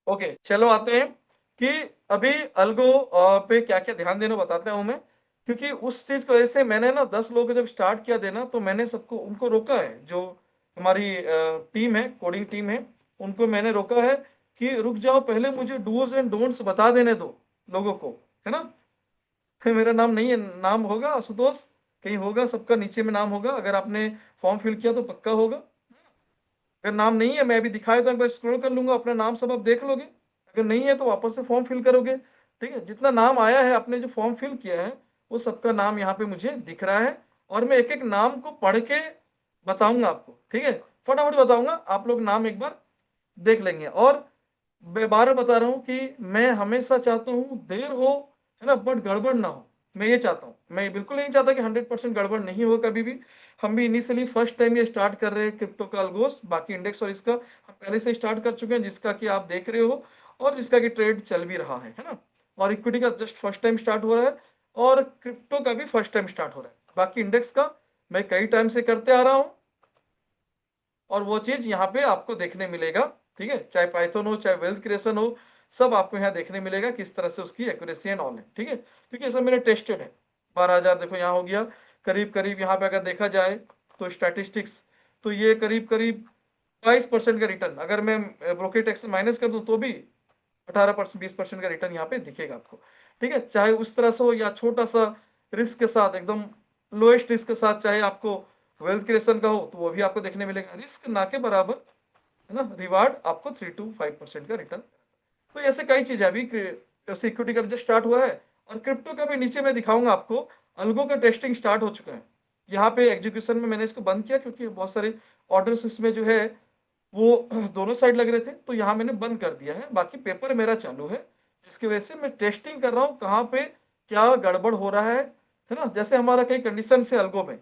Okay, चलो आते हैं कि अभी अल्गो पे क्या क्या ध्यान देना बताता हूं मैं, क्योंकि उस चीज की वजह से मैंने ना 10 लोगों को जब स्टार्ट किया देना, तो मैंने सबको उनको रोका है, जो हमारी टीम है, कोडिंग टीम है, उनको मैंने रोका है कि रुक जाओ, पहले मुझे डूज एंड डोंट्स बता देने दो लोगों को, है ना। मेरा नाम नहीं है, नाम होगा आशुतोष, कहीं होगा, सबका नीचे में नाम होगा, अगर आपने फॉर्म फिल किया तो पक्का होगा। अगर नाम नहीं है, मैं अभी दिखाया तो एक बार स्क्रॉल कर लूंगा, अपना नाम सब आप देख लोगे, अगर नहीं है तो वापस से फॉर्म फिल करोगे। ठीक है, जितना नाम आया है आपने जो फॉर्म फिल किया है, वो सबका नाम यहाँ पे मुझे दिख रहा है, और मैं एक एक नाम को पढ़ के बताऊंगा आपको। ठीक है, फटाफट बताऊंगा, आप लोग नाम एक बार देख लेंगे। और मैं बार बता रहा हूँ कि मैं हमेशा चाहता हूँ देर हो, है ना, बट गड़बड़ ना हो। मैं ये चाहता हूँ, मैं बिल्कुल नहीं चाहता कि 100% गड़बड़ नहीं हो कभी भी। हम भी इनिशियली फर्स्ट टाइम ये स्टार्ट कर रहे हैं क्रिप्टो का अल्गोस, बाकी इंडेक्स और इसका हम पहले से स्टार्ट कर चुके हैं, जिसका कि आप देख रहे हो, और जिसका कि ट्रेड चल भी रहा है ना। और इक्विटी का जस्ट फर्स्ट टाइम स्टार्ट हो रहा है, और क्रिप्टो का भी फर्स्ट टाइम स्टार्ट हो रहा है। बाकी इंडेक्स का मैं कई टाइम से करते आ रहा हूँ, और वो चीज यहाँ पे आपको देखने मिलेगा। ठीक है, चाहे पाइथन हो, चाहे वेल्थ क्रिएशन हो, सब आपको यहाँ देखने मिलेगा किस तरह से उसकी एक्यूरेसी एंड ऑल है। ठीक है, क्योंकि ये सब मैंने टेस्टेड है। 12,000 देखो यहाँ हो गया, करीब करीब यहाँ पे अगर देखा जाए तो स्टैटिस्टिक्स, तो ये करीब करीब 22% का रिटर्न, अगर मैं ब्रोकेट टैक्स माइनस कर दूं तो भी 18% 20% का रिटर्न यहाँ पे दिखेगा आपको। ठीक है, चाहे उस तरह से हो, या छोटा सा रिस्क के साथ, एकदम लोएस्ट रिस्क के साथ, चाहे आपको वेल्थ क्रिएशन का हो, तो वो भी आपको देखने मिलेगा, रिस्क ना के बराबर, है ना, रिवार्ड आपको 3 to 5% का रिटर्न। तो ऐसे कई चीज है। अभी सिक्योरिटी का भी जस्ट स्टार्ट हुआ है, और क्रिप्टो का भी नीचे मैं दिखाऊंगा आपको, अल्गो का टेस्टिंग स्टार्ट हो चुका है। यहाँ पे एग्जीक्यूशन में मैंने इसको बंद किया, क्योंकि बहुत सारे ऑर्डर्स इसमें जो है वो दोनों साइड लग रहे थे, तो यहाँ मैंने बंद कर दिया है। बाकी पेपर मेरा चालू है, जिसकी वजह से मैं टेस्टिंग कर रहा हूँ कहाँ पे क्या गड़बड़ हो रहा है ना। जैसे हमारा कई कंडीशन से अल्गो में,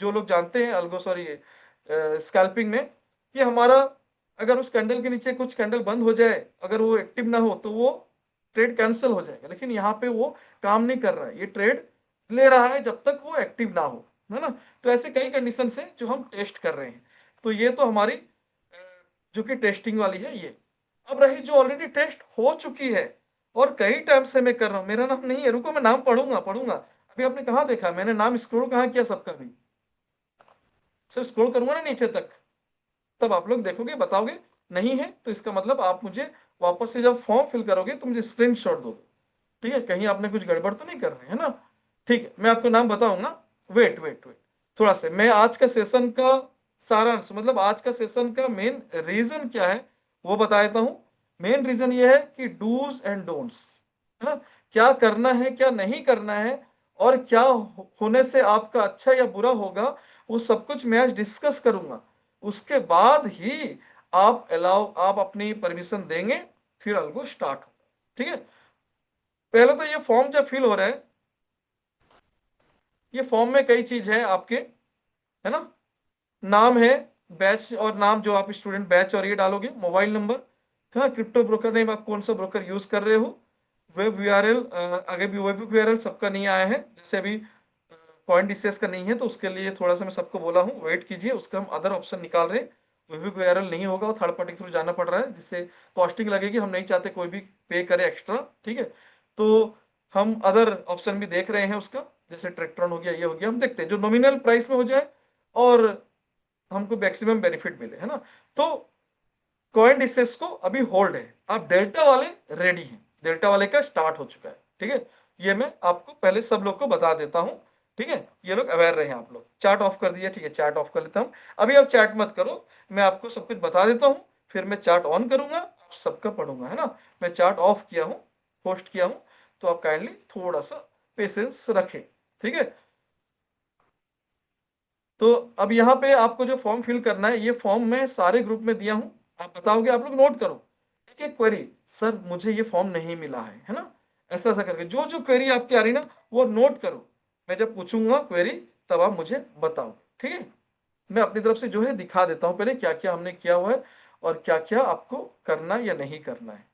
जो लोग जानते हैं अल्गो, सॉरी, स्कैल्पिंग में, कि हमारा अगर उस कैंडल के नीचे कुछ कैंडल बंद हो जाए, अगर वो एक्टिव ना हो, तो वो ट्रेड कैंसिल हो जाएगा। लेकिन यहाँ पे वो काम नहीं कर रहा है, ये ट्रेड ले रहा है जब तक वो एक्टिव ना हो, है ना। तो ऐसे कई कंडीशन है जो हम टेस्ट कर रहे हैं। तो ये तो हमारी जो कि टेस्टिंग वाली है ये। अब रही जो ऑलरेडी टेस्ट हो चुकी है, और कई टाइम से मैं कर रहा हूं, मेरा नाम नहीं है, रुको मैं नाम पढ़ूंगा पढ़ूंगा। अभी आपने कहा देखा मैंने नाम स्क्रॉल कहाँ किया सबका भी, सिर्फ स्क्रॉल करूंगा ना नीचे तक, तब आप लोग देखोगे, बताओगे। नहीं है तो इसका मतलब आप मुझे वापस से जब फॉर्म फिल करोगे तो मुझे स्क्रीनशॉट दोगे। ठीक है, कहीं आपने कुछ गड़बड़ तो नहीं कर रहे हैं ना। ठीक है, मैं आपको नाम बताऊंगा। वेट वेट वेट, थोड़ा सा मैं आज का सेशन का सारांश, मतलब आज का सेशन का मेन रीजन क्या है वो बता देता हूं। मेन रीजन ये है कि डूज एंड डोंट्स, है ना, क्या करना है क्या नहीं करना है, और क्या होने से आपका अच्छा या बुरा होगा, वो सब कुछ मैं आज डिस्कस करूंगा। उसके बाद ही आप अपनी परमिशन देंगे, फिर अलगो स्टार्ट होगा। ठीक है, पहले तो ये फॉर्म जब फिल हो रहा है, ये फॉर्म में कई चीज है आपके, है ना। नाम है, बैच और नाम जो आप स्टूडेंट बैच और ये डालोगे, मोबाइल नंबर, हाँ, क्रिप्टो ब्रोकर नेम, आप कौन सा ब्रोकर यूज कर रहे हो, वेब यूआरएल, आगे भी वेब यूआरएल सबका नहीं आया है, जैसे अभी पॉइंट डीसीएस का नहीं है, तो उसके लिए थोड़ा सा मैं सबको बोला हूँ वेट कीजिए, उसका हम अदर ऑप्शन निकाल रहे हैं। वेब यूआरएल नहीं होगा, वो थर्ड पार्टी के थ्रू जाना पड़ रहा है, जिससे कॉस्टिंग लगेगी, हम नहीं चाहते कोई भी पे करे एक्स्ट्रा। ठीक है, तो हम अदर ऑप्शन भी देख रहे हैं उसका, जैसे ट्रैक्ट्रॉन हो गया, ये हो गया, हम देखते हैं जो नॉमिनल प्राइस में हो जाए और हमको मैक्सिमम बेनिफिट मिले, है ना। तो कॉइन डिसेस को अभी होल्ड है, आप डेल्टा वाले रेडी हैं, डेल्टा वाले का स्टार्ट हो चुका है। ठीक है, ये मैं आपको पहले सब लोग को बता देता हूं। ठीक है, ये लोग अवेयर रहे, आप लोग चार्ट ऑफ कर दिया। ठीक है, चार्ट ऑफ कर लेता हूं, अभी आप चैट मत करो, मैं आपको सब कुछ बता देता हूं, फिर मैं चार्ट ऑन करूंगा, आप सबका पढ़ूंगा, है ना। मैं चार्ट ऑफ किया हूं, पोस्ट किया हूं, तो आप काइंडली थोड़ा सा पेशेंस रखें। ठीक है, तो अब यहाँ पे आपको जो फॉर्म फिल करना है, ये फॉर्म मैं सारे ग्रुप में दिया हूँ, आप बताओगे, आप लोग नोट करो। ठीक है, क्वेरी, सर मुझे ये फॉर्म नहीं मिला है ना, ऐसा ऐसा करके जो जो क्वेरी आपकी आ रही ना, वो नोट करो। मैं जब पूछूंगा क्वेरी, तब आप मुझे बताओ। ठीक है, मैं अपनी तरफ से जो है दिखा देता हूँ पहले क्या क्या हमने किया हुआ है, और क्या क्या आपको करना या नहीं करना है।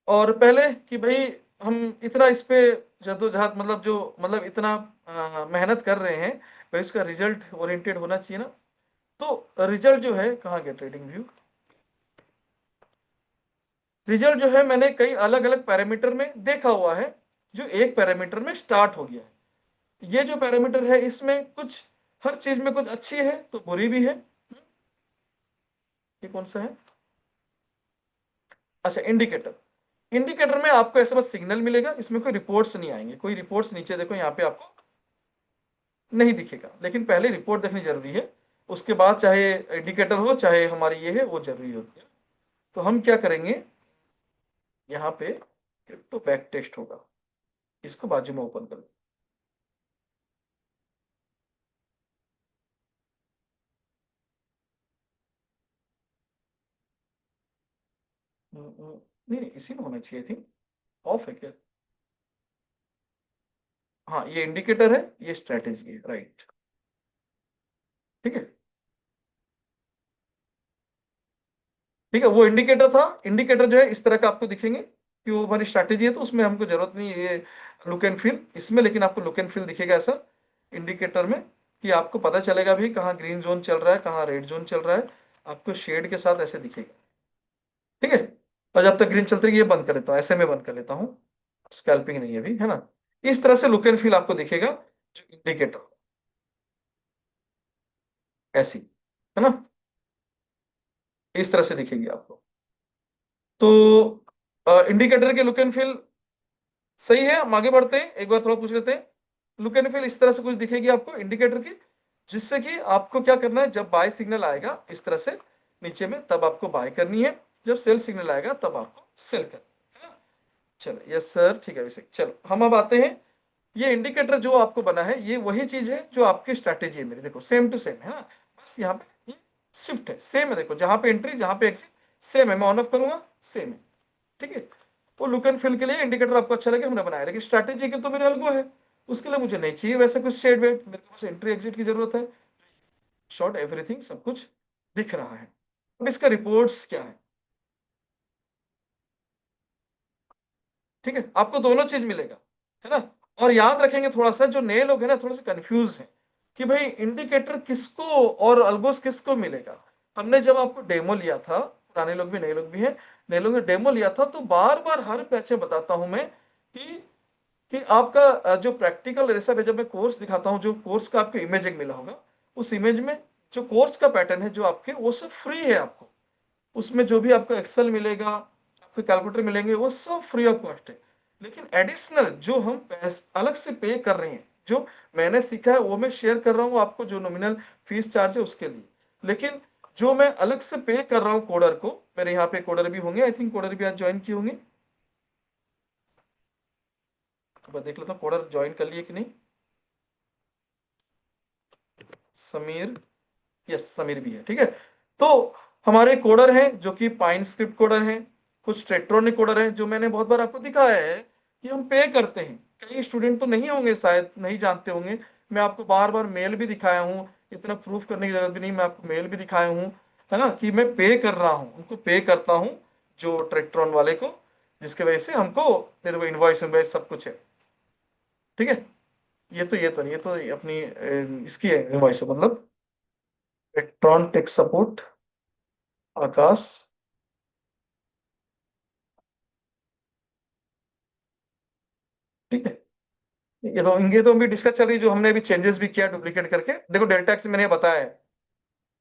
और पहले कि भाई हम इतना इस पे जद्दोजहद, मतलब जो, मतलब इतना मेहनत कर रहे हैं, भाई उसका रिजल्ट ओरिएंटेड होना चाहिए ना। तो रिजल्ट जो है, कहाँ गया ट्रेडिंग व्यू, रिजल्ट जो है मैंने कई अलग अलग पैरामीटर में देखा हुआ है, जो एक पैरामीटर में स्टार्ट हो गया है। ये जो पैरामीटर है इसमें कुछ, हर चीज में कुछ अच्छी है तो बुरी भी है। ये कौन सा है? अच्छा, इंडिकेटर। इंडिकेटर में आपको ऐसा बस सिग्नल मिलेगा, इसमें कोई रिपोर्ट्स नहीं आएंगे। कोई रिपोर्ट्स नीचे देखो यहाँ पे आपको नहीं दिखेगा, लेकिन पहले रिपोर्ट देखनी जरूरी है। उसके बाद चाहे इंडिकेटर हो चाहे हमारी ये है वो जरूरी होती है। तो हम क्या करेंगे, यहाँ पे क्रिप्टो बैक टेस्ट होगा, इसको बाजू में ओपन कर। नहीं नहीं, इसी में होना चाहिए थी। ऑफ है क्या? हाँ, ये इंडिकेटर है, ये स्ट्रेटेजी है, राइट। ठीक है, ठीक है। वो इंडिकेटर था, इंडिकेटर जो है इस तरह का आपको दिखेंगे कि वो हमारी स्ट्रैटेजी है, तो उसमें हमको जरूरत नहीं है ये लुक एंड फील इसमें, लेकिन आपको लुक एंड फील दिखेगा ऐसा इंडिकेटर में, कि आपको पता चलेगा भी कहाँ ग्रीन जोन चल रहा है, कहाँ रेड जोन चल रहा है, आपको शेड के साथ ऐसे दिखेगा। ठीक है। और जब तक ग्रीन चलती है, ये बंद कर लेता हूँ, ऐसे में बंद कर लेता हूँ, स्कैल्पिंग नहीं है अभी, है ना। इस तरह से लुक एंड फील आपको दिखेगा जो इंडिकेटर, ऐसी, है ना, इस तरह से दिखेगी आपको। तो इंडिकेटर के लुक एंड फील सही है। हम आगे बढ़ते हैं, एक बार थोड़ा पूछ लेते हैं। लुक एंड फील इस तरह से कुछ दिखेगी आपको इंडिकेटर की, जिससे कि आपको क्या करना है, जब बाय सिग्नल आएगा इस तरह से नीचे में, तब आपको बाय करनी है, जब सेल सिग्नल आएगा तब आपको सेल करना है ना। चलो, यस सर, ठीक है अभिषेक। चलो हम अब आते हैं, ये इंडिकेटर जो आपको बना है ये वही चीज है जो आपकी स्ट्रैटेजी है मेरी, देखो सेम टू सेम है ना। बस यहाँ पे ये शिफ्ट है, सेम है, देखो जहां पे एंट्री जहां पे एग्जिट सेम है। मैं ऑन ऑफ करूंगा, सेम है। ठीक है। वो लुक एंड फील के लिए इंडिकेटर आपको अच्छा लगे हमने बनाया, लेकिन स्ट्रैटेजी के तो मेरे अलगो है, उसके लिए मुझे नहीं चाहिए वैसे कुछ शेड वेट, मेरे को बस एंट्री एग्जिट की जरूरत है। शॉर्ट एवरीथिंग सब कुछ दिख रहा है। अब इसका रिपोर्ट्स क्या है? ठीक है, आपको दोनों चीज मिलेगा, है ना। और याद रखेंगे थोड़ा सा, जो नए लोग हैं ना थोड़ा सा कंफ्यूज हैं कि भाई इंडिकेटर किसको और अल्गोस किसको मिलेगा। हमने जब आपको डेमो लिया था, पुराने लोग भी नए लोग भी हैं, नए लोग ने डेमो लिया था, तो बार बार हर पैचे बताता हूं मैं कि आपका जो प्रैक्टिकल ऐसा है, जब मैं कोर्स दिखाता हूँ, जो कोर्स का आपको इमेज एक मिला होगा, उस इमेज में जो कोर्स का पैटर्न है जो आपके, वो सब फ्री है आपको। उसमें जो भी आपको एक्सेल मिलेगा, आपको कैलकुलेटर मिलेंगे, वो सब फ्री ऑफ कॉस्ट है। लेकिन एडिशनल जो हम अलग से पे कर रहे हैं, जो मैंने सीखा है वो मैं शेयर कर रहा हूँ आपको, जो नॉमिनल फीस चार्ज है उसके लिए। लेकिन जो मैं अलग से पे कर रहा हूँ कोडर को, मेरे यहाँ पे कोडर भी होंगे, आई थिंक कोडर भी आज ज्वाइन किए होंगे। तो देख लेता हूँ कोडर ज्वाइन कर लिए कि नहीं। समीर, यस समीर भी है, ठीक है। तो हमारे कोडर हैं जो कि पाइन स्क्रिप्ट कोडर हैं, कुछ टेट्रोनिक कोडर हैं, जो मैंने बहुत बार आपको दिखाया है कि हम पे करते हैं। कई स्टूडेंट तो नहीं होंगे, शायद नहीं जानते होंगे, मैं आपको बार बार मेल भी दिखाया हूँ, इतना प्रूफ करने की जरूरत भी नहीं, मैं आपको मेल भी दिखाया हूँ, है ना, कि मैं पे कर रहा हूँ, उनको पे करता हूँ जो ट्रेक्ट्रॉन वाले को, जिसके वजह से हमको ये देखो इनवॉइस इनवॉइस सब कुछ है। ठीक है। ये तो नहीं, ये तो अपनी इसकी है इनवॉइस, मतलब इलेक्ट्रॉन टेक सपोर्ट आकाश। ठीक है। ये तो अभी डिस्कस चल रही है, जो हमने अभी चेंजेस भी किया डुप्लीकेट करके, देखो डेल्टा एक्स मैंने बताया है,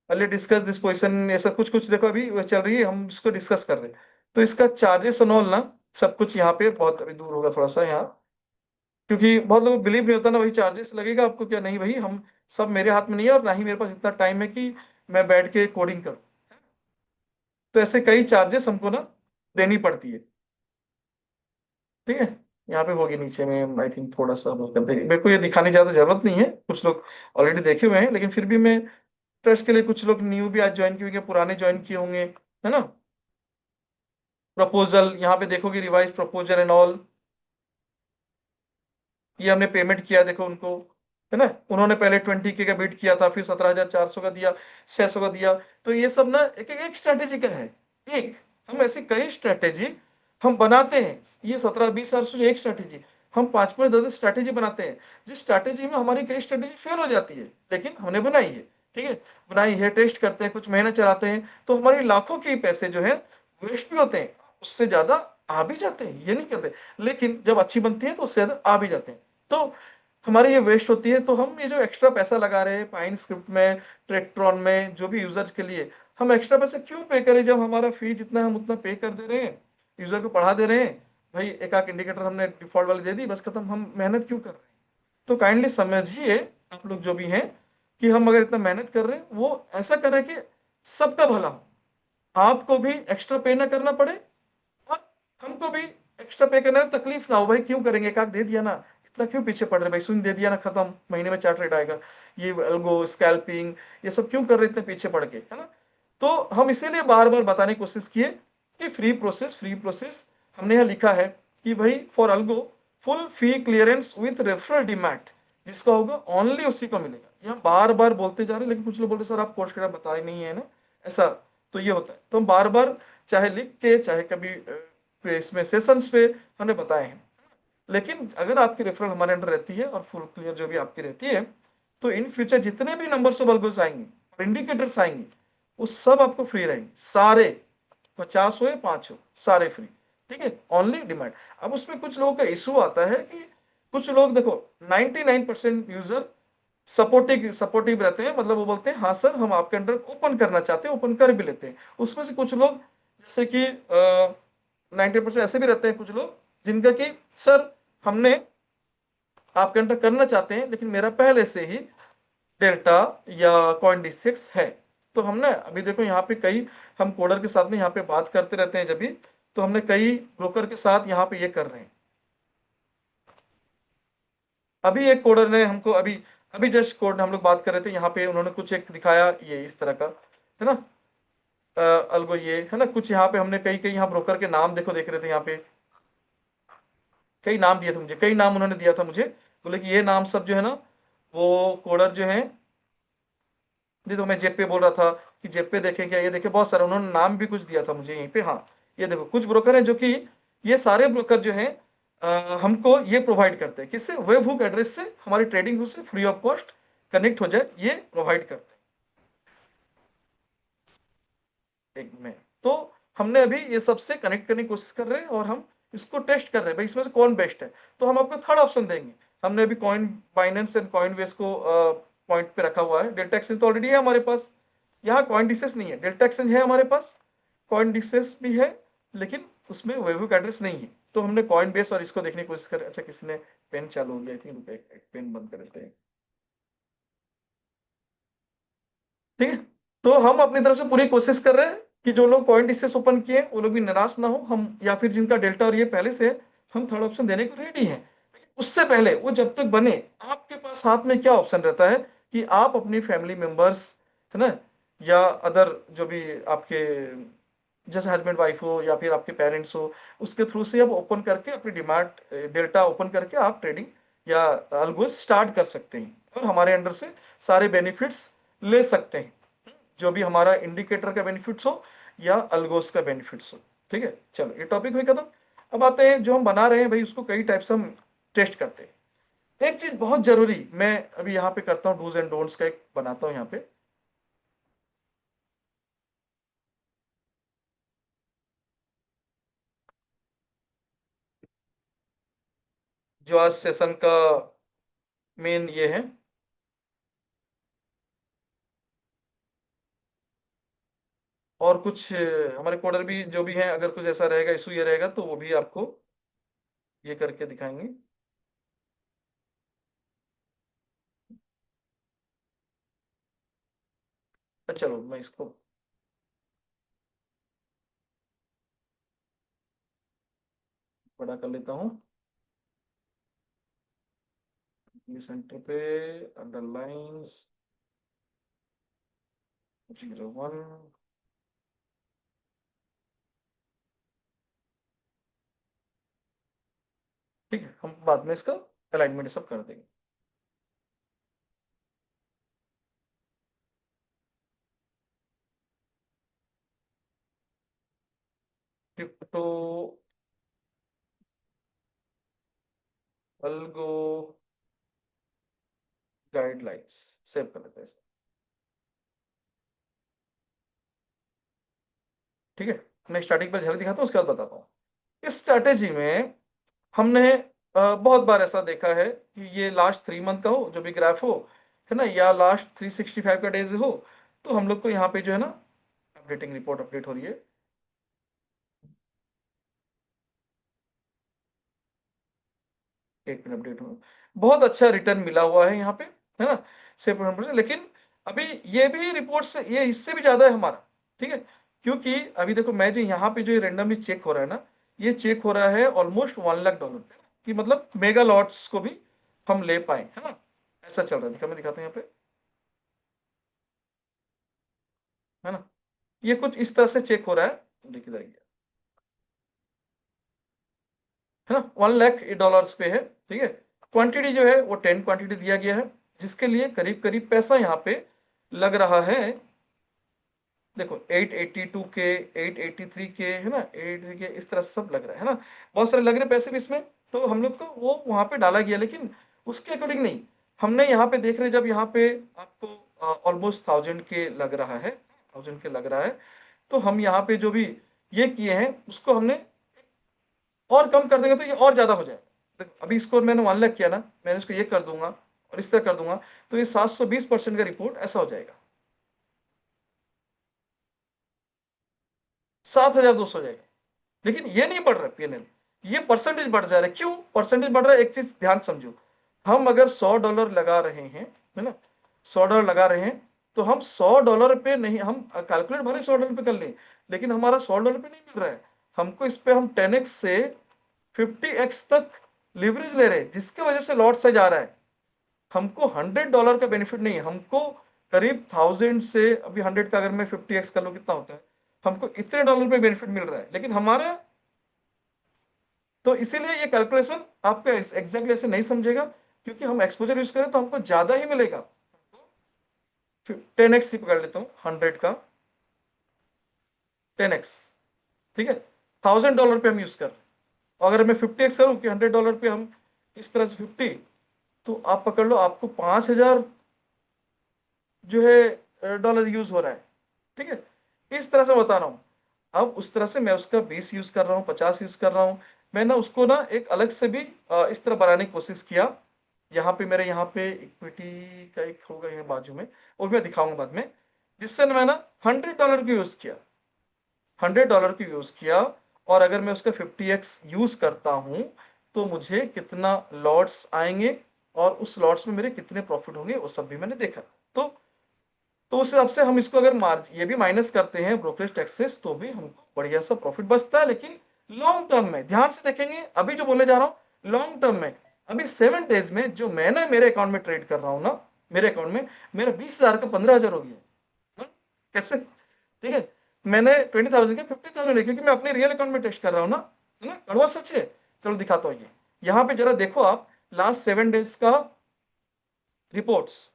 पहले डिस्कस दिस पोजिशन, ऐसा कुछ कुछ देखो अभी वो चल रही है, हम इसको डिस्कस कर रहे हैं। तो इसका चार्जेस ऑल ना, सब कुछ यहाँ पे बहुत अभी दूर होगा थोड़ा सा यहाँ, क्योंकि बहुत लोग बिलीव नहीं होता ना, वही चार्जेस लगेगा आपको क्या, नहीं भाई हम सब मेरे हाथ में नहीं है, और ना ही मेरे पास इतना टाइम है कि मैं बैठ के कोडिंग करूँ। तो ऐसे कई चार्जेस हमको ना देनी पड़ती है। ठीक है। यहाँ पे होगी नीचे में, आई थिंक थोड़ा सा वो करते मेरे को ये दिखाने की ज्यादा जरूरत नहीं है, कुछ लोग ऑलरेडी देखे हुए हैं, लेकिन फिर भी मैं ट्रस्ट के लिए, कुछ लोग न्यू भी आज ज्वाइन किए होंगे, पुराने ज्वाइन किए होंगे, है ना। प्रपोजल यहाँ पे देखोगे, रिवाइज प्रपोजल एंड ऑल, ये हमने पेमेंट किया देखो उनको, है ना। उन्होंने पहले 20K का बिड किया था, फिर 17,400 का दिया, 600 का दिया। तो ये सब ना एक एक स्ट्रैटेजी का है, एक, हम ऐसी कई स्ट्रैटेजी हम बनाते हैं। ये 17-20 एक स्ट्रैटेजी, हम 5-5 10 स्ट्रैटेजी बनाते हैं, जिस स्ट्रैटेजी में हमारी कई स्ट्रैटेजी फेल हो जाती है, लेकिन हमने बनाई है। ठीक है, बनाई है, टेस्ट करते हैं, कुछ महीने चलाते हैं, तो हमारे लाखों के पैसे जो है वेस्ट भी होते हैं। उससे ज्यादा आ भी जाते हैं, ये नहीं कहते, लेकिन जब अच्छी बनती है तो उससे ज्यादा आ भी जाते हैं। तो हमारी ये वेस्ट होती है, तो हम ये जो एक्स्ट्रा पैसा लगा रहे हैं पाइन स्क्रिप्ट में, ट्रेक्ट्रॉन में, जो भी यूजर्स के लिए, हम एक्स्ट्रा पैसे क्यों पे करें जब हमारा फी जितना हम उतना पे कर दे रहे हैं, यूजर को पढ़ा दे रहे हैं। भाई एक आध इंडिकेटर हमने डिफॉल्ट वाली दे दी, बस खत्म, हम मेहनत क्यों कर रहे हैं? तो काइंडली समझिए आप लोग जो भी हैं, कि हम अगर इतना मेहनत कर रहे हैं वो ऐसा करें कि सबका भला हो, आपको भी एक्स्ट्रा पे ना करना पड़े और हमको भी एक्स्ट्रा पे करना है, तकलीफ ना हो। भाई क्यों करेंगे, एक आध दे दिया ना, इतना क्यों पीछे पड़ रहे भाई, सुन दे दिया ना, खत्म, महीने में 4 ट्रेड आएगा। ये अल्गो स्कैल्पिंग ये सब क्यों कर रहे इतने पीछे पड़ के, है ना? तो हम इसीलिए बार बार बताने की कोशिश किए कि फ्री प्रोसेस हमने यहाँ लिखा है कि भाई for algo full fee clearance with referral demat, जिसका होगा ओनली उसी को मिलेगा। यहाँ बार बार बोलते जा रहे हैं, लेकिन कुछ लोग बोलते सर आप कोर्स का बताए नहीं है ना, ऐसा। तो ये होता है, तो हम बार बार चाहे लिख के चाहे कभी इसमें सेशंस पे हमने बताए हैं। लेकिन अगर आपकी रेफरल हमारे अंडर रहती है और फुल क्लियर जो भी आपकी रहती है, तो इन फ्यूचर जितने भी नंबर्स ऑफ अल्गोस आएंगे और इंडिकेटर्स आएंगे, वो सब आपको फ्री रहेंगे सारे, 50 हो या 5 हो, सारे फ्री। ठीक है, ओनली डिमांड। अब उसमें कुछ लोगों का इशू आता है कि कुछ लोग देखो 99% यूजर सपोर्टिव सपोर्टिव रहते हैं, मतलब वो बोलते हैं हाँ सर हम आपके अंडर ओपन करना चाहते हैं, ओपन कर भी लेते हैं। उसमें से कुछ लोग जैसे कि 90% ऐसे भी रहते हैं कुछ लोग जिनका कि सर हमने आपके अंडर करना चाहते हैं, लेकिन मेरा पहले से ही डेल्टा या कॉइन D6 है। तो हमने अभी देखो यहाँ पे कई, हम कोडर के साथ में यहाँ पे बात करते रहते हैं जब भी, तो हमने कई ब्रोकर के साथ यहाँ पे ये कर रहे हैं। अभी एक कोडर ने हमको अभी अभी जस्ट कोड हम लोग बात कर रहे थे, यहाँ पे उन्होंने कुछ एक दिखाया ये इस तरह का, है ना? अल्गो ये है ना, कुछ यहाँ पे हमने कई कई यहाँ ब्रोकर के नाम देखो देख रहे थे, यहाँ पे कई नाम दिए थे मुझे, कई नाम उन्होंने दिया था मुझे, बोले कि ये नाम सब जो है ना, वो कोडर जो है, नहीं तो मैं जेप पे बोल रहा था कि जेप पे देखें क्या, ये देखे बहुत सारे उन्होंने नाम भी कुछ दिया था मुझे यहीं पे। हाँ, ये देखो कुछ ब्रोकर हैं जो कि ये सारे ब्रोकर जो हैं हमको ये प्रोवाइड करते हैं, किससे? वेब हुक एड्रेस से, हमारी ट्रेडिंग हुक से फ्री ऑफ कॉस्ट कनेक्ट हो जाए, ये प्रोवाइड करते हैं एक में। तो हमने अभी ये सबसे कनेक्ट करने की कोशिश कर रहे हैं और हम इसको टेस्ट कर रहे हैं भाई इसमें से कौन बेस्ट है। तो हम आपको थर्ड ऑप्शन देंगे। हमने अभी coin Binance and coin base को पॉइंट पे रखा हुआ है। डेल्टा एक्सचेंज तो ऑलरेडी है हमारे पास, यहाँ कॉइन डिसेस नहीं है, डेल्टा एक्सचेंज है हमारे पास, कॉइन डिसेस भी है, लेकिन उसमें वेबहुक एड्रेस नहीं है। तो हमने कॉइन बेस और इसको देखने की कोशिश कर। अच्छा किसी ने पेन चालू हो गया, आई थिंक एक पेन बंद कर देते हैं। ठीक है, तो हम अपनी तरफ से पूरी कोशिश कर रहे हैं कि जो लोग कॉइन डिसेस ओपन किए वो लोग भी निराश ना हो, हम या फिर जिनका डेल्टा और ये पहले से है, हम थर्ड ऑप्शन देने को रेडी हैं। उससे पहले वो जब तक बने, आपके पास हाथ में क्या ऑप्शन रहता है कि आप अपनी फैमिली मेंबर्स, है ना, या अदर जो भी आपके जैसे हस्बैंड वाइफ हो या फिर आपके पेरेंट्स हो, उसके थ्रू से आप ओपन करके अपनी डिमांड डेल्टा ओपन करके आप ट्रेडिंग या अल्गोस स्टार्ट कर सकते हैं और हमारे अंडर से सारे बेनिफिट्स ले सकते हैं, जो भी हमारा इंडिकेटर का बेनिफिट्स हो या अल्गोस का बेनिफिट्स हो। ठीक है, चलो ये टॉपिक हुई खत्म। अब आते हैं जो हम बना रहे हैं भाई, उसको कई टाइप से हम टेस्ट करते हैं। एक चीज बहुत जरूरी मैं अभी यहाँ पे करता हूँ, डूज एंड डोंट्स का एक बनाता हूँ यहाँ पे। जो आज सेशन का मेन ये है, और कुछ हमारे कोडर भी जो भी हैं, अगर कुछ ऐसा रहेगा इशू ये रहेगा तो वो भी आपको ये करके दिखाएंगे। तो चलो मैं इसको बड़ा कर लेता हूँ। ये सेंटर पे अंडरलाइंस 01। ठीक है, हम बाद में इसका अलाइनमेंट सब कर देंगे। क्रिप्टो अल्गो गाइडलाइंस सेव कर लेते हैं इसको। ठीक है, मैं स्टार्टिंग पर झलक दिखाता हूँ, उसके बाद बताता हूँ। इस स्ट्रैटेजी में हमने बहुत बार ऐसा देखा है कि ये लास्ट 3 मंथ का हो, जो भी ग्राफ हो, है ना, या लास्ट 365 का डेज हो, तो हम लोग को यहाँ पे जो है ना अपडेटिंग रिपोर्ट अपडेट हो रही है। एक मिनट अपडेट हो, बहुत अच्छा रिटर्न मिला हुआ है यहाँ पे, है ना, 7%। लेकिन अभी ये भी रिपोर्ट से ये इससे भी ज्यादा है हमारा, ठीक है, क्योंकि अभी देखो मैं जो यहाँ पे जो रेंडमली चेक हो रहा है ना, ये चेक हो रहा है ऑलमोस्ट $1 लाख की, मतलब मेगा लॉट्स को भी हम ले पाए, है ना, ऐसा चल रहा है। मैं दिखाता हूँ यहाँ पे, है ना, ये कुछ इस तरह से चेक हो रहा है, देखिए इधर ये, है ना, $1 लाख पे है, ठीक है। क्वांटिटी जो है वो 10 क्वांटिटी दिया गया है, जिसके लिए करीब करीब पैसा यहाँ पे लग रहा है, देखो 882 के, 883 के, है ना, 83 के, इस तरह से सब लग रहा है ना, बहुत सारे लग रहे पैसे भी इसमें। तो हम लोग को वो वहां पे डाला गया, लेकिन उसके अकॉर्डिंग नहीं। हमने यहाँ पे देख रहे, जब यहाँ पे आपको ऑलमोस्ट 1000 के लग रहा है, 1000 के लग रहा है, तो हम यहाँ पे जो भी ये किए हैं उसको हमने और कम कर देंगे तो ये और ज्यादा हो जाएगा। देखो अभी इसको मैंने 1 लाख किया ना, मैंने इसको ये कर दूंगा और इस तरह कर दूंगा, तो ये 720% का रिपोर्ट ऐसा हो जाएगा, 7200 हो जाएगा। लेकिन ये नहीं बढ़ रहा पीएनएल, ये परसेंटेज बढ़ जा रहा है। क्यों परसेंटेज बढ़ रहा है, एक चीज ध्यान समझो, हम अगर $100 लगा रहे हैं, है ना, $100 लगा रहे हैं, तो हम $100 पे नहीं, हम कैलकुलेट भले $100 पे कर लें, लेकिन हमारा $100 पे नहीं मिल रहा है, हमको इस पे हम 10x से 50x तक लिवरेज ले रहे हैं, जिसके वजह से लॉट साइज आ रहा है। हमको $100 का बेनिफिट नहीं है, हमको करीब 1000 से, अभी 100 का अगर मैं 50x कर लूं कितना होता है, हमको इतने डॉलर पे बेनिफिट मिल रहा है, लेकिन हमारा, तो इसीलिए ये कैलकुलेशन आपका एग्जैक्टली ऐसे नहीं समझेगा, क्योंकि हम एक्सपोजर यूज करें तो हमको ज्यादा ही मिलेगा। 10x ही पकड़ लेता हूँ, 100 का 10x, ठीक है, $1000 पे हम यूज कर रहे हैं। अगर मैं 50x करूं कि $100 पे हम इस तरह से 50, तो आप पकड़ लो, आपको 5000 जो है डॉलर यूज हो रहा है, ठीक है, इस तरह से बता रहा हूं। अब उस तरह से मैं उसका 20 यूज कर रहा हूँ, 50 यूज कर रहा हूँ, मैं ना उसको ना एक अलग से भी इस तरह बनाने की कोशिश किया। यहाँ पे मेरे यहाँ पे इक्विटी का एक होगा यहाँ बाजू में, और मैं दिखाऊंगा बाद में, जिससे मैं ना $100 की यूज किया, $100 की यूज किया, और अगर मैं उसका 50x यूज करता हूं, तो मुझे कितना लॉट्स आएंगे और उस लॉट्स में मेरे कितने प्रॉफिट होंगे, वो सब भी मैंने देखा। तो उस हिसाब से हम इसको अगर ये भी माइनस करते हैं ब्रोकरेज टैक्सेस, तो भी हमको बढ़िया सा प्रॉफिट बचता है। लेकिन लॉन्ग टर्म में ध्यान से देखेंगे, अभी जो बोलने जा रहा हूं लॉन्ग टर्म में, अभी 7 डेज में जो मैंने मेरे अकाउंट में ट्रेड कर रहा हूं ना, मेरे अकाउंट में मेरा 20,000 का 15,000 हो गया। हाँ, कैसे, ठीक है, मैंने 20,000 का 50,000 है, क्योंकि मैं अपने रियल अकाउंट में टेस्ट कर रहा हूं ना, कड़वा सच है। चलो दिखाता हूँ, ये यहाँ पे जरा देखो आप, लास्ट 7 डेज का रिपोर्ट्स,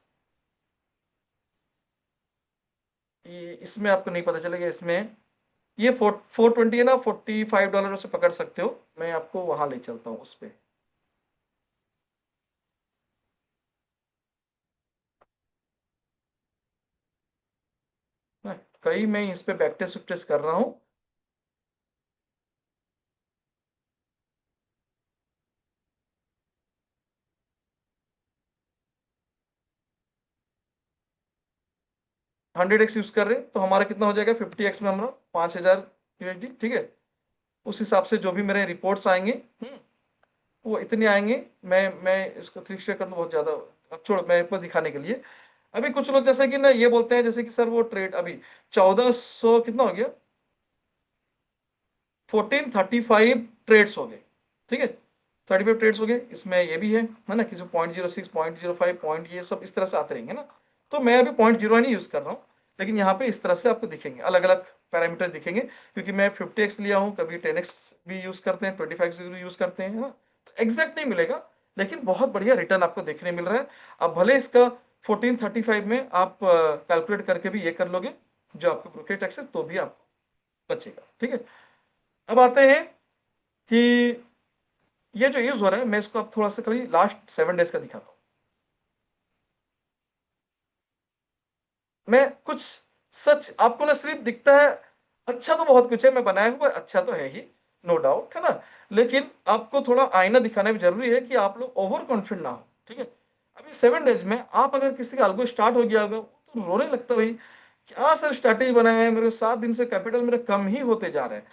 इसमें आपको नहीं पता चलेगा, इसमें ये 420 है ना, $45 से पकड़ सकते हो, मैं आपको वहां ले चलता हूँ उस पे। कई मैं इस पे बैक टेस्ट टेस्ट कर रहा हूँ। 100x यूज कर रहे हैं, तो हमारा कितना हो जाएगा 50x में, हमारा 5,000 USD, ठीक है। उस हिसाब से जो भी मेरे रिपोर्ट्स आएंगे, वो इतने आएंगे। मैं इसको 3 शेयर कर दूं, बहुत ज्यादा, अब छोड़ो, मैं आपको दिखाने के लिए। अभी कुछ लोग जैसे कि ना ये बोलते हैं, जैसे कि सर वो ट्रेड अभी 1400 कितना हो गया, 1435 ट्रेड्स हो गए, ठीक है, 35 ट्रेड्स हो गए, इसमें ये भी है ना, किसी 0.06, 0.05 पॉइंट, ये सब इस तरह से आते रहेंगे ना। तो मैं अभी 0.01 ही यूज कर रहा हूँ, लेकिन यहाँ पे इस तरह से आपको दिखेंगे, अलग अलग पैरामीटर्स दिखेंगे, क्योंकि मैं 50x लिया हूँ, कभी 10x भी यूज करते हैं, 25x भी यूज करते हैं, है ना। तो एग्जैक्ट नहीं मिलेगा, लेकिन बहुत बढ़िया रिटर्न आपको देखने मिल रहा है। अब भले इसका 1435 में आप कैलकुलेट करके भी ये कर लोगे, जो आपको ब्रोकरेज टैक्स है, तो भी आपको बचेगा, ठीक है। अब आते हैं कि ये जो यूज हो रहा है, मैं इसको अब थोड़ा सा कभी लास्ट 7 डेज का दिखाता हूं। मैं कुछ सच आपको ना सिर्फ दिखता है, अच्छा तो बहुत कुछ है, मैं बनाया हुआ अच्छा तो है ही, नो डाउट, है ना? लेकिन आपको थोड़ा आईना दिखाना भी ज़रूरी है कि आप लोग ओवर कॉन्फिडेंट ना हो, ठीक है? अभी 7 डेज़ में आप अगर किसी का अल्गो स्टार्ट हो गया होगा, वो तो रोने लगता है भाई, क्या सर स्ट्रैटेजी बनाया है, मेरे 7 दिन से कैपिटल मेरा कम ही होते जा रहा है।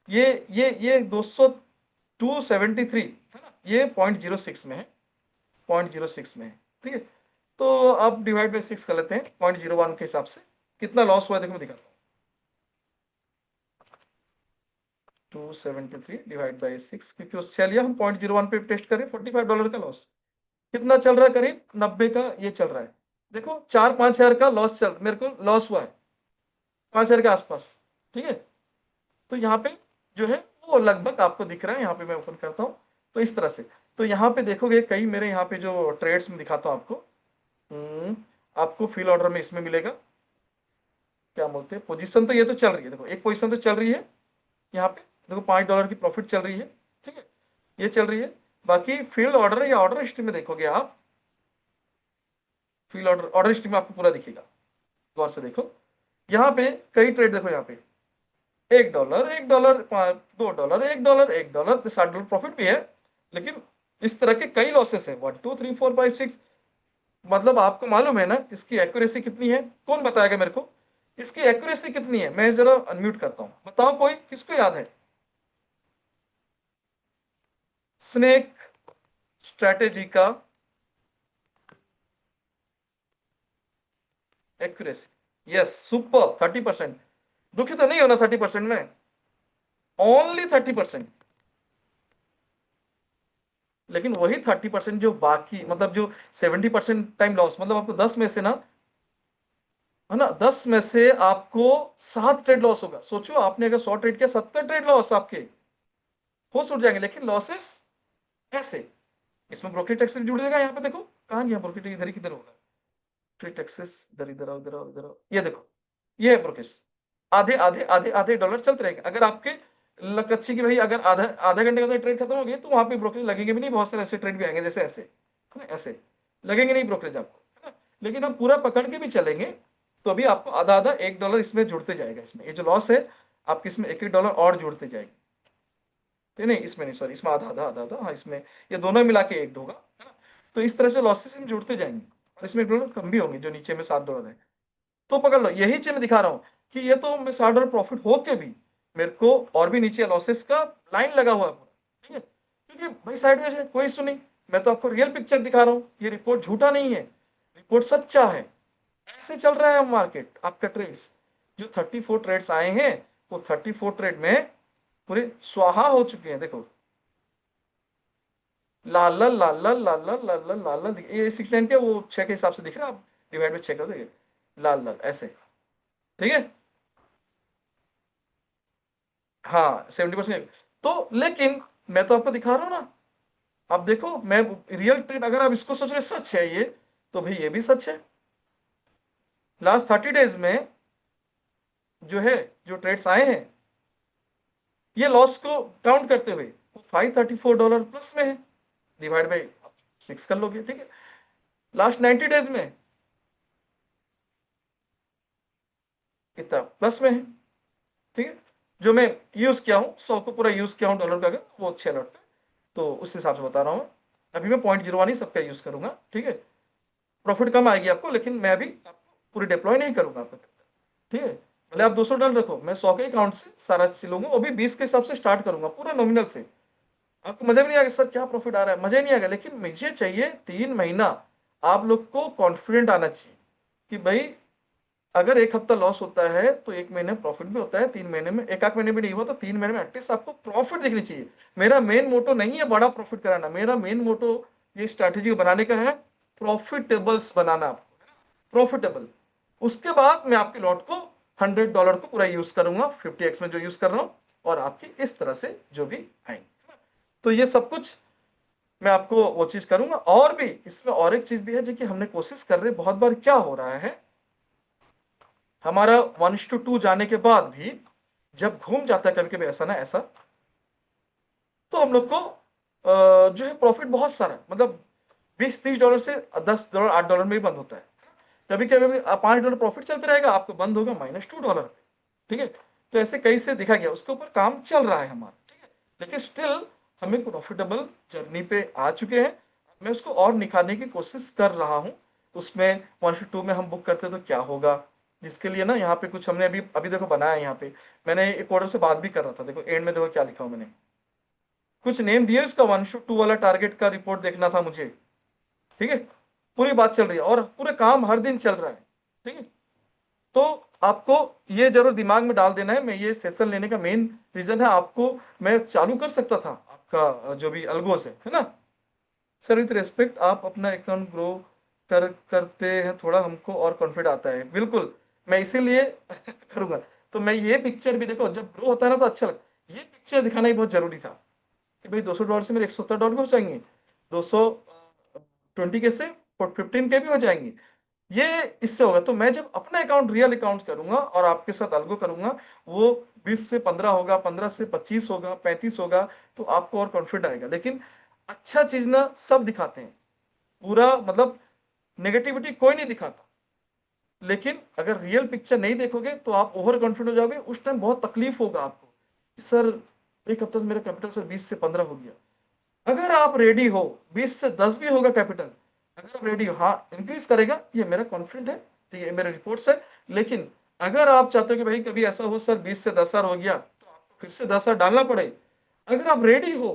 ये 200 273 है ना? ये 0.06 में है, 0.06 में है, ठीक है? तो आप डिवाइड बाय 6 कर लेते हैं 0.01 के हिसाब से, कितना लॉस हुआ है देखो मैं दिखाता हूँ। 273 डिवाइड बाई 6, क्योंकि उससे लिया हम 0.01 पे टेस्ट करें, $45 का लॉस। कितना चल रहा है? करीब 90 का ये चल रहा है। देखो 4-5 हजार का लॉस चल, मेरे को लॉस हुआ है 5 हजार के आसपास, ठीक है? तो यहाँ पे जो है वो लगभग आपको दिख रहा है, यहाँ पे मैं ओपन करता हूँ तो इस तरह से। तो यहाँ पे देखोगे कई मेरे यहाँ पे जो ट्रेड्स में दिखाता हूँ आपको, आपको फील ऑर्डर में इसमें मिलेगा, क्या बोलते हैं, पोजीशन तो ये तो चल रही है, देखो एक पोजीशन तो चल रही है यहाँ पे, देखो $5 की प्रॉफिट चल रही है, ठीक है? ये चल रही है। बाकी फील्ड ऑर्डर या ऑर्डर हिस्ट्री में देखोगे आप, फील्ड ऑर्डर ऑर्डर हिस्ट्री में आपको पूरा दिखेगा, गौर से देखो। यहाँ पे कई ट्रेड देखो, यहाँ पे $1, $1, $2, $1, $1, $60 प्रॉफिट भी है, लेकिन इस तरह के कई लॉसेस है, 1 2 3 4 5 6। मतलब आपको मालूम है ना इसकी एक्यूरेसी कितनी है? कौन बताएगा मेरे को इसकी एक्यूरेसी कितनी है? मैं जरा अनम्यूट करता हूं, बताओ कोई, किसको याद है? स्नेक स्ट्रैटेजी का एक्यूरेसी, यस सुपर, 30%। दुखी तो नहीं होना 30% में, ओनली 30%। लेकिन वही 30% जो बाकी, मतलब जो 70% टाइम लॉस, मतलब आपको 10 में से ना, है ना, 10 में से आपको 7 ट्रेड लॉस होगा। सोचो आपने अगर 100 ट्रेड किया, 70 ट्रेड लॉस आपके हो छूट जाएंगे। लेकिन लॉसेस ऐसे, इसमें ब्रोकरेज टैक्स भी जुड़ जाएगा। यहाँ पे देखो कहां गया ब्रोकरेज, इधर ही किधर होगा ट्रेड टैक्सेस, इधर इधर आओ, इधर आओ, इधर आओ, ये देखो, ये है ब्रोकरेज। आधे आधे आधे आधे डॉलर चलते रहेंगे। अगर आपके लक अच्छी कि भाई अगर आधा आधा घंटे के अंदर ट्रेड खत्म हो गई, तो वहां पे ब्रोकरेज लगेंगे भी नहीं। बहुत सारे ऐसे ट्रेड भी आएंगे जैसे ऐसे, है ना, ऐसे लगेंगे नहीं ब्रोकरेज आपको, है ना? लेकिन हम पूरा पकड़ के भी चलेंगे तो भी आपको आधा आधा $1 इसमें जुड़ते जाएगा। इसमें ये जो लॉस है आपके, इसमें $1 और जुड़ते जाएंगे। तो नहीं, इसमें नहीं, सॉरी, इसमें आधा आधा आधा आधा, हाँ इसमें ये दोनों मिला के एक होगा, है ना? तो इस तरह से लॉसेस में जुड़ते जाएंगे और इसमें $1 कम भी होंगे, जो नीचे में $7 है। तो पकड़ लो, यही चीज मैं दिखा रहा हूँ कि ये तो मैं $60 प्रॉफिट हो के भी मेरे को और भी नीचे लॉसेस का लाइन लगा हुआ है पूरा, ठीक है? क्योंकि भाई साइडवेज है, कोई इशू नहीं। मैं तो आपको रियल पिक्चर दिखा रहा हूँ, ये रिपोर्ट झूठा नहीं है, रिपोर्ट सच्चा है। ऐसे चल रहा है मार्केट आपका ट्रेड्स। जो 34 ट्रेड्स आए हैं, वो 34 ट्रेड में पूरे स्वाहा हो चुके हैं। देखो लाल लाल लाल लाल लाल लाल लाल लाल लाल लाल, ये 69 के वो 6 के हिसाब से दिख रहा है, आप डिवाइड में चेक कर देंगे, लाल लाल ऐसे, ठीक है? हाँ 70%। तो लेकिन मैं तो आपको दिखा रहा हूं ना, आप देखो, मैं रियल ट्रेड, अगर आप इसको सोच रहे सच है ये, तो भाई ये भी सच है। लास्ट 30 डेज में जो है, जो ट्रेड्स आए हैं, ये लॉस को काउंट करते हुए $534 प्लस में है, डिवाइड बाई 6 कर लोगे, ठीक है? लास्ट 90 डेज में कितना प्लस में है, ठीक है? जो मैं यूज किया हूं, 100 को पूरा यूज किया हूं डॉलर का, अगर वो 6 लौट पे, तो उस हिसाब से बता रहा हूं। अभी मैं 0.01 ही सबका यूज करूंगा, ठीक है? प्रॉफिट कम आएगी आपको, लेकिन मैं भी आपको पूरी डिप्लॉय नहीं करूंगा आपको, ठीक है? भले आप $200 रखो, मैं 100 के अकाउंट से सारा चीज लूंगा, वो भी 20 के हिसाब से स्टार्ट करूंगा पूरा नॉमिनल से। आपको मजा भी नहीं आएगा, सर क्या प्रॉफिट आ रहा है, मजा ही नहीं आएगा। लेकिन मुझे चाहिए 3 महीना, आप लोग को कॉन्फिडेंट आना चाहिए कि भाई अगर एक हफ्ता लॉस होता है तो 1 महीने प्रॉफिट भी होता है, 3 महीने में, एक आध महीने भी नहीं हुआ तो 3 महीने में एटलीस्ट आपको प्रॉफिट दिखनी चाहिए। मेरा मेन मोटो नहीं है बड़ा प्रॉफिट कराना, मेरा मेन मोटो ये स्ट्रैटेजी बनाने का है, प्रॉफिटेबल्स बनाना आपको, प्रॉफिटेबल। उसके बाद मैं आपके लॉट को $100 को पूरा यूज करूंगा, 50x में जो यूज कर रहा हूं, और आपकी इस तरह से जो भी आएंगे। तो ये सब कुछ मैं आपको वो चीज करूंगा। और भी इसमें और एक चीज भी है जो कि हमने कोशिश कर रहे, बहुत बार क्या हो रहा है, हमारा 1:2 जाने के बाद भी जब घूम जाता है कभी कभी ऐसा ना ऐसा, तो हम लोग को जो है प्रॉफिट बहुत सारा, मतलब $20-30 से $10 $8 में भी बंद होता है। कभी कभी $5 प्रॉफिट चलते रहेगा, आपको बंद होगा -$2, ठीक है? तो ऐसे कई से दिखा गया, उसके ऊपर काम चल रहा है हमारा, ठीक है। लेकिन स्टिल हमें प्रॉफिटेबल जर्नी पे आ चुके हैं, मैं उसको और निखारने की कोशिश कर रहा हूँ। उसमें 1:2 में हम बुक करते तो क्या होगा, जिसके लिए ना यहाँ पे कुछ हमने अभी अभी देखो बनाया है। यहाँ पे मैंने एक ऑर्डर से बात भी कर रहा था, देखो एंड में देखो क्या लिखा हूँ मैंने, कुछ नेम दिए उसका 1:2 वाला टारगेट का रिपोर्ट देखना था मुझे, ठीक है। पूरी बात चल रही है और पूरे काम हर दिन चल रहा है, ठीक है। तो आपको ये जरूर दिमाग में डाल देना है, मैं ये सेशन लेने का मेन रीजन है, आपको मैं चालू कर सकता था आपका जो भी अल्गोस है ना सर। विथ रेस्पेक्ट आप अपना अकाउंट ग्रो करते हैं, थोड़ा हमको और कॉन्फिडेंट आता है, बिल्कुल मैं इसीलिए करूंगा। तो मैं ये पिक्चर भी देखो, जब ग्रो होता है ना तो अच्छा लगता है, ये पिक्चर दिखाना ही बहुत जरूरी था कि भाई $200 से मेरे $170 हो जाएंगे, 220 के से 15 के भी हो जाएंगे, ये इससे होगा। तो मैं जब अपना अकाउंट रियल अकाउंट करूंगा और आपके साथ अल्गो करूंगा, वो 20 से 15 होगा, 15 से 25 होगा, 35 होगा, तो आपको और कॉन्फिडेंट आएगा। लेकिन अच्छा चीज ना सब दिखाते हैं, पूरा मतलब नेगेटिविटी कोई नहीं दिखाता। लेकिन अगर रियल पिक्चर नहीं देखोगे तो आप ओवर कॉन्फिडेंट हो जाओगे, उस टाइम बहुत तकलीफ होगा आपको, सर एक हफ्ते से मेरा कैपिटल सर 20 से 15 हो गया। अगर आप रेडी हो, 20 से 10 भी होगा कैपिटल, अगर आप रेडी हो, हाँ इंक्रीज करेगा, ये मेरा कॉन्फिडेंट है, ठीक है, मेरे रिपोर्ट्स है। लेकिन अगर आप चाहते हो कि भाई कभी ऐसा हो सर 20 से 10,000 हो गया, तो आपको फिर से 10,000 डालना पड़े, अगर आप रेडी हो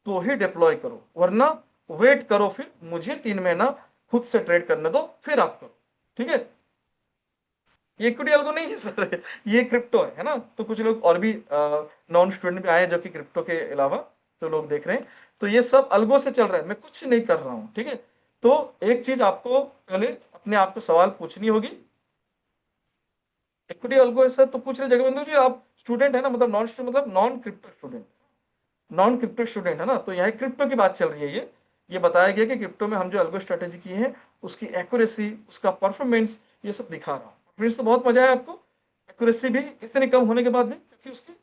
तो ही डिप्लॉय करो, वरना वेट करो, फिर मुझे 3 महीना खुद से ट्रेड करने दो, फिर आप करो, ठीक है। ये इक्विटी अल्गो नहीं है सर, ये क्रिप्टो है ना। तो कुछ लोग और भी नॉन स्टूडेंट भी आए हैं जो कि क्रिप्टो के अलावा तो लोग देख रहे हैं, तो ये सब अल्गो से चल रहा है, मैं कुछ नहीं कर रहा हूं, ठीक है। तो एक चीज आपको पहले अपने आप को सवाल पूछनी होगी, इक्विटी अल्गो है सर, तो पूछ रहे जगबंधु जी आप स्टूडेंट है ना, मतलब नॉन स्टूडेंट मतलब non crypto student, non crypto student है ना। तो यहाँ क्रिप्टो की बात चल रही है, ये बताया गया कि क्रिप्टो में हम जो अल्गो स्ट्रेटेजी की है, उसकी एक्यूरेसी, उसका परफॉर्मेंस, ये सब दिखा रहा हूँ। परफॉर्मेंस तो बहुत मजा है आपको, एक्यूरेसी भी इतनी कम होने के बाद भी, क्योंकि उसकी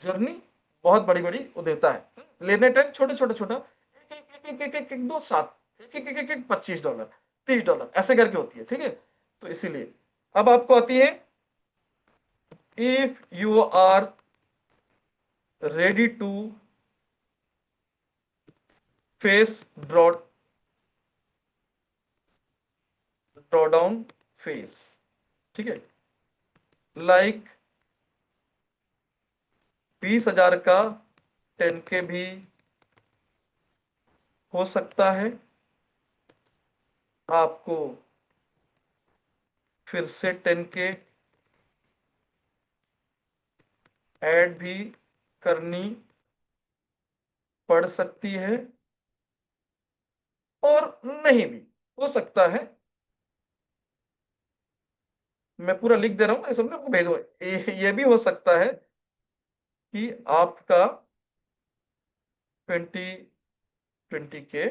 जर्नी बहुत बड़ी बड़ी वो देता है, लेने टाइम छोटे छोटे छोटा एक दो सात एक $25 $30 ऐसे करके होती है, ठीक है। तो इसीलिए अब आपको आती है, if you are ready to face drawdown phase, ठीक है, लाइक 20,000 का 10K भी हो सकता है, आपको फिर से 10K ऐड भी करनी पड़ सकती है, और नहीं भी हो सकता है। मैं पूरा लिख दे रहा हूं, सब आपको भेजो, ये भी हो सकता है कि आपका 20 के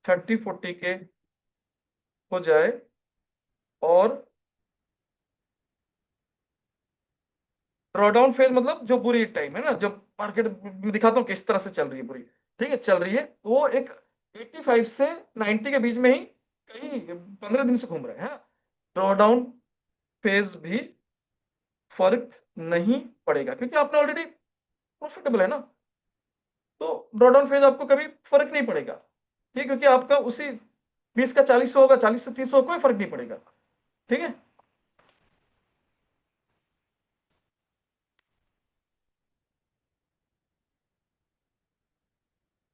30-40 के हो जाए, और ड्रॉडाउन फेज मतलब जो बुरी टाइम है ना, जब मार्केट में दिखाता हूँ किस तरह से चल रही है पूरी, ठीक है, चल रही है, वो एक 85 से 90 के बीच में ही कहीं 15 दिन से घूम रहे हैं। ड्रॉडाउन फेज भी फर्क नहीं पड़ेगा, क्योंकि आपने ऑलरेडी प्रॉफिटेबल है ना, तो ड्रॉडाउन फेज आपको कभी फर्क नहीं पड़ेगा, ठीक, क्योंकि आपका उसी 20 का 40 होगा, 40 से 30 होगा, कोई फर्क नहीं पड़ेगा, ठीक है।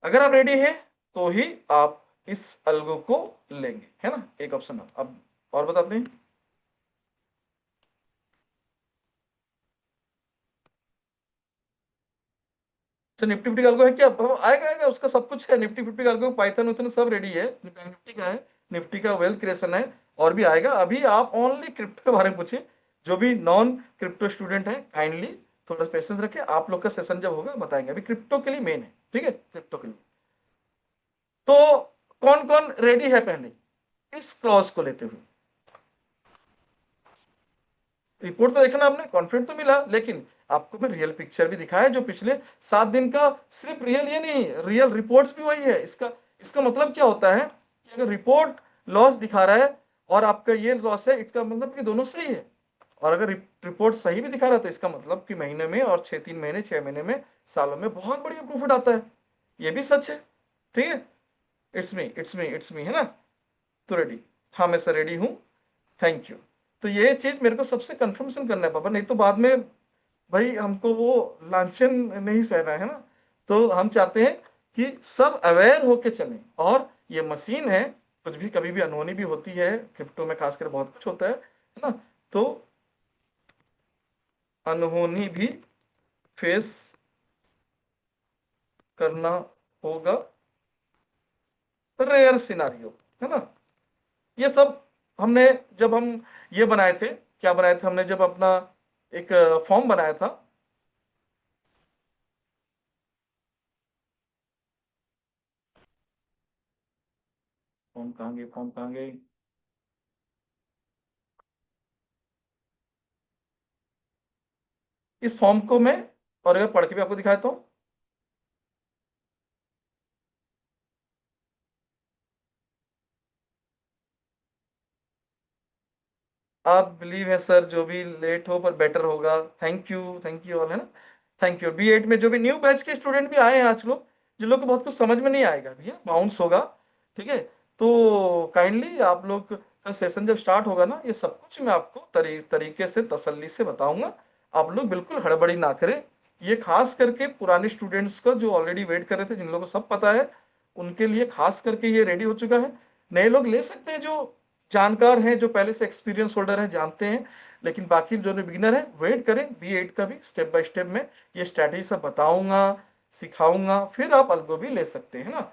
अगर आप रेडी हैं तो ही आप इस अल्गो को लेंगे, है ना, एक ऑप्शन है। अब और बताते हैं, तो निफ्टी फिफ्टी का अल्गो है क्या, आएगा आएगा, उसका सब कुछ है, निफ्टी फिफ्टी का अल्गो, पाइथन उतने सब रेडी है, निफ्टी का है, निफ्टी का वेल्थ क्रिएशन है, और भी आएगा। अभी आप ओनली क्रिप्टो के बारे में पूछिए, जो भी नॉन क्रिप्टो स्टूडेंट है काइंडली थोड़ा पेशेंस रखें, आप लोग का सेशन जब होगा बताएंगे, अभी क्रिप्टो के लिए मेन है, ठीक है, क्रिप्टो के लिए। तो कौन कौन रेडी है पहले इस क्लॉज को लेते हुए, रिपोर्ट तो देखना आपने, कॉन्फिडेंट तो मिला, लेकिन आपको मैं रियल पिक्चर भी दिखाया, जो पिछले 7 दिन का सिर्फ रियल, ये नहीं, रियल रिपोर्ट्स भी वही है। इसका इसका मतलब क्या होता है कि अगर रिपोर्ट लॉस दिखा रहा है और आपका ये लॉस है, इसका मतलब कि दोनों सही है। और अगर रिपोर्ट सही भी दिखा रहा है तो इसका मतलब कि महीने में और 3 महीने 6 महीने में, सालों में बहुत बढ़िया प्रॉफिट आता है। ये भी सच है। ठीक है। इट्स मी है ना। तो रेडी। हाँ मैं सर रेडी हूँ। Thank you. तो ये चीज मेरे को सबसे कंफर्मेशन करना है पापा, नहीं तो बाद में भाई हमको वो लांछन नहीं सहना है ना। तो हम चाहते हैं कि सब अवेयर होके चलें। और ये मशीन है, कुछ भी कभी भी अनहोनी भी होती है, क्रिप्टो में खासकर बहुत कुछ होता है ना। तो अनहोनी भी फेस करना होगा, रेयर सिनारियो, है ना। ये सब हमने, जब हम ये बनाए थे, क्या बनाए थे हमने, जब अपना एक फॉर्म बनाया था। फॉर्म कहाँ गई। इस फॉर्म को मैं और अगर पढ़ के भी आपको दिखाता हूँ। आप बिलीव है सर, जो भी लेट हो पर बेटर होगा। थैंक यू ऑल, है ना। Thank you. बी एड में जो भी न्यू बैच के स्टूडेंट भी आए हैं आज लोग, जिन लोग को बहुत कुछ समझ में नहीं आएगा भैया, बाउंस होगा। ठीक है। तो काइंडली आप लोग का सेशन जब स्टार्ट होगा ना, ये सब कुछ मैं आपको तरीके से तसल्ली से बताऊंगा। आप लोग बिल्कुल हड़बड़ी ना करें। ये खास करके पुराने स्टूडेंट्स को जो ऑलरेडी वेट कर रहे थे, जिन लोगों को सब पता है, उनके लिए खास करके ये रेडी हो चुका है। नए लोग ले सकते हैं, जो जानकार हैं, जो पहले से एक्सपीरियंस होल्डर हैं, जानते हैं। लेकिन बाकी जो बिगिनर है, वेट करें बी8 का भी, स्टेप बाय स्टेप में ये स्ट्रैटेजी सब बताऊंगा, सिखाऊंगा, फिर आप अल्गो भी ले सकते हैं ना।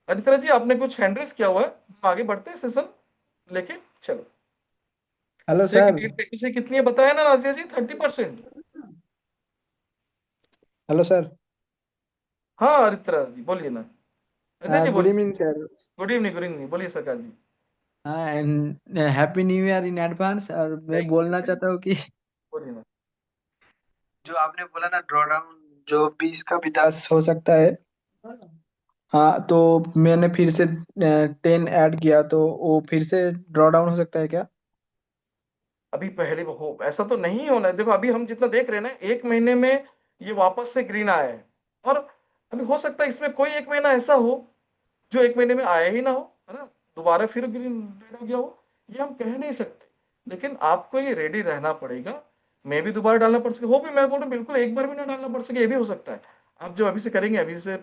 अदित्य जी आपने कुछ हैंड रेस किया हुआ है, हम आगे बढ़ते हैं सेशन लेके। चलो। हेलो देखिए सर। डेट इसे कितनी है बताया ना नाजिया जी, 30%। Hello sir. हाँ आदित्य जी बोलिए ना। अदित्य जी गुड बोलिए। Evening sir. गुड इवनिंग बोलिए सरकार जी। हाँ and happy new year in advance. और मैं थैंक बोलना यू। चाहता हूँ कि बोलिए ना। जो आपने बोला ना ड्रॉ डाउन, जो 20 का भी 10 हो सकता है। हाँ तो मैंने फिर से 10 ऐड किया, तो वो फिर से ड्रॉ डाउन हो सकता है क्या? अभी पहले वो हो, ऐसा तो नहीं होना है। देखो अभी हम जितना देख रहे हैं ना, 1 महीने में ये वापस से ग्रीन आया है। और अभी हो सकता है इसमें कोई 1 महीना ऐसा हो जो 1 महीने में आया ही ना हो, है ना, दोबारा फिर ग्रीन रेड हो गया हो। ये हम कह नहीं सकते। लेकिन आपको ये रेडी रहना पड़ेगा। मैं भी दोबारा डालना पड़ सके, हो भी मैं बोल रहा हूँ बिल्कुल एक बार भी ना डालना पड़ सके, ये भी हो सकता है। आप जो अभी से करेंगे, अभी से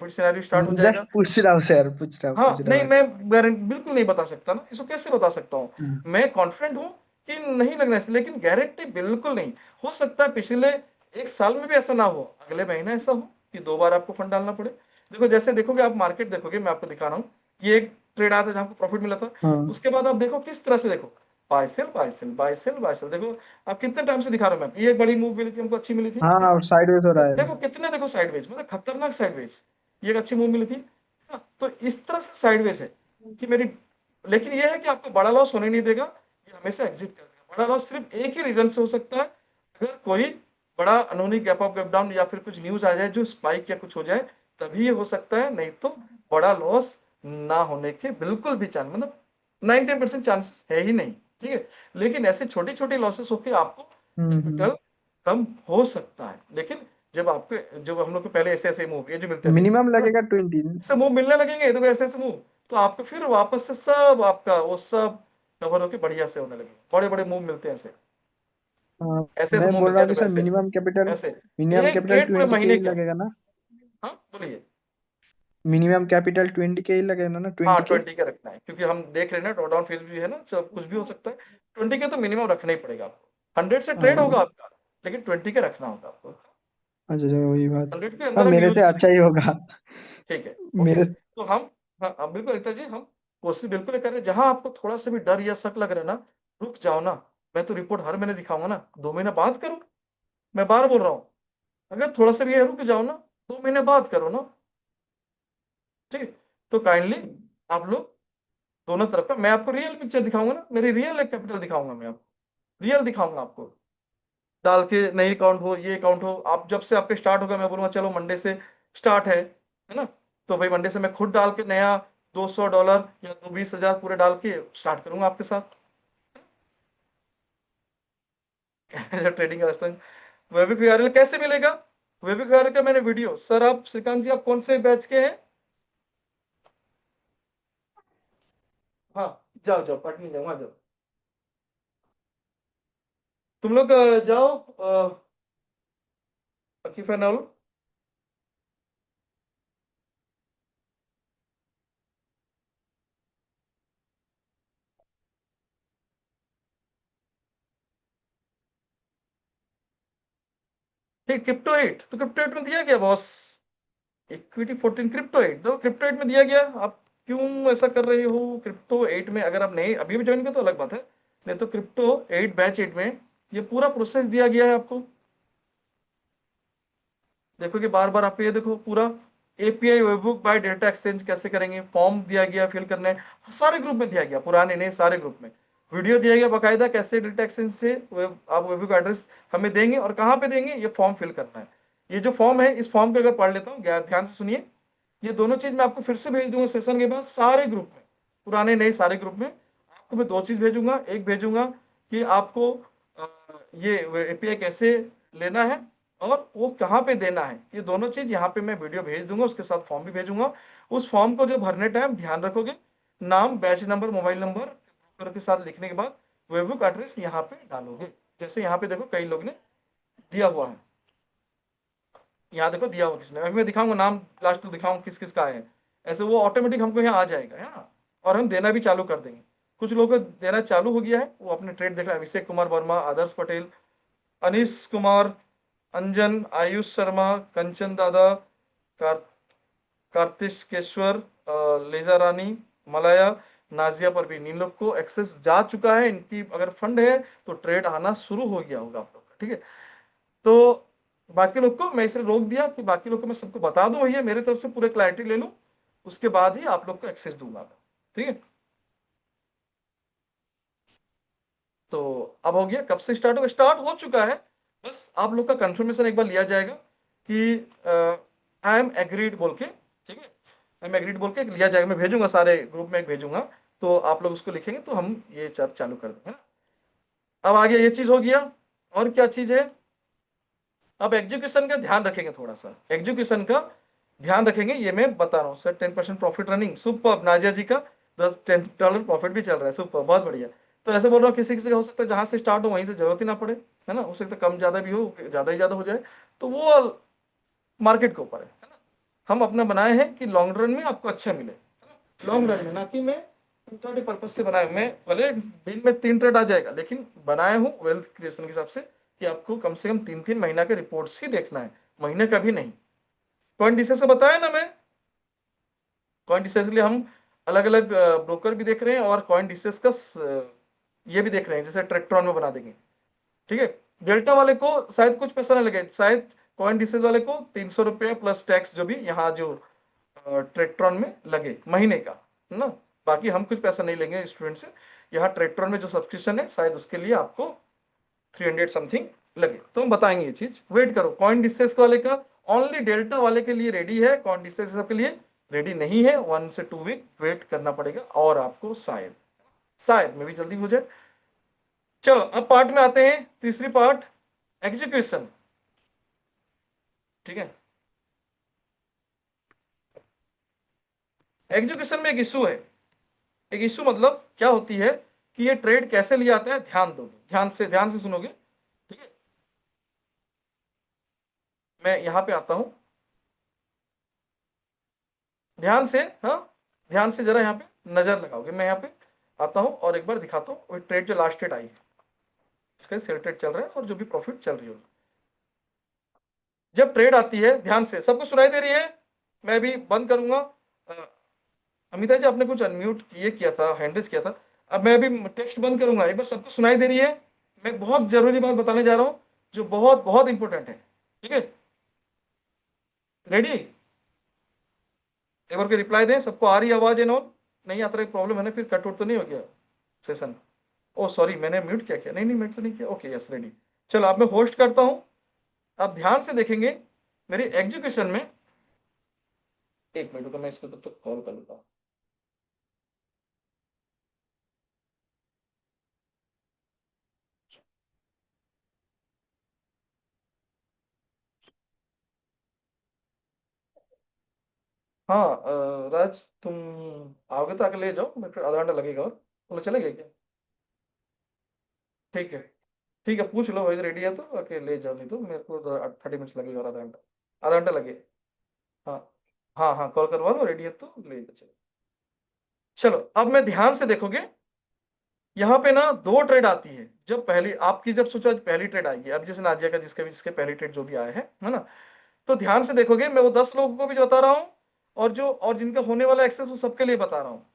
फिर सिनेरियो स्टार्ट हो जस्ट जाएगा। पूछ रहा हूँ सर, हाँ पूछ रहा नहीं, हूँ। मैं गारंटी बिल्कुल नहीं बता सकता ना, इसको कैसे बता सकता हूँ। हम्म। मैं कॉन्फिडेंट हूँ कि नहीं लगना है, लेकिन गारंटी बिल्कुल नहीं। हो सकता है पिछले 1 साल में भी ऐसा ना हो, अगले महीने ऐसा हो कि 2 बार आपको फंड डालना पड़े। देखो जैसे देखोगे आप मार्केट देखोगे, मैं आपको दिखा रहा हूँ। ये एक ट्रेड आया था जहाँ को प्रॉफिट मिला था। हाँ उसके बाद आप देखो किस तरह से, देखो buy sell buy sell buy sell buy sell, देखो आप कितने टाइम से दिखा रहा हूँ मैं। ये एक बड़ी मूव मिली थी हमको, अच्छी मिली थी। हाँ, और साइडवेज हो रहा है। देखो कितने, देखो साइडवेज, मतलब खतरनाक साइडवेज। ये एक अच्छी मूव मिली थी। हाँ, तो इस तरह से साइडवेज है कि मेरी, लेकिन ये है कि आपको बड़ा लॉस होने नहीं देगा। ये हमेशा एग्जिट कर देगा। बड़ा लॉस सिर्फ एक ही रीजन से हो सकता है, अगर कोई बड़ा अनहोनी गैप अप गैप डाउन या फिर कुछ न्यूज आ जाए जो स्पाइक या कुछ हो जाए, तभी ये हो सकता है। नहीं तो बड़ा लॉस ना होने के बिल्कुल भी चांस, मतलब 90% चांसेस है ही नहीं। ठीक है। लेकिन ऐसे छोटी छोटी लॉसेस होके आपको हम्म। कैपिटल कम हो सकता है। लेकिन जब आपके, जब हम लोग को पहले ऐसे ऐसे मूव ये जो मिलते थे, मिनिमम लगेगा 20। ऐसे मूव मिलने लगेंगे, तो ऐसे ऐसे मूव, तो आपको फिर वापस से सब आपका वो सब कवर होके बढ़िया से होने लगेगा। बड़े बड़े मूव मिलते हैं ऐसे, हाँ, ऐसे ऐसे मैं मूव बोल मिलते रहा हैं, हूँ कि देखो सर ऐसे ऐसे ऐसे। मिनिमम एक कैपिटल ट्रेड पूरे 20 के महीने ही का। लगेगा ना? हाँ बोलिए। मिनिमम कैपिटल 20 के ही लगेगा ना, हाँ 20 के? 20 का रखना है, क्योंकि हम देख रहे हैं ना ड्रॉडाउन फेज भी है ना, सब कुछ भी हो सकता है। 20 का तो मिनिमम रखना ही पड़ेगा आपको। 100 से ट्रेड होगा हाँ। आपका, लेकिन 20 का रखना होगा आपको। अच्छा अच्छा, वही बात। 100 के हाँ, अंदर हम मेरे यूज से अच्छा करेंगे। ही होगा। ठीक है। ओके। मेरे तो हम, हाँ बिल्कुल एकता जी, हम कोशिश बिल्कुल कर रहे हैं। जहां आपको थोड़ा सा भी डर या शक लग रहा है ना, रुक जाओ ना। मैं तो रिपोर्ट हर महीने दिखाऊंगा ना, 2 महीने बाद करो। मैं बार बोल रहा हूँ, अगर थोड़ा सा भी है, रुक जाओ ना, 2 महीने बाद करो ना। ठीक है। तो काइंडली आप लोग दोनों तरफ का, मैं आपको रियल पिक्चर दिखाऊंगा ना, मेरी रियल कैपिटल दिखाऊंगा मैं आपको, रियल दिखाऊंगा आपको। डाल के नई अकाउंट हो, ये अकाउंट हो, आप जब से आपके स्टार्ट होगा, मैं बोलूंगा चलो मंडे से स्टार्ट है ना। तो भाई मंडे से मैं खुद डाल के नया $200 या 20,000 पूरे डाल के स्टार्ट करूंगा आपके साथ। जो ट्रेडिंग का रास्ता वैभव विहार कैसे मिलेगा? वैभव विहार का मैंने वीडियो, सर आप श्रीकांत जी आप कौन से बैच के हैं? हाँ, जाओ जाओ पटनी जाओ, वहां जाओ तुम लोग, जाओ फकीफा। ठीक, क्रिप्टो 8 तो क्रिप्टो 8 में दिया गया बॉस। इक्विटी 14 क्रिप्टो 8 तो क्रिप्टो 8 में दिया गया। आप क्यों ऐसा कर रहे हो? क्रिप्टो 8 में अगर आप नहीं अभी भी ज्वाइन कर तो अलग बात है, नहीं तो क्रिप्टो 8 बैच 8 में ये पूरा प्रोसेस दिया गया है आपको। देखो कि बार बार आपको ये देखो पूरा API WebBook bye data exchange कैसे करेंगे, फॉर्म दिया गया फिल करना है, सारे ग्रुप में दिया गया, पुराने नए सारे ग्रुप में वीडियो दिया गया बाकायदा, कैसे डेटा एक्सचेंज से आप वेबबुक एड्रेस हमें देंगे और कहाँ पे देंगे, ये फॉर्म फिल करना है। ये जो फॉर्म है, इस फॉर्म को अगर पढ़ लेता हूँ ध्यान से सुनिए, ये दोनों चीज मैं आपको फिर से भेज दूंगा सेशन के बाद सारे ग्रुप में, पुराने नए सारे ग्रुप में आपको मैं दो चीज भेजूंगा। एक भेजूंगा कि आपको अ, ये एपीआई कैसे लेना है और वो कहाँ पे देना है, ये दोनों चीज यहाँ पे मैं वीडियो भेज दूंगा, उसके साथ फॉर्म भी भेजूंगा। उस फॉर्म को जो भरने टाइम ध्यान रखोगे, नाम, बैच नंबर, मोबाइल नंबर के साथ लिखने के बाद वेबबुक एड्रेस यहाँ पे डालोगे। जैसे यहाँ पे देखो कई लोग ने दिया हुआ है, यहाँ देखो दिया हुआ किसने, अभी मैं दिखाऊंगा नाम, लास्ट में दिखाऊंगा किस किस का है, ऐसे वो ऑटोमेटिक हमको यहाँ आ जाएगा यहाँ, और हम देना भी चालू कर देंगे। कुछ लोगों को देना चालू हो गया है, वो अपने ट्रेड देख रहे हैं, अभिषेक कुमार वर्मा, आदर्श पटेल, अनीश कुमार, अंजन, आयुष शर्मा, कंचन दादा, कार, कार्तिकेश्वर, लेजा रानी, मलाया, नाजिया परवीन, इन लोग को एक्सेस जा चुका है, इनकी अगर फंड है तो ट्रेड आना शुरू हो गया होगा आप लोग का, ठीक है। तो बाकी लोग को मैं इसलिए रोक दिया कि बाकी लोग को मैं सबको बता दूं, भैया मेरे तरफ से पूरे क्लैरिटी ले लूं, उसके बाद ही आप लोग को एक्सेस दूंगा, ठीक है। तो अब हो गया, कब से स्टार्ट होगा? स्टार्ट हो चुका है, बस आप लोग का कंफर्मेशन एक बार लिया जाएगा कि आई एम एग्रीड बोल के, ठीक है, आई एम एग्रीड बोल के लिया जाएगा, मैं भेजूंगा सारे ग्रुप में एक भेजूंगा, तो आप लोग उसको लिखेंगे तो हम ये चालू कर देंगे ना। अब आगे ये चीज हो गया, और क्या चीज है? अब एग्जीक्यूशन का ध्यान रखेंगे, थोड़ा सा एग्जीक्यूशन का ध्यान रखेंगे, ये मैं बता रहा हूँ sir. 10% profit running, super, Nazia ji का $10 प्रॉफिट भी चल रहा है, सुपर, बहुत बढ़िया। तो ऐसे बोल रहा हूँ, किसी किसी का हो सकता है जहां से स्टार्ट हो वहीं से जरूरत ही ना पड़े, है ना, हो सकता है कम ज्यादा भी हो, ज्यादा ही ज्यादा हो जाए, तो वो मार्केट के ऊपर है ना। हम अपना बनाए हैं कि लॉन्ग रन में आपको अच्छा मिले, लॉन्ग रन में, ना कि मैं इंट्राडे पर्पज से बनाया, मैं भले दिन में 3 ट्रेड आ जाएगा, लेकिन बनाया हूँ वेल्थ क्रिएशन के हिसाब से कि आपको कम से कम 3-3 महीना के रिपोर्ट्स ही देखना है, महीने का भी नहीं। कॉइन डिसेस से बताया ना मैं, कॉइन डिसेस के लिए हम अलग अलग ब्रोकर भी देख रहे हैं, और कॉइन डिसेस का ये भी देख रहे हैं, जैसे ट्रेक्ट्रॉन में बना देंगे, ठीक है। डेल्टा वाले को शायद कुछ पैसा ना लगे, शायद कॉइन डिसेस वाले को ₹300 प्लस टैक्स जो भी यहाँ जो ट्रेक्ट्रॉन में लगे महीने का, है ना। बाकी हम कुछ पैसा नहीं लेंगे स्टूडेंट से, यहाँ ट्रेक्ट्रॉन में जो सब्सक्रिप्शन है शायद उसके लिए आपको 300 समथिंग लगे, तो हम बताएंगे ये चीज, वेट करो। कॉइन डिसेस वाले का ओनली डेल्टा वाले के लिए रेडी है, कॉइन डिसेस के लिए रेडी नहीं है, 1 से 2 वीक वेट करना पड़ेगा, और आपको शायद शायद में भी जल्दी हो जाए। चलो अब पार्ट में आते हैं, तीसरी पार्ट, एग्जीक्यूशन, ठीक है। एग्जीक्यूशन में एक इशू है, एक इशू मतलब क्या होती है कि ये ट्रेड कैसे लिया आता है, ध्यान दोगे, ध्यान से सुनोगे, ठीक है। मैं यहां पे आता हूं, ध्यान से, हाँ, ध्यान से जरा यहाँ पे नजर लगाओगे, मैं यहाँ पे आता हूं और एक बार दिखाता हूँ वो ट्रेड जो लास्ट ट्रेड आई है, उसका सेल ट्रेड चल रहा है और जो भी प्रॉफिट चल रही है। जब ट्रेड आती है, ध्यान से, सबको सुनाई दे रही है? मैं भी बंद करूंगा। अ, अमिता जी आपने कुछ अनम्यूट ये किया था, हैंडल्स किया था, अब मैं अभी टेक्स्ट बंद करूंगा, एक बार सबको सुनाई दे रही है? मैं बहुत जरूरी बात बताने जा रहा हूँ, जो बहुत बहुत इंपॉर्टेंट है, ठीक है। रेडी? एक बार के रिप्लाई दें, सबको आ रही आवाज एंड ऑल? नहीं आता, प्रॉब्लम है ना, फिर कट आउट तो नहीं हो गया सेशन? ओ सॉरी, मैंने म्यूट किया क्या? नहीं नहीं, म्यूट तो नहीं किया, ओके यस रेडी। चलो अब मैं होस्ट करता हूं, आप ध्यान से देखेंगे मेरी एग्जीक्यूशन में, एक मिनट को मैं इसको तब तक कॉल कर लेता हूँ। हाँ राज, तुम आओगे तो आके ले जाओ, मेरे को आधा घंटा लगेगा, और बोलो चलेगा क्या? ठीक है, ठीक है, पूछ लो भाई रेडी है तो आके ले जाओ, नहीं तो मेरे को 30 मिनट लगेगा और आधा घंटा, आधा घंटा लगे। हाँ हाँ हाँ, कॉल करवा लो, रेडी है तो ले जाओ, चलो। चलो अब मैं ध्यान से देखोगे, यहाँ पे ना दो ट्रेड आती है। जब पहली आपकी, जब सोचो आज पहली ट्रेड आएगी, अब जैसे नाजिया का जिसके भी जिसके पहली ट्रेड जो भी आए हैं, है ना, तो ध्यान से देखोगे, मैं वो 10 लोगों को भी बता रहा हूँ, और जिनका होने वाला एक्सेस वो सबके लिए बता रहा हूँ।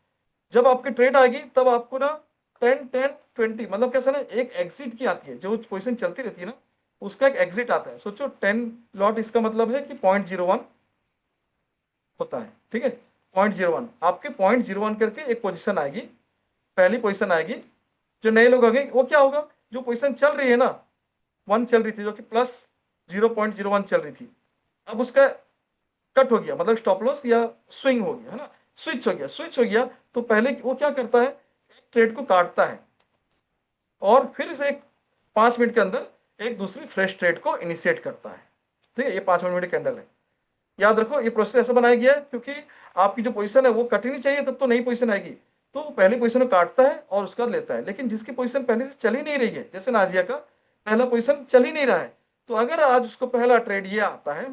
जब आपकी ट्रेड आएगी तब आपको ना 10 10 20, मतलब कैसा ना, एक एग्जिट की आती है, जो पोजिशन चलती रहती है ना, उसका एक एग्जिट आता है। सोचो 10 लॉट, इसका मतलब है कि 0.01 होता है, ठीक है। 0.01 आपके 0.01 करके एक पोजीशन आएगी, पहली पोजीशन आएगी। जो नए लोग आगे वो क्या होगा, जो पोजीशन चल रही है ना, 1 चल रही थी, जो कि प्लस 0.01 चल रही थी, अब उसका कट हो गया, मतलब स्टॉप लॉस या स्विंग हो गया, है ना, स्विच हो गया, स्विच हो गया। तो पहले वो क्या करता है, ट्रेड को काटता है, और फिर से एक 5 मिनट के अंदर एक दूसरी फ्रेश ट्रेड को इनिशिएट करता है। ठीक है, ये 5 मिनट कैंडल है। याद रखो ये प्रोसेस ऐसा बनाया गया है क्योंकि आपकी जो पोजीशन है वो कटनी चाहिए, तब तो नई पोजीशन आएगी। तो वो पहली पोजीशन को काटता है और उसका लेता है, लेकिन जिसकी पोजीशन पहले से चल ही नहीं रही है, जैसे नाजिया का पहला पोजीशन चल ही नहीं रहा है, तो अगर आज उसको पहला ट्रेड ये आता है,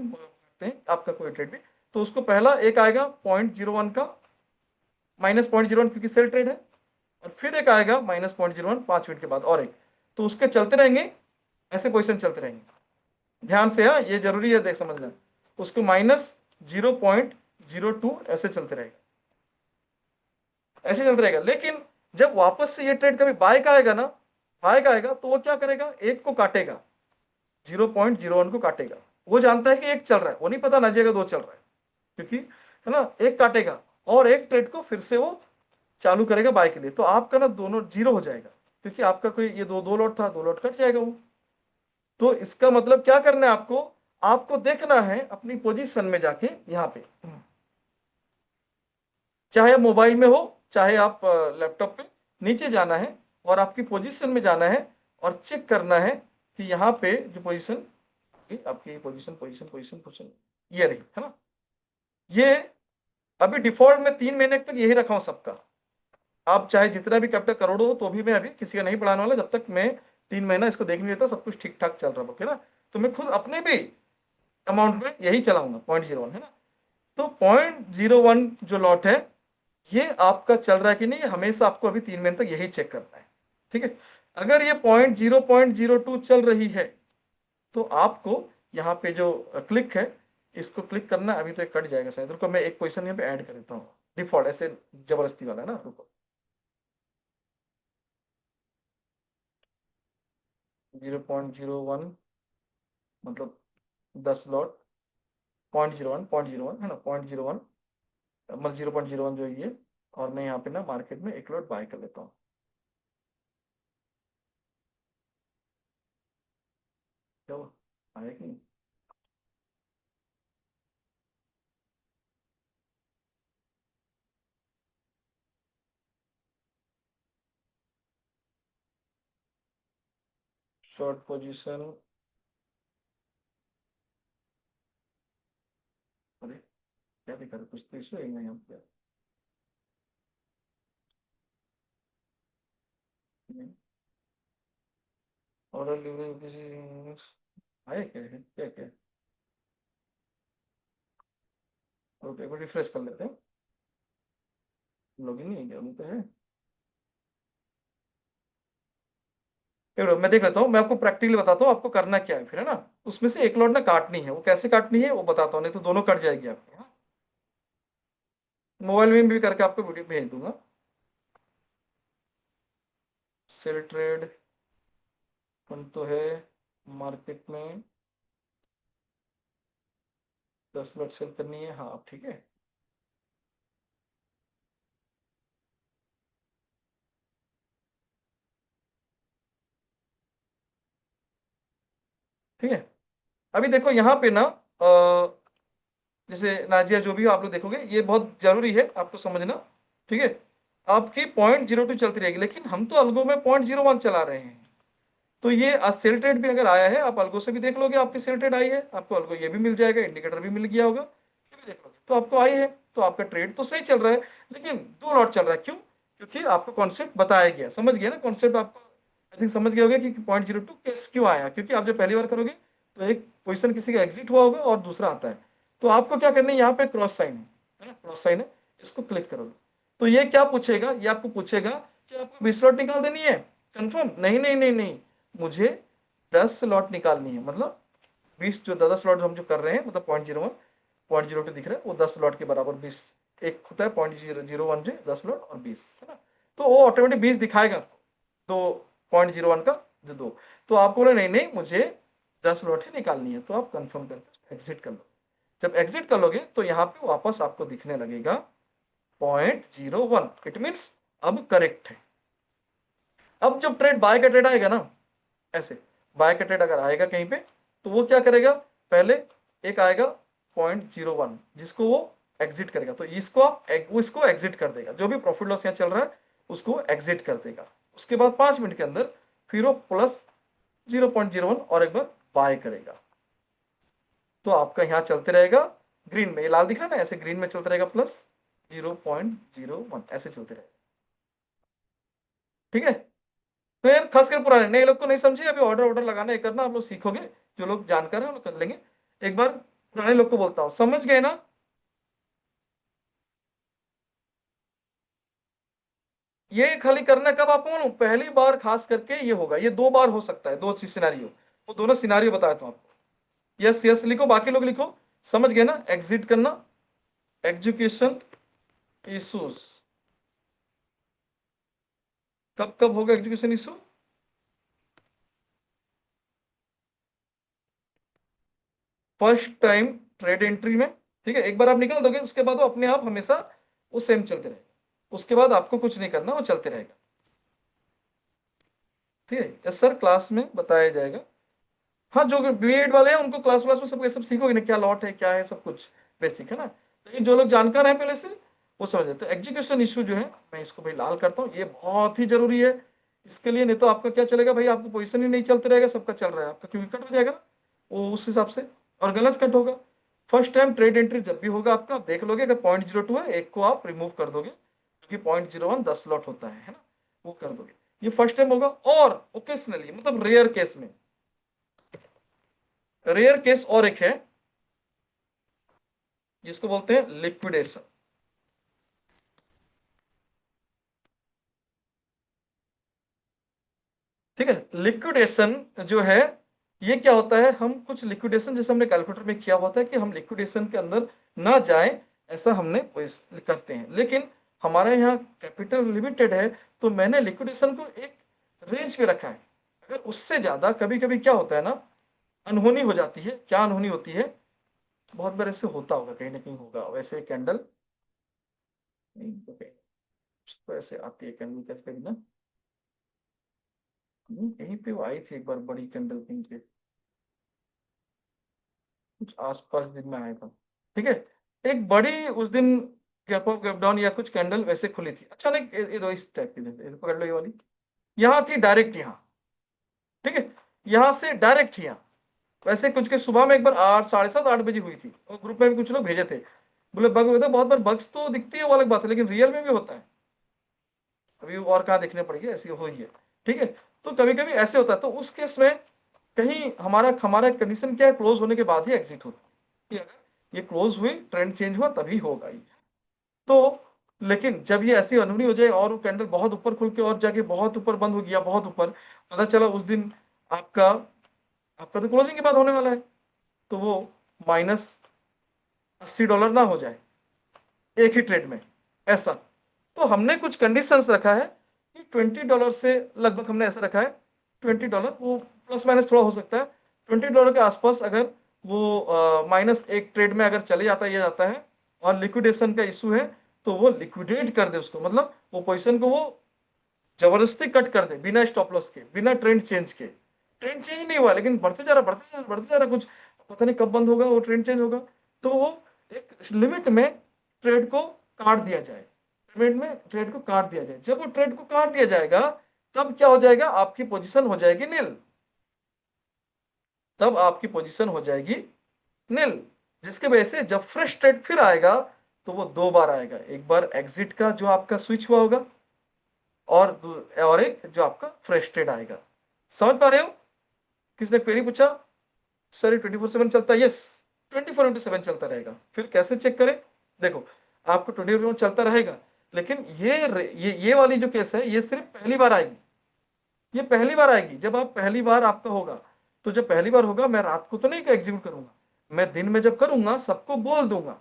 करते हैं आपका कोई ट्रेड भी, तो उसको पहला एक आएगा 0.01 का, -0.01 क्योंकि सेल ट्रेड है, और फिर एक आएगा -0.01 5 मिनट के बाद, और एक, तो उसके चलते रहेंगे, ऐसे पोजीशन चलते रहेंगे। ध्यान से, हाँ ये जरूरी है, देख समझना, उसको -0.02 ऐसे चलते रहेगा, ऐसे चलते रहेगा। लेकिन जब वापस से ये ट्रेड कभी बाय का आएगा ना, बाय का आएगा, तो वो क्या करेगा, एक को काटेगा, 0.01 को काटेगा। वो जानता है कि एक चल रहा है, वो नहीं पता ना जाएगा दो चल रहा है, क्योंकि है ना, एक काटेगा और एक ट्रेड को फिर से वो चालू करेगा बाय के लिए, तो आपका ना दोनों जीरो हो जाएगा, क्योंकि आपका कोई ये दो दो लॉट था, दो लॉट कट जाएगा वो। तो इसका मतलब क्या करना है आपको, आपको देखना है अपनी पोजीशन में जाके, यहाँ पे, चाहे आप मोबाइल में हो, चाहे आप लैपटॉप पे, नीचे जाना है और आपकी पोजीशन में जाना है, और चेक करना है कि यहाँ पे जो पोजीशन, आपकी पोजीशन पोजीशन पोजीशन पोजीशन ये रही, है ना, ये अभी डिफॉल्ट में 3 महीने तक यही रखा हूं सबका। आप चाहे जितना भी कैपिटल करोड़ों हो, तो भी मैं अभी किसी का नहीं बढ़ाने वाला, जब तक मैं 3 महीना इसको देख नहीं लेता सब कुछ ठीक ठाक चल रहा है, ना। तो मैं खुद अपने भी अमाउंट में यही चलाऊंगा 0.01, है ना। तो 0.01 जो लॉट है, ये आपका चल रहा है कि नहीं, हमेशा आपको अभी 3 महीने तक यही चेक करना है, ठीक है। अगर ये 0.02 चल रही है, तो आपको यहाँ पे जो क्लिक है, इसको क्लिक करना। अभी तो एक कट जाएगा शायद, रुको मैं एक पोजीशन यहाँ पे ऐड कर देता हूँ, डिफॉल्ट ऐसे जबरदस्ती वाला है ना, रुको। 0.01 मतलब 10 लॉट, 0.01 है ना, 0.01 मतलब 0.01 जो ये, और मैं यहाँ पे ना मार्केट में एक लॉट बाय कर लेता हूँ। क्या हुआ, आया कि नहीं? शॉर्ट पोजीशन, अरे क्या दिखा रहा है? कुछ तो इशू है यहाँ पे। ऑर्डर लिवरेज किसी आया क्या है, क्या क्या? ओके, एक बार रिफ्रेश कर लेते हैं, लॉगिन नहीं है क्या, अभी तो है। मैं देख लेता हूँ, मैं आपको प्रैक्टिकली बताता हूँ आपको करना क्या है फिर, है ना। उसमें से एक लॉट ना काटनी है, वो कैसे काटनी है वो बताता हूँ, नहीं तो दोनों कट जाएगी आपकी, हाँ? मोबाइल में भी करके आपको वीडियो भेज दूंगा। सेल ट्रेड कौन तो है मार्केट में, 10 लॉट सेल करनी है, हाँ ठीक है। ठीक है, अभी देखो यहाँ पे ना, जैसे नाजिया जो भी आप लोग देखोगे, ये बहुत जरूरी है आपको समझना, ठीक है। आपकी 0.02 चलती रहेगी, लेकिन हम तो अलगो में 0.01 चला रहे हैं। तो ये सेल ट्रेड भी अगर आया है, आप अलगो से भी देख लोगे, आपकी सेल ट्रेड आई है, आपको अलगो ये भी मिल जाएगा, इंडिकेटर भी मिल गया होगा। भी देख लोगे तो आपको आई है, तो आपका ट्रेड तो सही चल रहा है, लेकिन 2 लॉट चल रहा है। क्यों? क्योंकि आपको कॉन्सेप्ट बताया गया, समझ गया ना कॉन्सेप्ट आपको, आई थिंक समझ गए होगे कि 0.02 केस क्यों आया, क्योंकि आप जब पहली बार करोगे तो एक पोजीशन किसी का एग्जिट हुआ होगा और दूसरा आता है, तो आपको क्या करना है, यहाँ पे क्रॉस साइन है ना, क्रॉस साइन है, इसको क्लिक करोगे तो ये क्या पूछेगा, ये आपको पूछेगा कि आपको 20 लॉट निकाल देनी है, कंफर्म? नहीं नहीं नहीं नहीं, मुझे 10 लॉट निकालनी है, मतलब 20 जो 10 लॉट हम जो कर रहे हैं, मतलब 0.01 0.02 दिख रहा है वो 10 लॉट के बराबर 20, एक होता है 0.001 जो 10 लॉट और 20 है ना, तो वो ऑटोमेटिक 20 दिखाएगा तो 0.01 का जो 2, तो आप बोले नहीं नहीं मुझे 10 लॉट ही निकालनी है, तो आप कंफर्म करके एग्जिट कर लो। जब एग्जिट कर लोगे तो यहाँ पे वापस आपको दिखने लगेगा 0.01, इट मीन्स अब करेक्ट है। अब जब ट्रेड बाय का ट्रेड आएगा ना, ऐसे बाय का ट्रेड अगर आएगा कहीं पे, तो वो क्या करेगा, पहले एक आएगा 0.01 जिसको वो एग्जिट करेगा, तो इसको आप वो इसको एग्जिट कर देगा, जो भी प्रॉफिट लॉस यहाँ चल रहा है उसको एग्जिट कर देगा। उसके बाद 5 मिनट के अंदर फिर वो प्लस 0.01 और एक बार बाय करेगा, तो आपका यहाँ चलते रहेगा ग्रीन में, ये लाल दिख रहा है ना, ऐसे ग्रीन में चलता रहेगा प्लस 0.01 ऐसे चलते रहेगा। ठीक है, तो यार खास कर पुराने नए लोग को नहीं समझे, अभी ऑर्डर ऑर्डर लगाना ये करना आप लोग सीखोगे, जो लोग जानकार हैं वो लोग कर लेंगे। एक बार पुराने लोग को बोलता हूँ, समझ गए ना? ये खाली करना कब आपको मालूम, पहली बार खास करके ये होगा, ये 2 बार हो सकता है, 2 चीज सिनारियो, वो दोनों सिनारियो बताया था आपको। यस यस लिखो, बाकी लोग लिखो, समझ गए ना? एग्जिट करना, एजुकेशन इश्यूज, कब कब होगा education issue? First time trade entry में, ठीक है, एक बार आप निकाल दोगे उसके बाद वो अपने आप हमेशा वो सेम चलते रहेगा, उसके बाद आपको कुछ नहीं करना, वो चलते रहेगा। ठीक है, यस सर, क्लास में बताया जाएगा। हाँ, जो बीएड वाले हैं उनको क्लास क्लास में सब ये सब सीखोगे ना, क्या लॉट है क्या है सब कुछ बेसिक है ना, लेकिन जो लोग जानकार हैं पहले से वो समझ लेते हैं। एग्जीक्यूशन इशू जो है, मैं इसको भाई लाल करता हूँ, ये बहुत ही जरूरी है इसके लिए, नहीं तो आपका क्या चलेगा भाई, आपको पोजीशन ही नहीं चलते रहेगा, सबका चल रहा है आपका, क्योंकि कट हो जाएगा ना वो उस हिसाब से, और गलत कट होगा। फर्स्ट टाइम ट्रेड एंट्री जब भी होगा आपका, आप देख लोगे अगर 0.02 है, एक को आप रिमूव कर दोगे, क्योंकि 0.01 10 लॉट होता है ना, वो कर दोगे, ये फर्स्ट टाइम होगा। और ओकेशनली मतलब रेयर केस में, रेयर केस और एक है जिसको बोलते हैं लिक्विडेशन। ठीक है, लिक्विडेशन जो है ये क्या होता है, हम कुछ लिक्विडेशन जैसे हमने कैलकुलेटर में किया होता है कि हम लिक्विडेशन के अंदर ना जाए, ऐसा हमने करते हैं, लेकिन हमारे यहाँ कैपिटल लिमिटेड है, तो मैंने लिक्विडेशन को एक रेंज पे रखा है। अगर उससे ज्यादा कभी कभी क्या होता है ना, अनहोनी हो जाती है। क्या अनहोनी होती है, बहुत बार ऐसे होता होगा, कहीं ना कहीं होगा वैसे कैंडल, नहीं तो कहीं तो ऐसे आती है कैंडल कैसे ना, कहीं पे वो आई थी एक बार बड़ी कैंडल कहीं पे, कुछ आसपास दिन में आया था। ठीक है, एक बड़ी उस दिन गैप अप गैप डाउन या कुछ कैंडल वैसे खुली थी, अच्छा नहीं, ये दो इस टाइप की ये पकड़ लो, ये वाली यहाँ थी डायरेक्ट यहाँ। ठीक है, यहाँ से डायरेक्ट यहाँ, वैसे कुछ के सुबह में एक बार 8 7:30 8 बजे हुई थी, और ग्रुप में भी कुछ लोग भेजे थे, बोले बग होता है, बहुत बार बग्स तो दिखती है वो अलग बात है, लेकिन रियल में भी होता है, अभी और कहाँ देखने पड़ेगी, ऐसी हुई है। ठीक है, तो कभी कभी ऐसे होता है, तो उस केस में कहीं हमारा हमारा कंडीशन क्या है, क्लोज होने के बाद ही एग्जिट होता है, अगर ये क्लोज हुई ट्रेंड चेंज हुआ तभी होगा ये। तो लेकिन जब ये ऐसी अनहोनी हो जाए और वो कैंडल बहुत ऊपर खुल के और जाके बहुत ऊपर बंद हो गया, बहुत ऊपर, पता चला उस दिन आपका आपका तो क्लोजिंग के बाद होने वाला है, तो वो -$80 ना हो जाए एक ही ट्रेड में, ऐसा। तो हमने कुछ कंडीशंस रखा है कि $20 से लगभग हमने ऐसा रखा है, $20, वो प्लस माइनस थोड़ा हो सकता है, $20 के आसपास अगर वो माइनस एक ट्रेड में अगर चले जाता है, ये जाता है और लिक्विडेशन का इशू है, तो वो लिक्विडेट कर दे उसको, मतलब वो पोजिशन को वो जबरदस्ती कट कर दे, बिना स्टॉप लॉस के, बिना ट्रेंड चेंज के। ट्रेंड चेंज नहीं हुआ लेकिन बढ़ते जा रहा, बढ़ते जा रहा, बढ़ते जा रहा, कुछ पता नहीं कब बंद होगा वो ट्रेंड चेंज होगा, तो वो एक लिमिट में ट्रेड को काट दिया जाए, ट्रेड में ट्रेड को काट दिया जाए। जब वो ट्रेड को काट दिया जाएगा तब क्या हो जाएगा, आपकी पोजीशन हो जाएगी नील, तब आपकी पोजीशन हो जाएगी नील। जिसके वजह से जब फ्रेश ट्रेड फिर आएगा तो वो 2 बार आएगा, एक बार एग्जिट का जो आपका स्विच हुआ होगा और एक जो आपका फ्रेश ट्रेड आएगा। समझ पा रहे हो? किसने क्वेरी पूछा? सर 24/7 चलता है? यस, 24/7 चलता रहेगा। फिर कैसे चेक करें? देखो, आपको 24/7 चलता रहेगा, लेकिन ये वाली जो केस है ये सिर्फ पहली बार आएगी। ये पहली बार आएगी। जब आप पहली बार आपका होगा, तो जब पहली बार होगा, मैं रात को तो नहीं एग्जीक्यूट करूंगा, मैं दिन में जब करूंगा सबको बोल दूंगा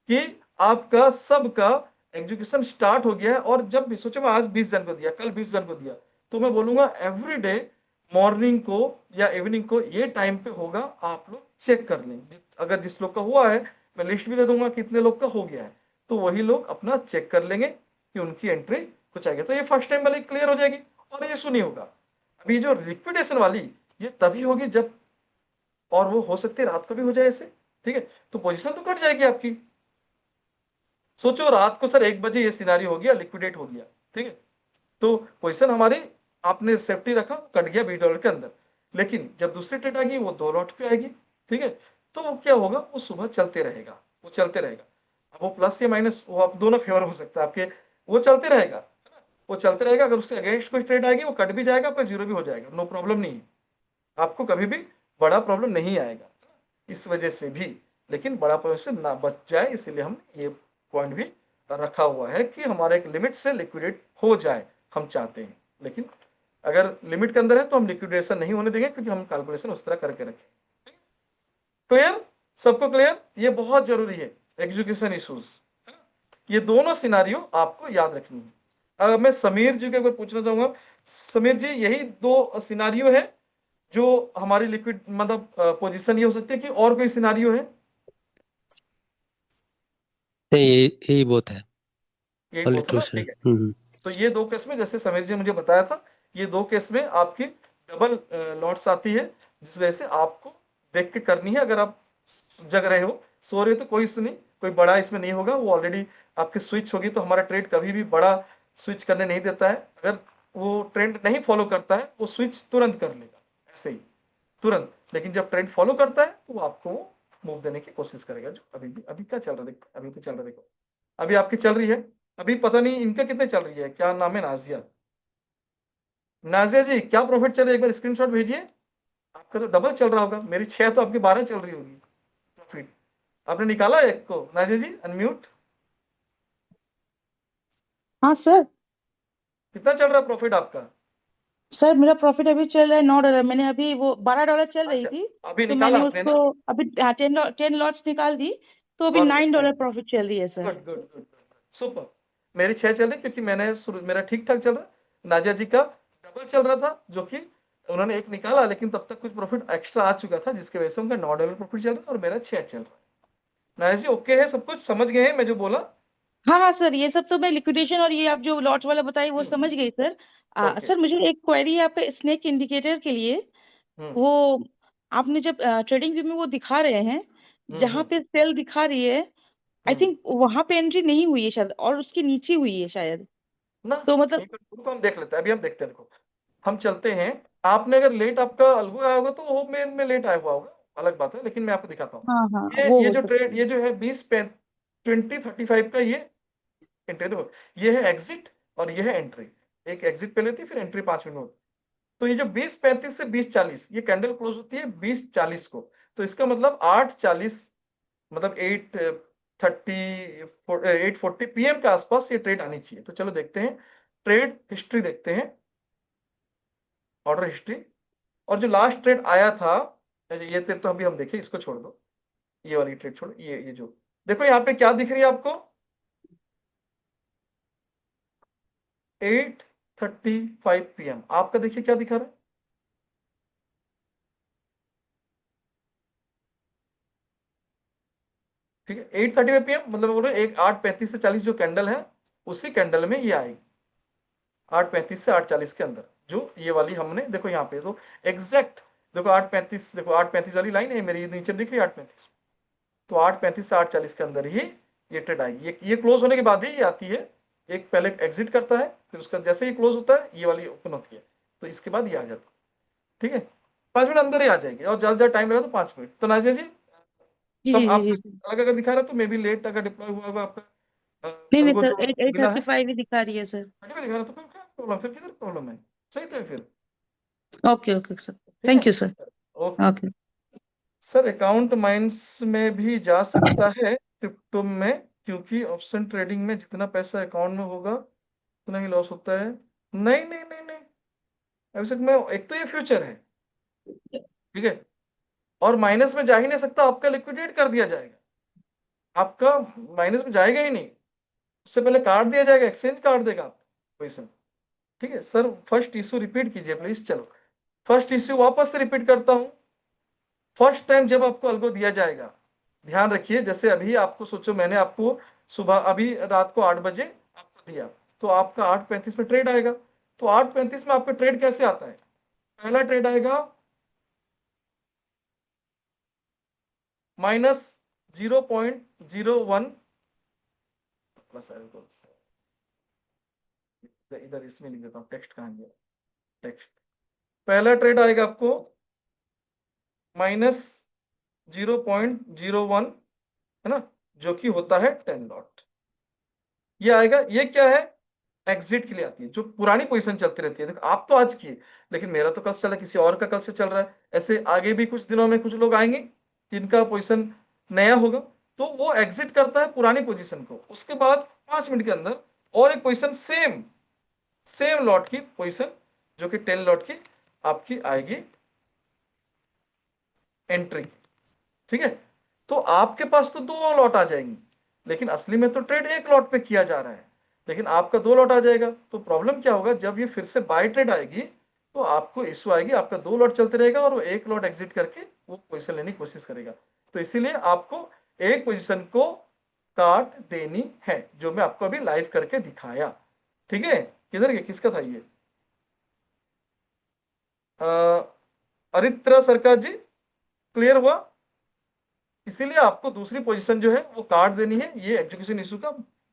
कि आपका सबका एजुकेशन स्टार्ट हो गया है। और जब भी सोचो मैं आज 20 जन को दिया, कल 20 जन को दिया, तो मैं बोलूंगा एवरी डे मॉर्निंग को या इवनिंग को ये टाइम पे होगा, आप लोग चेक कर लें। अगर जिस लोग का हुआ है मैं लिस्ट भी दे दूंगा कितने लोग का हो गया है, तो वही लोग अपना चेक कर लेंगे कि उनकी एंट्री कुछ आएगी, तो ये फर्स्ट टाइम वाली क्लियर हो जाएगी और ये सुनी होगा। अभी जो लिक्विडेशन वाली, ये तभी होगी जब, और वो हो सकती है रात को भी हो जाए ऐसे, ठीक है, तो पोजीशन तो कट जाएगी आपकी। सोचो रात को सर 1 बजे ये सिनारी हो गया, लिक्विडेट हो गया, ठीक है, तो पोजीशन हमारी आपने सेफ्टी रखा, कट गया $20 के अंदर, लेकिन जब दूसरी ट्रेड आएगी वो 2 लॉट पे आएगी, ठीक है, तो वो क्या होगा, वो सुबह चलते रहेगा, वो चलते रहेगा। अब वो प्लस या माइनस, वो आप दोनों फेवर हो सकता है आपके, वो चलते रहेगा, वो चलते रहेगा। अगर उसके अगेंस्ट कोई ट्रेड आएगी वो कट भी जाएगा, आपका जीरो भी हो जाएगा, नो प्रॉब्लम नहीं है, आपको कभी भी बड़ा प्रॉब्लम नहीं आएगा इस वजह से भी। लेकिन बड़ा प्रॉब्लम से ना बच जाए, इसलिए हम ये पॉइंट भी रखा हुआ है कि हमारे एक लिमिट से लिक्विडेट हो जाए, हम चाहते हैं। लेकिन अगर लिमिट के अंदर है तो हम लिक्विडेशन नहीं होने देंगे, क्योंकि हम कैलकुलेशन उस तरह करके रखें। क्लियर? सबको क्लियर? ये बहुत जरूरी है, एग्जीक्यूशन इश्यूज, ये दोनों सिनारियो आपको याद रखनी है। अगर मैं समीर जी को पूछना चाहूंगा, समीर जी यही दो सिनारियो है जो हमारी लिक्विड मतलब पोजीशन ये हो सकती है कि और कोई सिनारियो है? नहीं, यही बहुत है। यही ओनली बहुत है टू ना, सर। ठीक है। तो ये दो केस में, जैसे समीर जी ने मुझे बताया था, ये दो केस में आपकी डबल लॉट्स आती है, जिस वजह से आपको देख के करनी है। अगर आप जग रहे हो, सो रहे हो, तो कोई इशू नहीं, कोई बड़ा इसमें नहीं होगा, वो ऑलरेडी आपकी स्विच होगी, तो हमारा ट्रेड कभी भी बड़ा स्विच करने नहीं देता है। अगर वो ट्रेंड नहीं फॉलो करता है वो स्विच तुरंत कर लेगा, ऐसे ही तुरंत। लेकिन जब ट्रेंड फॉलो करता है तो वो आपको मूव देने की कोशिश करेगा। जो अभी भी, अभी क्या चल रहा है देखो, अभी तो चल रहा है देखो, अभी आपकी चल रही है, अभी पता नहीं इनका कितने चल रही है, क्या नाम है, नाजिया, नाजिया जी क्या प्रॉफिट चल रहा है, एक बार स्क्रीनशॉट भेजिए। आपका तो डबल चल रहा होगा, मेरी 6 तो आपकी 12 चल रही होगी प्रॉफिट। आपने निकाला एक को, नाजिया जी अनम्यूट। हाँ सर। कितना चल रहा है प्रॉफिट आपका? सर मेरा प्रॉफिट अभी चल रहा है $9। मैंने अभी वो $12 चल रही अच्छा, थी, अभी तो निकाला मैंने आपने उसको ना? अभी 10 लॉट्स निकाल दी, तो अभी बहुत $9 बढ़िया, प्रॉफिट चल रही है sir. Good good good, super. मेरी 6 चल रही, क्योंकि मैंने मेरा ठीक ठाक चल रहा। नाजिया जी का डबल चल रहा था, जो कि उन्होंने एक निकाला, लेकिन तब तक कुछ प्रॉफिट एक्स्ट्रा आ चुका था, जिसकी वजह से उनका $9 प्रॉफिट चल रहा है और मेरा 6 चल रहा है। नाजिया जी ओके है, सब कुछ समझ गए हैं मैं जो बोला? हाँ हाँ सर, ये सब तो मैं लिक्विडेशन और ये आप जो लॉट वाला बताई वो समझ गई सर। ओके। सर मुझे एक क्वेरी है आपके स्नेक इंडिकेटर के लिए। हम्म वो आपने जब ट्रेडिंग व्यू में वो दिखा रहे हैं, जहाँ हम्म। पे सेल दिखा रही है, आई हम्म। थिंक वहां पे एंट्री नहीं हुई है शायद, और उसके नीचे हुई है शायद। ना, तो मतलब एक मिनट रुको, हम देख लेते हैं, अभी हम देखते हैं, देखो हम चलते हैं। आपने अगर लेट आपका अलगू आया होगा तो वो में लेट आया हुआ होगा, अलग बात है, लेकिन मैं आपको दिखाता हूँ। हाँ हाँ, ये वो ये हो जो सकता ट्रेड, है। ये जो है 20/35 का, ये एंट्री देखो, ये है एग्जिट और ये है एंट्री। एक एग्जिट पे लेती है, फिर एंट्री 5 मिनट होती है। तो ये जो 20:35 से 20:40 ये कैंडल क्लोज होती है 20:40 को, तो इसका मतलब 8:40, मतलब 8:40 के आसपास ये ट्रेड आनी चाहिए। तो चलो देखते हैं, ट्रेड हिस्ट्री देखते हैं, ऑर्डर हिस्ट्री। और जो लास्ट ट्रेड आया था, ये ट्रेड तो अभी हम देखें, इसको छोड़ दो, ये वाली ट्रेड छोड़ो, ये जो देखो यहाँ पे क्या दिख रही है आपको, 8:35 PM आपका देखिए क्या दिखा रहा है। ठीक है, 8:35 PM, मतलब बोलो एक 8:35 से 40 जो कैंडल है, उसी कैंडल में ये आएगी, 8:35 से 8:40 के अंदर। जो ये वाली हमने देखो यहाँ पे तो एग्जैक्ट देखो 8:35, देखो 8:35 वाली लाइन है मेरी, नीचे दिख रही है 8:35, तो 8:35 से 8:40 के अंदर ही ये ट्रेड आएगी। ये क्लोज होने के बाद ही ये आती है, एक पहले एग्जिट करता है, फिर उसका जैसे ही क्लोज होता है ये वाली ओपन होती है, तो इसके बाद ये आ जाता है। ठीक है, 5 मिनट अंदर ही आ जाएगी, और ज्यादा ज्यादा टाइम लगा तो 5 मिनट। तो नाजिया जी जी सब जी आप जी जी सर। अलग अगर दिखा रहा है तो मे बी लेट अगर डिप्लॉय हुआ होगा आपका नहीं नहीं अलगो सर, जो एट एट मिला थर्टी है, फाइव ही दिखा रही है सर। थर्टी में दिखा रहा है, तो फिर क्या प्रॉब्लम, फिर किधर प्रॉब्लम है, सही तो है फिर। Okay okay sir. ठीक है, thank you sir. Okay. Okay. Sir account mines में भी जा सकता है क्रिप्टो में, क्योंकि ऑप्शन ट्रेडिंग में जितना पैसा अकाउंट में होगा उतना ही लॉस होता है। नहीं नहीं नहीं नहीं, अभिषेक में एक तो ये फ्यूचर है, ठीक है, और माइनस में जा ही नहीं सकता, आपका लिक्विडेट कर दिया जाएगा, आपका माइनस में जाएगा ही नहीं, उससे पहले काट दिया जाएगा, एक्सचेंज काट देगा आपको पैसा। ठीक है सर, फर्स्ट इश्यू रिपीट कीजिए प्लीज। चलो फर्स्ट इश्यू वापस से रिपीट करता हूं। फर्स्ट टाइम जब आपको अल्गो दिया जाएगा, ध्यान रखिए, जैसे अभी आपको सोचो मैंने आपको सुबह अभी रात को 8 बजे आपको दिया, तो आपका 8:35 में ट्रेड आएगा। तो 8:35 में आपका ट्रेड कैसे आता है? पहला ट्रेड आएगा -0.01 प्लस, इधर इसमें लिख देता हूं, टेक्स्ट कहां गया, टेक्स्ट। पहला ट्रेड आएगा आपको -0.01, है ना, जो कि होता है 10 लॉट, ये आएगा। ये क्या है? एग्जिट के लिए आती है, जो पुरानी पोजीशन चलती रहती है। देखो आप तो आज की है, लेकिन मेरा तो कल से चला, किसी और का कल से चल रहा है, ऐसे आगे भी कुछ दिनों में कुछ लोग आएंगे जिनका पोजीशन नया होगा, तो वो एग्जिट करता है पुरानी पोजीशन को, उसके बाद 5 मिनट के अंदर और एक पोजीशन सेम सेम लॉट की पोजीशन जो कि 10 लॉट की आपकी आएगी एंट्री। ठीक है, तो आपके पास तो 2 लॉट आ जाएंगी, लेकिन असली में तो ट्रेड एक लॉट पे किया जा रहा है, लेकिन आपका 2 लॉट आ जाएगा। तो प्रॉब्लम क्या होगा, जब ये फिर से बाय ट्रेड आएगी तो आपको इश्यू आएगी, आपका 2 लॉट चलते रहेगा और वो एक लॉट एग्जिट करके वो पोजीशन लेने की कोशिश करेगा। तो इसीलिए आपको एक पोजीशन को काट देनी है, जो मैं आपको अभी लाइव करके दिखाया। ठीक है, किधर गया, किसका था ये? अरित्रा सरकार जी, क्लियर हुआ? इसीलिए आपको दूसरी पोजीशन जो है वो काट देनी है, ये एजुकेशन इशू का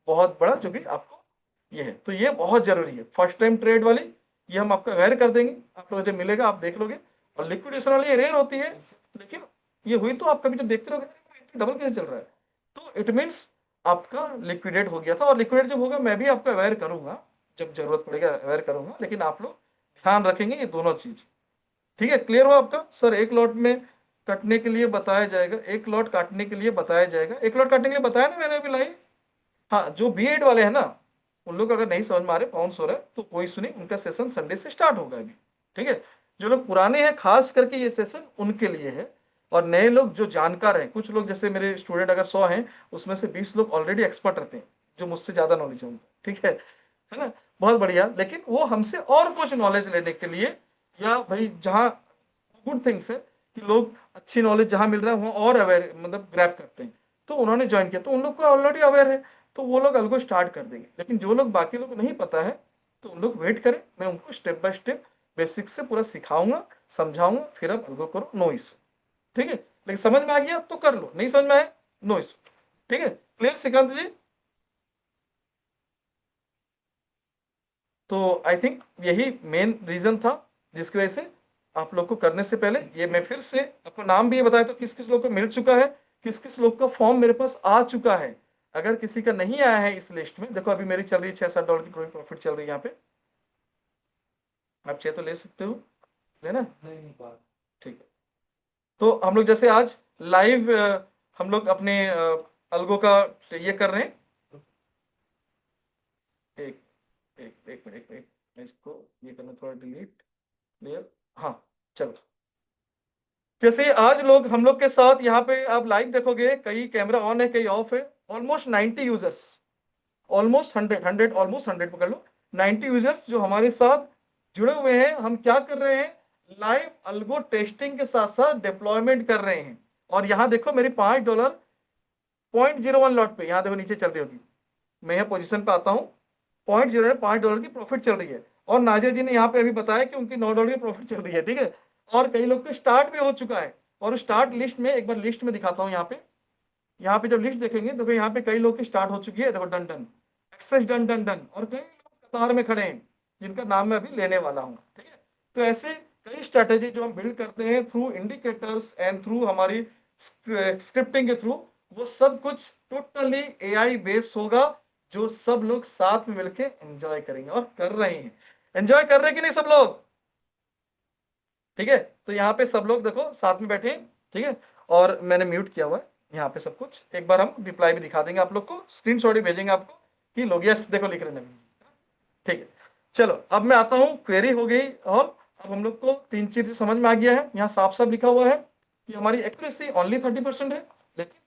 बहुत बड़ा जो भी आपको ये है, तो ये बहुत जरूरी है। फर्स्ट टाइम ट्रेड वाली ये हम आपको अवेयर कर देंगे, आप लोग जब मिलेगा आप देख लोगे। और लिक्विडेशन वाली ये रेयर होती है, लेकिन ये हुई तो आप कभी जब देखते रहोगे डबल कैसे चल रहा है, तो इट मीन्स आपका लिक्विडेट हो गया था। और लिक्विडेट जब होगा मैं भी आपको अवेयर करूंगा, जब जरूरत पड़ेगा अवेयर करूंगा, लेकिन आप लोग ध्यान रखेंगे ये दोनों चीज। ठीक है, क्लियर हुआ आपका? सर एक लॉट में कटने के लिए बताया जाएगा, एक लॉट काटने के लिए बताया जाएगा, एक लॉट काटने के लिए बताया ना मैंने अभी लाइव। हाँ, जो B8 वाले हैं ना, उन लोग अगर नहीं समझ में आ रहे, बाउंस हो रहा है, तो कोई सुनी, उनका सेशन संडे से स्टार्ट होगा अभी। ठीक है, जो लोग पुराने हैं खास करके ये सेशन उनके लिए है, और नए लोग जो जानकार हैं, कुछ लोग जैसे मेरे स्टूडेंट अगर 100 हैं उसमें से 20 लोग ऑलरेडी एक्सपर्ट रहते हैं, जो मुझसे ज्यादा नॉलेज है उनको। ठीक है ना, बहुत बढ़िया। लेकिन वो हमसे और कुछ नॉलेज लेने के लिए, या भाई जहाँ गुड थिंग्स है कि लोग अच्छी नॉलेज जहां मिल रहा है वहां और अवेयर मतलब ग्रैब करते हैं, तो उन्होंने ज्वाइन किया, तो उन लोग को ऑलरेडी अवेयर है, तो वो लोग अलगो स्टार्ट कर देंगे। लेकिन जो लोग बाकी लोग नहीं पता है, तो उन लोग वेट करें, मैं उनको स्टेप बाय स्टेप बेसिक से पूरा सिखाऊंगा, समझाऊंगा, फिर आप अलगो करो, नो इशू। ठीक है, लेकिन समझ में आ गया तो कर लो, नहीं समझ में आया नो इशू। ठीक है, क्लियर श्रीकांत जी? तो आई थिंक यही मेन रीजन था जिसकी वजह से आप लोग को करने से पहले ये मैं फिर से आपको नाम भी ये बताया, तो किस किस लोग को मिल चुका है, किस किस लोग का फॉर्म मेरे पास आ चुका है। अगर किसी का नहीं आया है इस लिस्ट में, देखो अभी मेरी चल रही है $6-7 की प्रॉफिट चल रही है यहाँ पे, आप चाहे तो ले सकते हो, लेना? ठीक है, तो हम लोग जैसे आज लाइव हम लोग अपने अलगो का ये कर रहे हैं। एक एक मिनट, एक मिनट, मैं इसको ये करना थोड़ा डिलीट, क्लियर, हाँ चलो। जैसे आज लोग हम लोग के साथ यहाँ पे आप लाइव देखोगे, कई कैमरा ऑन है कई ऑफ है, ऑलमोस्ट 90 यूजर्स, ऑलमोस्ट 100 ऑलमोस्ट 100 पकड़ लो, 90 यूजर्स जो हमारे साथ जुड़े हुए हैं। हम क्या कर रहे हैं, लाइव अल्गो टेस्टिंग के साथ साथ डिप्लॉयमेंट कर रहे हैं। और यहाँ देखो मेरी $5 0.01 लॉट पे, यहाँ देखो नीचे चल रही होगी, मैं यहाँ पोजीशन पे आता हूँ, $0.05 की प्रॉफिट चल रही है। और नाजिया जी ने यहाँ पे अभी बताया कि उनकी $9 की प्रॉफिट चल रही है। ठीक है, और कई लोग का स्टार्ट भी हो चुका है, और स्टार्ट लिस्ट में एक बार लिस्ट में दिखाता हूँ। यहाँ पे जब लिस्ट देखेंगे तो यहाँ पे कई लोग की स्टार्ट हो चुकी है, देखो done done access done done done, और कई लोग कतार में खड़े हैं जिनका नाम मैं अभी लेने वाला हूँ। ठीक है, तो ऐसे कई स्ट्रेटेजी जो हम बिल्ड करते हैं थ्रू इंडिकेटर्स एंड थ्रू हमारी स्क्रिप्टिंग के थ्रू, वो सब कुछ टोटली एआई बेस्ड होगा, जो सब लोग साथ में मिलके एंजॉय करेंगे और कर रहे हैं। एंजॉय कर रहे हैं कि नहीं सब लोग? ठीक है, तो यहाँ पे सब लोग देखो साथ में बैठे हैं, ठीक है, और मैंने म्यूट किया हुआ है यहाँ पे सब कुछ। एक बार हम रिप्लाई भी दिखा देंगे आप लोग को, स्क्रीनशॉट ही भेजेंगे आपको कि लोग यस देखो लिख रहे हैं नवीन। ठीक है, चलो अब मैं आता हूँ, क्वेरी हो गई, और अब हम लोग को 3 चीजें समझ में आ गया है। यहाँ साफ साफ लिखा हुआ है कि हमारी एक्यूरेसी ओनली 30% है, लेकिन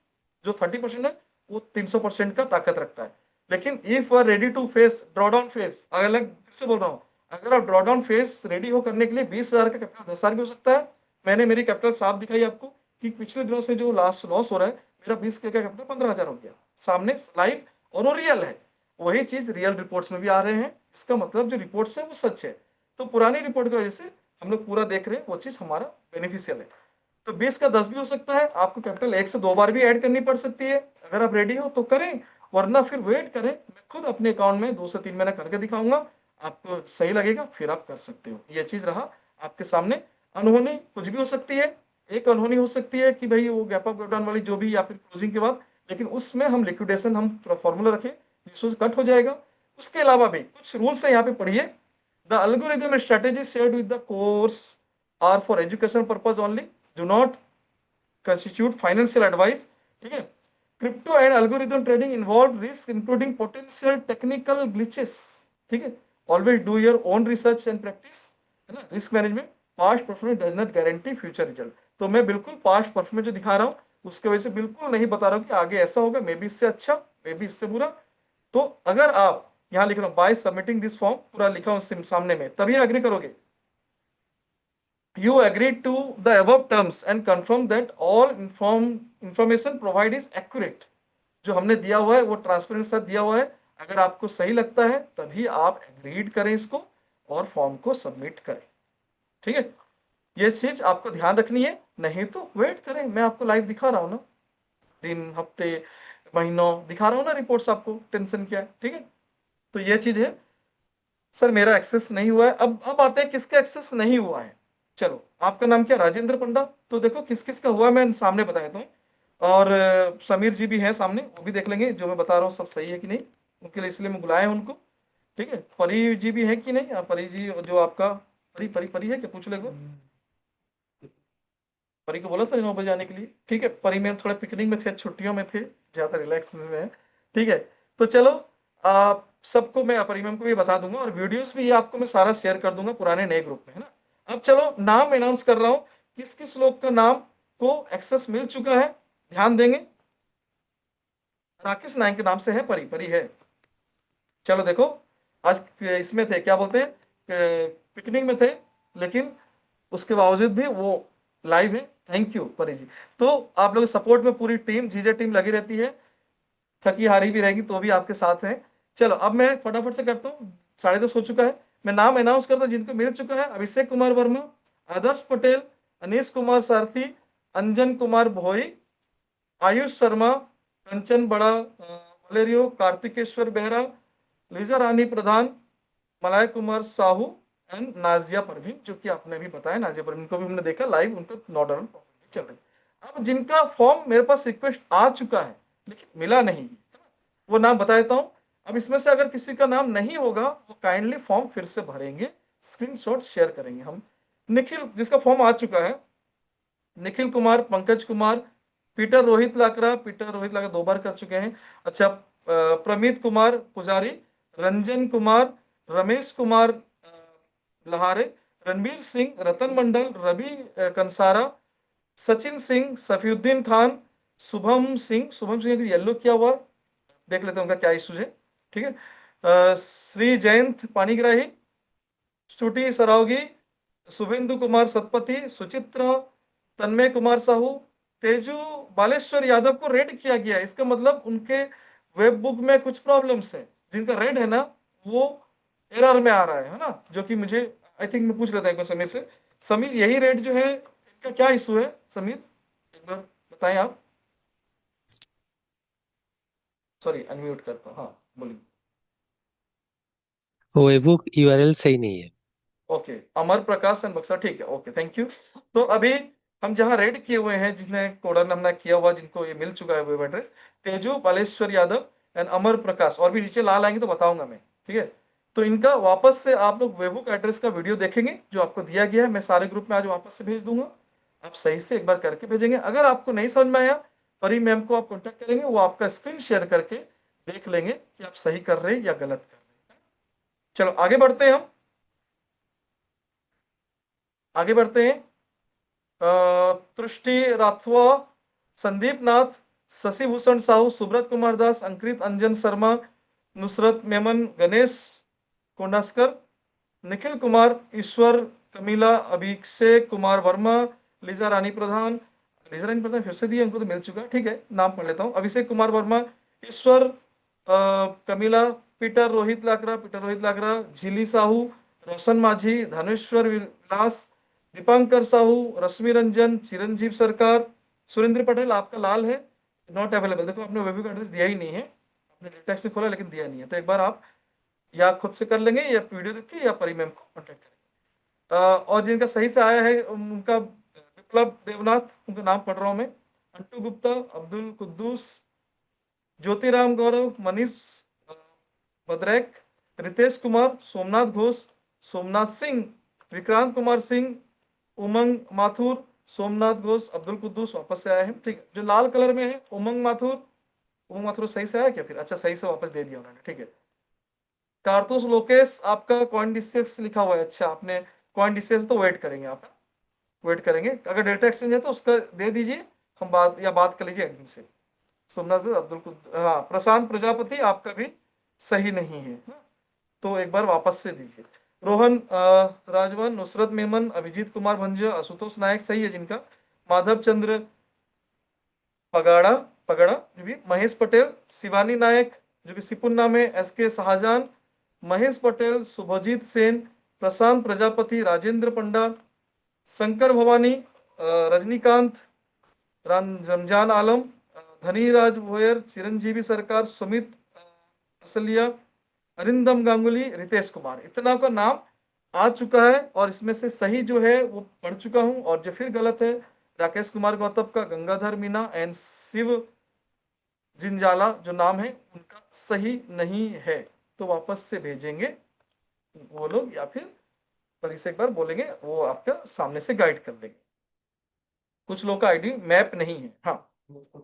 जो 30% है वो 300% का ताकत रखता है। लेकिन if are ready to face drawdown face, अलग फिर से बोल रहा हूँ, अगर आप ड्रॉडाउन फेस रेडी हो करने के लिए 20,000 का कैपिटल 10,000 भी हो सकता है। मैंने मेरी कैपिटल साफ दिखाई आपको कि पिछले दिनों से जो लॉस हो रहा है, मेरा 20 का कैपिटल 15,000 हो गया सामने लाइव, और वो रियल है। वही चीज रियल रिपोर्ट्स में भी आ रहे हैं, इसका मतलब जो रिपोर्ट्स है वो सच है। तो पुरानी रिपोर्ट की वजह से हम लोग पूरा देख रहे हैं, वो चीज हमारा बेनिफिशियल है। तो 20 का 10 भी हो सकता है, आपको कैपिटल 1 से 2 बार भी ऐड करनी पड़ सकती है। अगर आप रेडी हो तो करें, वरना फिर वेट करें। मैं खुद अपने अकाउंट में 2 से 3 महीने करके दिखाऊंगा, आपको सही लगेगा फिर आप कर सकते हो। ये चीज रहा आपके सामने। अनहोनी कुछ भी हो सकती है, एक अनहोनी हो सकती है कि भाई वो गैप अप गैप डाउन वाली जो भी, या फिर क्लोजिंग के बाद, लेकिन उसमें हम लिक्विडेशन हम फॉर्मूला रखें, जिससे कट हो जाएगा। उसके अलावा भी कुछ रूल्स है यहाँ पे पढ़िए। The algorithm and strategies shared with the course are for educational purpose only, do not constitute financial advice. ठीक है, crypto and algorithm trading involve risk including potential technical glitches. ठीक है, always do your own research and practice, है ना। Risk management, past performance does not guarantee future result. तो मैं बिल्कुल past performance जो दिखा रहा हूँ उसके वजह से बिल्कुल नहीं बता रहा हूँ कि आगे ऐसा होगा, मे बी इससे अच्छा, मे बी इससे बुरा। तो अगर आप यहाँ लिख रहा हूँ बाय सबमिटिंग दिस फॉर्म, पूरा लिखा हूँ सामने में, तभी एग्री करोगे। You agree to the above terms and confirm that all information provided is accurate. जो हमने दिया हुआ है वो ट्रांसपेरेंट साथ दिया हुआ है। अगर आपको सही लगता है तभी आप एग्रीड करें इसको और फॉर्म को सबमिट करें। ठीक है, ये चीज आपको ध्यान रखनी है, नहीं तो वेट करें। मैं आपको लाइव दिखा रहा हूं ना, दिन हफ्ते महीनों दिखा रहा हूं ना रिपोर्ट्स आपको, टेंशन क्या है। ठीक है, तो ये चीज है। सर मेरा एक्सेस नहीं हुआ है। अब आते हैं किसका एक्सेस नहीं हुआ है। चलो, आपका नाम क्या? राजेंद्र पंडा। तो देखो किस किस का हुआ, मैं सामने बता देता हूँ। और समीर जी भी हैं सामने, वो भी देख लेंगे जो मैं बता रहा हूँ सब सही है कि नहीं, उनके लिए इसलिए मैं बुलाया हूं उनको। ठीक है, परी जी भी है कि नहीं? परी जी जो आपका, परी परी परी है क्या, पूछ ले। परी को बोला था 9 बजे आने के लिए। ठीक है, परी में थोड़ा पिकनिक में थे, छुट्टियों में थे, ज्यादा रिलैक्स में है। ठीक है, तो चलो आप सबको मैं परी मैम को भी बता दूंगा, और वीडियोस भी ये आपको मैं सारा शेयर कर दूंगा पुराने नए ग्रुप में, है ना। अब चलो नाम अनाउंस कर रहा हूँ, किस किस लोग का नाम को एक्सेस मिल चुका है, ध्यान देंगे। राकेश नायक के नाम से है, परी परी है। चलो देखो, आज इसमें थे, क्या बोलते हैं, पिकनिक में थे, लेकिन उसके बावजूद भी वो लाइव है। थैंक यू परी जी। तो आप लोग सपोर्ट में पूरी टीम, जीजे टीम लगी रहती है, थकी हारी भी रहेगी तो भी आपके साथ है। चलो अब मैं फटाफट से करता हूँ, 10:30 हो चुका है। मैं नाम अनाउंस करता हूँ जिनको मिल चुका है। अभिषेक कुमार वर्मा, आदर्श पटेल, अनीश कुमार सारथी, अंजन कुमार भोई, आयुष शर्मा, कंचन बड़ा, वलेरियो, कार्तिकेश्वर बेहरा, लीजा रानी प्रधान, मलाय कुमार साहू एंड नाजिया परवीन, जो कि आपने भी बताया, नाजिया परवीन को भी हमने देखा लाइव, उनको नॉर्डर चल रही। अब जिनका फॉर्म मेरे पास रिक्वेस्ट आ चुका है लेकिन मिला नहीं, वो नाम बता देता हूं। अब इसमें से अगर किसी का नाम नहीं होगा वो काइंडली फॉर्म फिर से भरेंगे, स्क्रीनशॉट शेयर करेंगे हम। निखिल, जिसका फॉर्म आ चुका है, निखिल कुमार, पंकज कुमार, पीटर रोहित लाकरा, 2 बार कर चुके हैं। अच्छा, प्रमीत कुमार पुजारी, रंजन कुमार, रमेश कुमार लहारे, रणबीर सिंह, रतन मंडल, रवि कंसारा, सचिन सिंह, सफीउद्दीन खान, शुभम सिंह येलो किया हुआ, देख लेते हैं उनका क्या इशू है। ठीक है, श्री जयंत पानीग्राही, स्टूटी सरावगी, शुभेंदु कुमार सतपथी, सुचित्रा, तन्मय कुमार साहू, तेजू बालेश्वर यादव को रेड किया गया। इसका मतलब उनके वेब बुक में कुछ प्रॉब्लम्स है, जिनका रेड है ना वो एरर में आ रहा है ना, जो कि मुझे आई थिंक मैं पूछ लेता हूँ समीर से। समीर, यही रेड जो है इनका क्या इशू है? समीर एक बार बताएं आप। सॉरी, अनम्यूट करता हूँ। हाँ बोलिए। वेबबुक यूआरएल सही नहीं है। ओके, अमर प्रकाश एंड बक्सा, ठीक है, ओके थैंक यू। तो अभी हम जहाँ रेड किए हुए हैं, जिसने कोडन हमने किया हुआ, जिनको ये मिल चुका है web address, Teju Baleshwar Yadav and Amar Prakash, और भी नीचे लाल आएंगे तो बताऊंगा मैं, ठीक है। तो इनका वापस से आप लोग वेबुक एड्रेस का वीडियो देखेंगे जो आपको दिया गया है, मैं सारे ग्रुप में आज वापस से भेज दूंगा। आप सही से एक बार करके भेजेंगे। अगर आपको नहीं समझ में आया, परी मैम को आप कॉन्टेक्ट करेंगे, वो आपका स्क्रीन शेयर करके देख लेंगे कि आप सही कर रहे हैं या गलत कर रहे हैं। चलो आगे बढ़ते हैं, हम आगे बढ़ते हैं। तृष्टि राथवा, संदीप नाथ, शशि भूषण साहू, सुब्रत कुमार दास, अंकित अंजन शर्मा, नुसरत मेमन, गणेश कोंडास्कर, निखिल कुमार, ईश्वर, कमीला, अभिषेक कुमार वर्मा, लीजा रानी प्रधान। लीजा रानी प्रधान फिर से दिए, उनको तो मिल चुका है, ठीक है, नाम पढ़ लेता हूँ। अभिषेक कुमार वर्मा, ईश्वर, कमीला, पीटर रोहित लाकरा, झीली साहू, रोशन माझी, धनेश्वर विलास, दीपांकर साहू, रश्मि रंजन, चिरंजीव सरकार, सुरेंद्र पटेल। आपका लाल है, नॉट अवेलेबल। देखो आपने वेब का एड्रेस दिया ही नहीं है, आपने डेटा से खोला लेकिन दिया नहीं है, तो एक बार आप या खुद से कर लेंगे या वीडियो देख के या परी मैम को कॉन्टेक्ट करेंगे। और जिनका सही से आया है उनका विप्लव देवनाथ, उनका नाम पढ़ रहा हूं मैं, अंटू गुप्ता, अब्दुल कुद्दूस, ज्योतिराम गौरव, मनीष भद्रैक, रितेश कुमार, सोमनाथ घोष, सोमनाथ सिंह, विक्रांत कुमार सिंह, उमंग माथुर, सोमनाथ घोष, अब्दुल कुद्दूस वापस से आए हैं, ठीक है। जो लाल कलर में है उमंग माथुर सही से आया क्या फिर? अच्छा, सही से वापस दे दिया उन्होंने, ठीक है। कारतूस लोकेश, आपका कॉइन डिसेक्स लिखा हुआ है, अच्छा आपने कॉइन डिसेक्स, तो वेट करेंगे, आप वेट करेंगे। अगर डेटा एक्सचेंज है तो उसका दे दीजिए, हम बात कर लीजिए एडमिन से। सोमनाथ हाँ, प्रशांत प्रजापति आपका भी सही नहीं है, तो एक बार वापस से दीजिए। रोहन राजवन, नुसरत मेमन, अभिजीत कुमार भंजा, आशुतोष नायक सही है जिनका, माधव चंद्र पगाड़ा पगड़ा जो भी, महेश पटेल, शिवानी नायक जो कि सिपुन्ना में, एसके शाहजहान, महेश पटेल, शुभजीत सेन, प्रशांत प्रजापति, राजेंद्र पंडा, शंकर भवानी, रजनीकांत, रमजान आलम, धनीराज भोयर, चिरंजीवी सरकार, सुमित असलिया, अरिंदम गांगुली, रितेश कुमार। इतना का नाम आ चुका है और इसमें से सही जो है वो पढ़ चुका हूं, और जो फिर गलत है राकेश कुमार गौतम का गंगाधर मीना एंड शिव जिंजाला जो नाम है उनका सही नहीं है, तो वापस से भेजेंगे वो लोग, या फिर परी से एक बार बोलेंगे, वो आपका सामने से गाइड कर देंगे। कुछ लोग का आईडी मैप नहीं है, हाँ,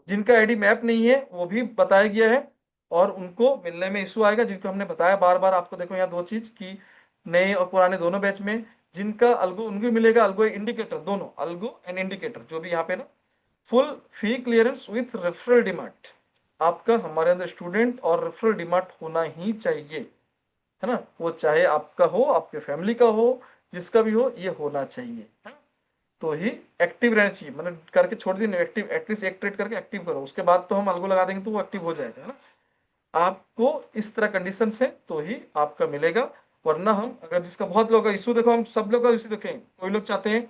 जिनका आईडी मैप नहीं है वो भी बताया गया है और उनको मिलने में इशू आएगा, जिनको हमने बताया बार बार आपको। देखो यहाँ दो चीज की, नए और पुराने दोनों बैच में जिनका अल्गो उनको मिलेगा, अल्गो इंडिकेटर, दोनों अल्गो एंड इंडिकेटर जो भी यहाँ पे ना, full fee clearance with referral demand. आपका हमारे अंदर स्टूडेंट और रेफरल डिमांड होना ही चाहिए, है ना, वो चाहे आपका हो, आपके फैमिली का हो, जिसका भी हो, ये होना चाहिए, है? तो ही एक्टिव रहना चाहिए, मतलब करके छोड़ दी एक्टिव, एटलीस्ट एक ट्रेड करके एक्टिव करो, उसके बाद तो हम अल्गो लगा देंगे तो वो एक्टिव हो जाएगा, है ना। आपको इस तरह कंडीशन से तो ही आपका मिलेगा, वरना हम अगर जिसका बहुत लोग का इशू, देखो हम सब लोग का इशू देखें, कोई लोग चाहते हैं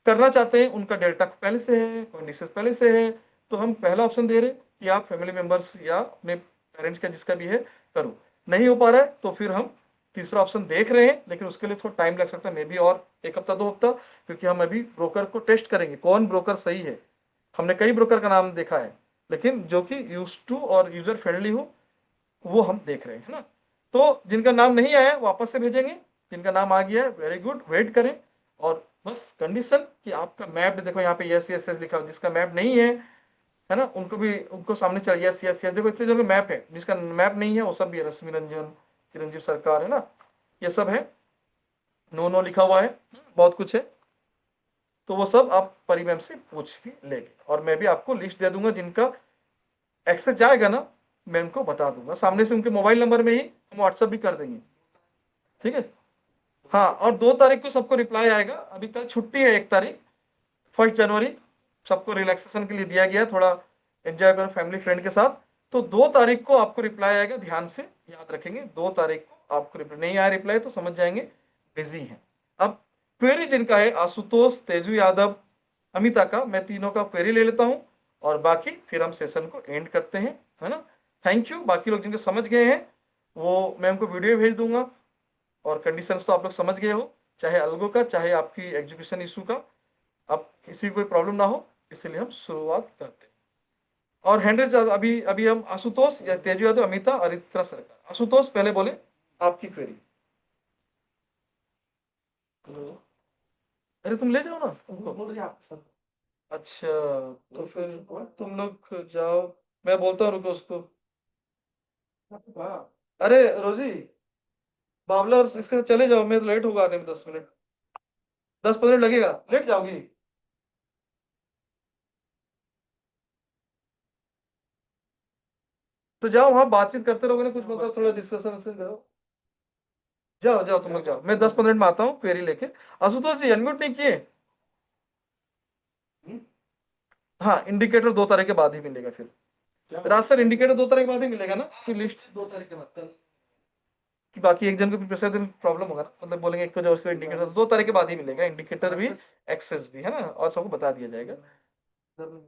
करना चाहते हैं, उनका डेल्टा पहले से है, कंडीशन पहले से है, तो हम पहला ऑप्शन दे रहे कि आप फैमिली मेंबर्स या अपने पेरेंट्स का जिसका भी है करो। नहीं हो पा रहा है तो फिर हम तीसरा ऑप्शन देख रहे हैं, लेकिन उसके लिए थोड़ा टाइम लग सकता है, मे बी और एक हफ्ता 2 हफ्ता, क्योंकि हम अभी ब्रोकर को टेस्ट करेंगे कौन ब्रोकर सही है। हमने कई ब्रोकर का नाम देखा है, लेकिन जो कि यूज टू और यूजर फ्रेंडली हो वो हम देख रहे हैं, है ना। तो जिनका नाम नहीं आया वापस से भेजेंगे, जिनका नाम आ गया है वेरी गुड, वेट करें। और बस कंडीशन कि आपका मैप देखो यहाँ पे यस यस यस लिखा, जिसका मैप नहीं है ना, उनको भी उनको सामने चल यस यस यस। देखो इतने जो मैप है, जिसका मैप नहीं है वो सब भी है, रश्मि रंजन, चिरंजीव सरकार, है ना, ये सब है, नो नो लिखा हुआ है, बहुत कुछ है। तो वो सब आप परी मैम से पूछ भी लेंगे, और मैं भी आपको लिस्ट दे दूंगा, जिनका एक्सेस जाएगा ना मैं उनको बता दूंगा सामने से, उनके मोबाइल नंबर में ही हम व्हाट्सएप भी कर देंगे, ठीक है। हाँ, और 2 तारीख को सबको रिप्लाई आएगा, अभी कल छुट्टी है, 1 तारीख 1 जनवरी सबको रिलैक्सेशन के लिए दिया गया, थोड़ा एंजॉय करो फैमिली फ्रेंड के साथ। तो 2 तारीख को आपको रिप्लाई आएगा, ध्यान से याद रखेंगे, 2 तारीख को आपको रिप्लाई नहीं आया, रिप्लाई तो समझ जाएंगे बिजी है। अब क्वेरी जिनका है आशुतोष, तेजू यादव, अमिता का, मैं तीनों का क्वेरी ले लेता हूं और बाकी फिर हम सेशन को एंड करते हैं, है ना। Thank you. बाकी लोग जिनके समझ गए हैं वो मैं उनको वीडियो भेज दूंगा, और कंडीशंस तो आप लोग समझ गए हो, चाहे अल्गो का चाहे आपकी एजुकेशन इशू का। अब किसी को कोई प्रॉब्लम ना हो, इसलिए हम शुरुआत करते हैं। और हैंडल्स अभी अभी हम आशुतोष या तेजू यादव, अमिता, अरित्रा सरकार। आशुतोष पहले बोले आपकी क्वेरी। अरे तुम ले जाओ ना उनको। अच्छा, तो फिर तुम लोग जाओ, मैं बोलता हूँ, रुको उसको। अरे रोजी, बाबला और इसके साथ चले जाओ, मैं लेट होगा आने में 10 मिनट, 10-15 मिनट लगेगा, लेट जाओगी। तो जाओ, वहां बातचीत करते रहोगे ना, कुछ मतलब थोड़ा डिस्कशन करो। जाओ जाओ, तुम लोग जाओ, मैं 10-15 मिनट में आता हूँ क्वेरी लेके। आशुतोष जी अनम्यूट नहीं किए? हाँ, इंडिकेटर 2 तारीख के बाद ही मिलेगा फिर। राज सर, इंडिकेटर 2 तारीख के बाद ही मिलेगा ना, कि लिस्ट 2 तारीख के बाद कल कि बाकी एक जन को पिछले दिन प्रॉब्लम होगा ना, मतलब बोलेंगे एक को जो उसमें इंडिकेटर 2 तारीख के बाद ही मिलेगा, इंडिकेटर भी एक्सेस भी, है ना, और सबको बता दिया जाएगा।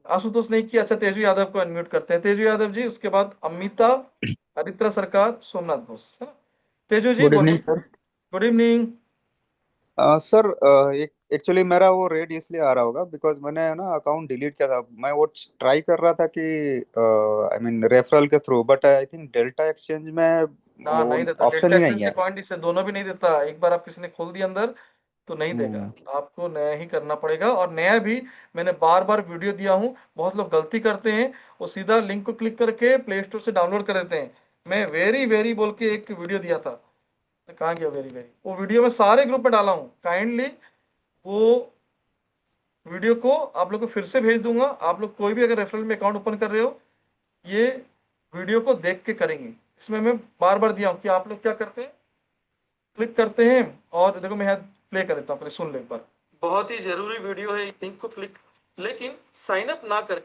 आशुतोष नहीं किया, अच्छा तेजू यादव को अनम्यूट करते हैं। तेजू यादव जी, उसके बाद अमिता, अरित्रा सरकार, सोमनाथ बोस, है ना। तेजू जी गुड इवनिंग बोलिए। सर। Good evening. सर एक एक्चुअली मेरा वो रेट इसलिए आ रहा होगा बिकॉज मैंने ना अकाउंट डिलीट किया था। मैं वो ट्राई कर रहा था कि आई मीन रेफरल के through, but I think delta exchange में ना, वो नहीं देता ऑप्शन डेल्टा ही एक्सचेंज नहीं के है। पॉइंट, इससे दोनों भी नहीं देता। एक बार आप किसी ने खोल दिया अंदर तो नहीं देगा, हम्म। आपको नया ही करना पड़ेगा। और नया भी, मैंने बार बार वीडियो दिया हूँ, बहुत लोग गलती करते हैं, वो सीधा लिंक को क्लिक करके प्ले स्टोर से डाउनलोड कर देते हैं। मैं वेरी वेरी बोल के एक वीडियो दिया था, कहाँ गया वेरी वेरी, वो वीडियो मैं सारे ग्रुप में डाला हूँ, काइंडली वो वीडियो को आप लोग को फिर से भेज दूंगा। आप लोग कोई भी अगर रेफरल में अकाउंट ओपन कर रहे हो, ये वीडियो को देख के करेंगे। इसमें मैं बार बार दिया हूँ कि आप लोग क्या करते हैं, क्लिक करते हैं, और देखो मैं यहाँ प्ले कर देता हूँ, पहले सुन लो एक बार। बहुत ही जरूरी वीडियो है, लिंक को क्लिक, लेकिन साइन अप ना कर,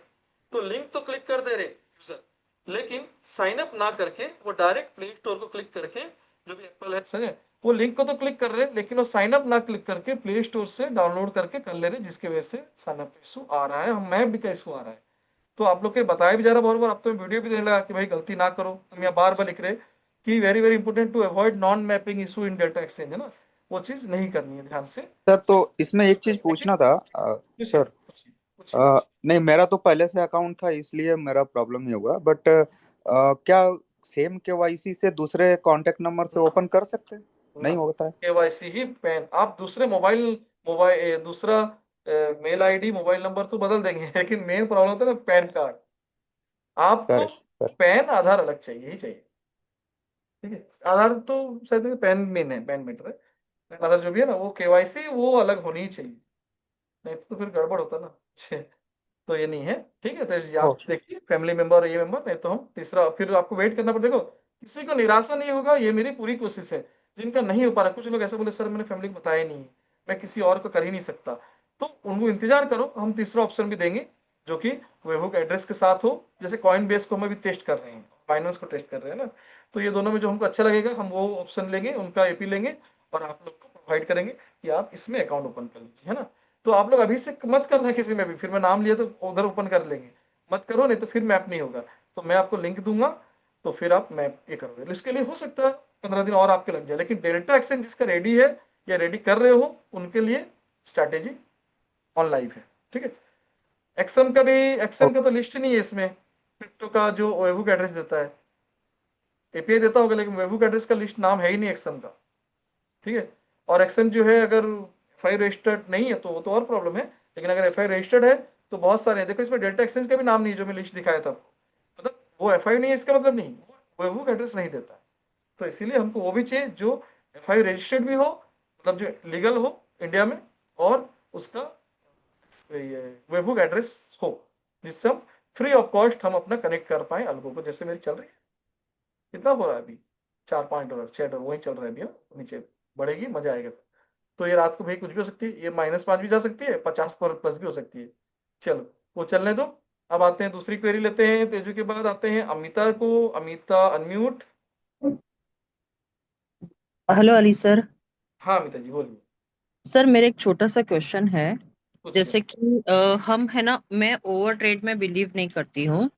तो लिंक तो क्लिक कर दे रहे यूजर, लेकिन साइन अप ना करके वो डायरेक्ट प्ले स्टोर को क्लिक करके, जो भी एप्पल है समझे, वो लिंक को तो क्लिक कर रहे हैं, लेकिन वो साइन अप ना क्लिक करके प्ले स्टोर से डाउनलोड करके कर ले रहे, जिसकी वजह से साइन अप इशू आ रहा है, मैं भी का इशू आ रहा है। तो आप लोग के बताया भी जा रहा है बार, अब तो मैं वीडियो भी देने लगा कि भाई गलती ना करो। तुम यहाँ बार बार लिख रहे कि very very important to avoid non mapping issue in data exchange, है ना, वो चीज नहीं करनी है, ध्यान से। सर तो इसमें एक चीज लेकिन पूछना था पूछिए सर। पूछिए पूछिए। नहीं, मेरा तो पहले से अकाउंट था इसलिए मेरा प्रॉब्लम नहीं हुआ, बट क्या सेम केवाईसी से दूसरे कांटेक्ट नंबर से ना ओपन कर सकते हैं? ना, नहीं होता है? केवाईसी ही पैन, आप दूसरे दूसरा मेल आईडी मोबाइल नंबर तो बदल देंगे, लेकिन मेन प्रॉब्लम होता है ना पैन कार्ड। आपको करेक्ट। पैन आधार अलग चाहिए ही चाहिए, ठीक है। आधार तो शायद पैन मेन है, पैन मैटर है, पैन आधार जो भी है ना, वो केवाईसी वो अलग होनी ही चाहिए, नहीं तो फिर गड़बड़ होता ना। तो ये नहीं है, ठीक है। तो ये आप ओके। देखिए फैमिली मेंबर और ये मेंबर, नहीं तो हम तीसरा फिर आपको वेट करना पड़ेगा। देखो, किसी को निराशा नहीं होगा, ये मेरी पूरी कोशिश है। जिनका नहीं हो पा रहा, कुछ लोग ऐसे बोले सर मैंने फैमिली को बताया नहीं है, मैं किसी और को कर ही नहीं सकता, तो उनको इंतजार करो, हम तीसरा ऑप्शन भी देंगे, जो कि वेबहुक एड्रेस के साथ हो। जैसे कॉइन बेस को हम भी टेस्ट कर रहे हैं, बाइनेंस को टेस्ट कर रहे हैं ना, तो ये दोनों में जो हमको अच्छा लगेगा हम वो ऑप्शन लेंगे, उनका एपी लेंगे, और आप लोग को प्रोवाइड करेंगे कि आप इसमें अकाउंट ओपन कर लीजिए, है ना। तो आप लोग अभी से मत करना किसी में भी, फिर मैं नाम लिया तो उधर ओपन कर लेंगे, मत करो, नहीं तो फिर मैप नहीं होगा। तो मैं आपको लिंक दूंगा, तो फिर आप मैप ये करोगे, तो इसके लिए हो सकता है 15 दिन और आपके लग जाए, लेकिन डेल्टा एक्सचेंज जिसका रेडी है या रेडी कर रहे हो, उनके लिए स्ट्रैटेजी ऑन लाइव है, ठीक है। एक्सएम का भी, एक्सएम का तो लिस्ट ही नहीं है इसमें, क्रिप्टो का जो वेबहुक एड्रेस देता है, एपीआई देता होगा, लेकिन वेबहुक एड्रेस का लिस्ट नाम है ही नहीं एक्सएम का, ठीक है। और एक्सएम जो है, अगर एफआई रजिस्टर्ड नहीं है तो वो तो और प्रॉब्लम है, लेकिन अगर एफआई रजिस्टर्ड है तो बहुत सारे हैं। देखो इसमें डेल्टा एक्सचेंज का भी नाम नहीं है, जो मैं लिस्ट दिखाया था आपको, मतलब वो एफआई नहीं है इसका मतलब नहीं, वो वेबहुक एड्रेस नहीं देता। तो इसीलिए हमको वो भी चाहिए जो एफआई रजिस्टर्ड भी हो, मतलब जो लीगल हो इंडिया में, और उसका वेबहुक एड्रेस हो, जिससे हम फ्री ऑफ कॉस्ट हम अपना कनेक्ट कर पाए अलगों को, जैसे मेरी चल रही है। कितना हो रहा है अभी? $4-5, $6 वही चल रहा है अभी, हाँ, नीचे बढ़ेगी, मजा आएगा। तो ये रात को भाई कुछ भी हो सकती है, ये -5 भी जा सकती है, 50 पर प्लस भी हो सकती है। चलो वो चलने दो। अब आते हैं दूसरी क्वेरी लेते हैं, तेजू के बाद आते हैं अमिता को। Amita unmute. Hello Ali sir. हाँ अमिता जी बोलिए। सर मेरा एक छोटा सा क्वेश्चन है। पूछिए। जैसे कि हम है ना, मैं ओवर ट्रेड में बिलीव नहीं करती हूँ,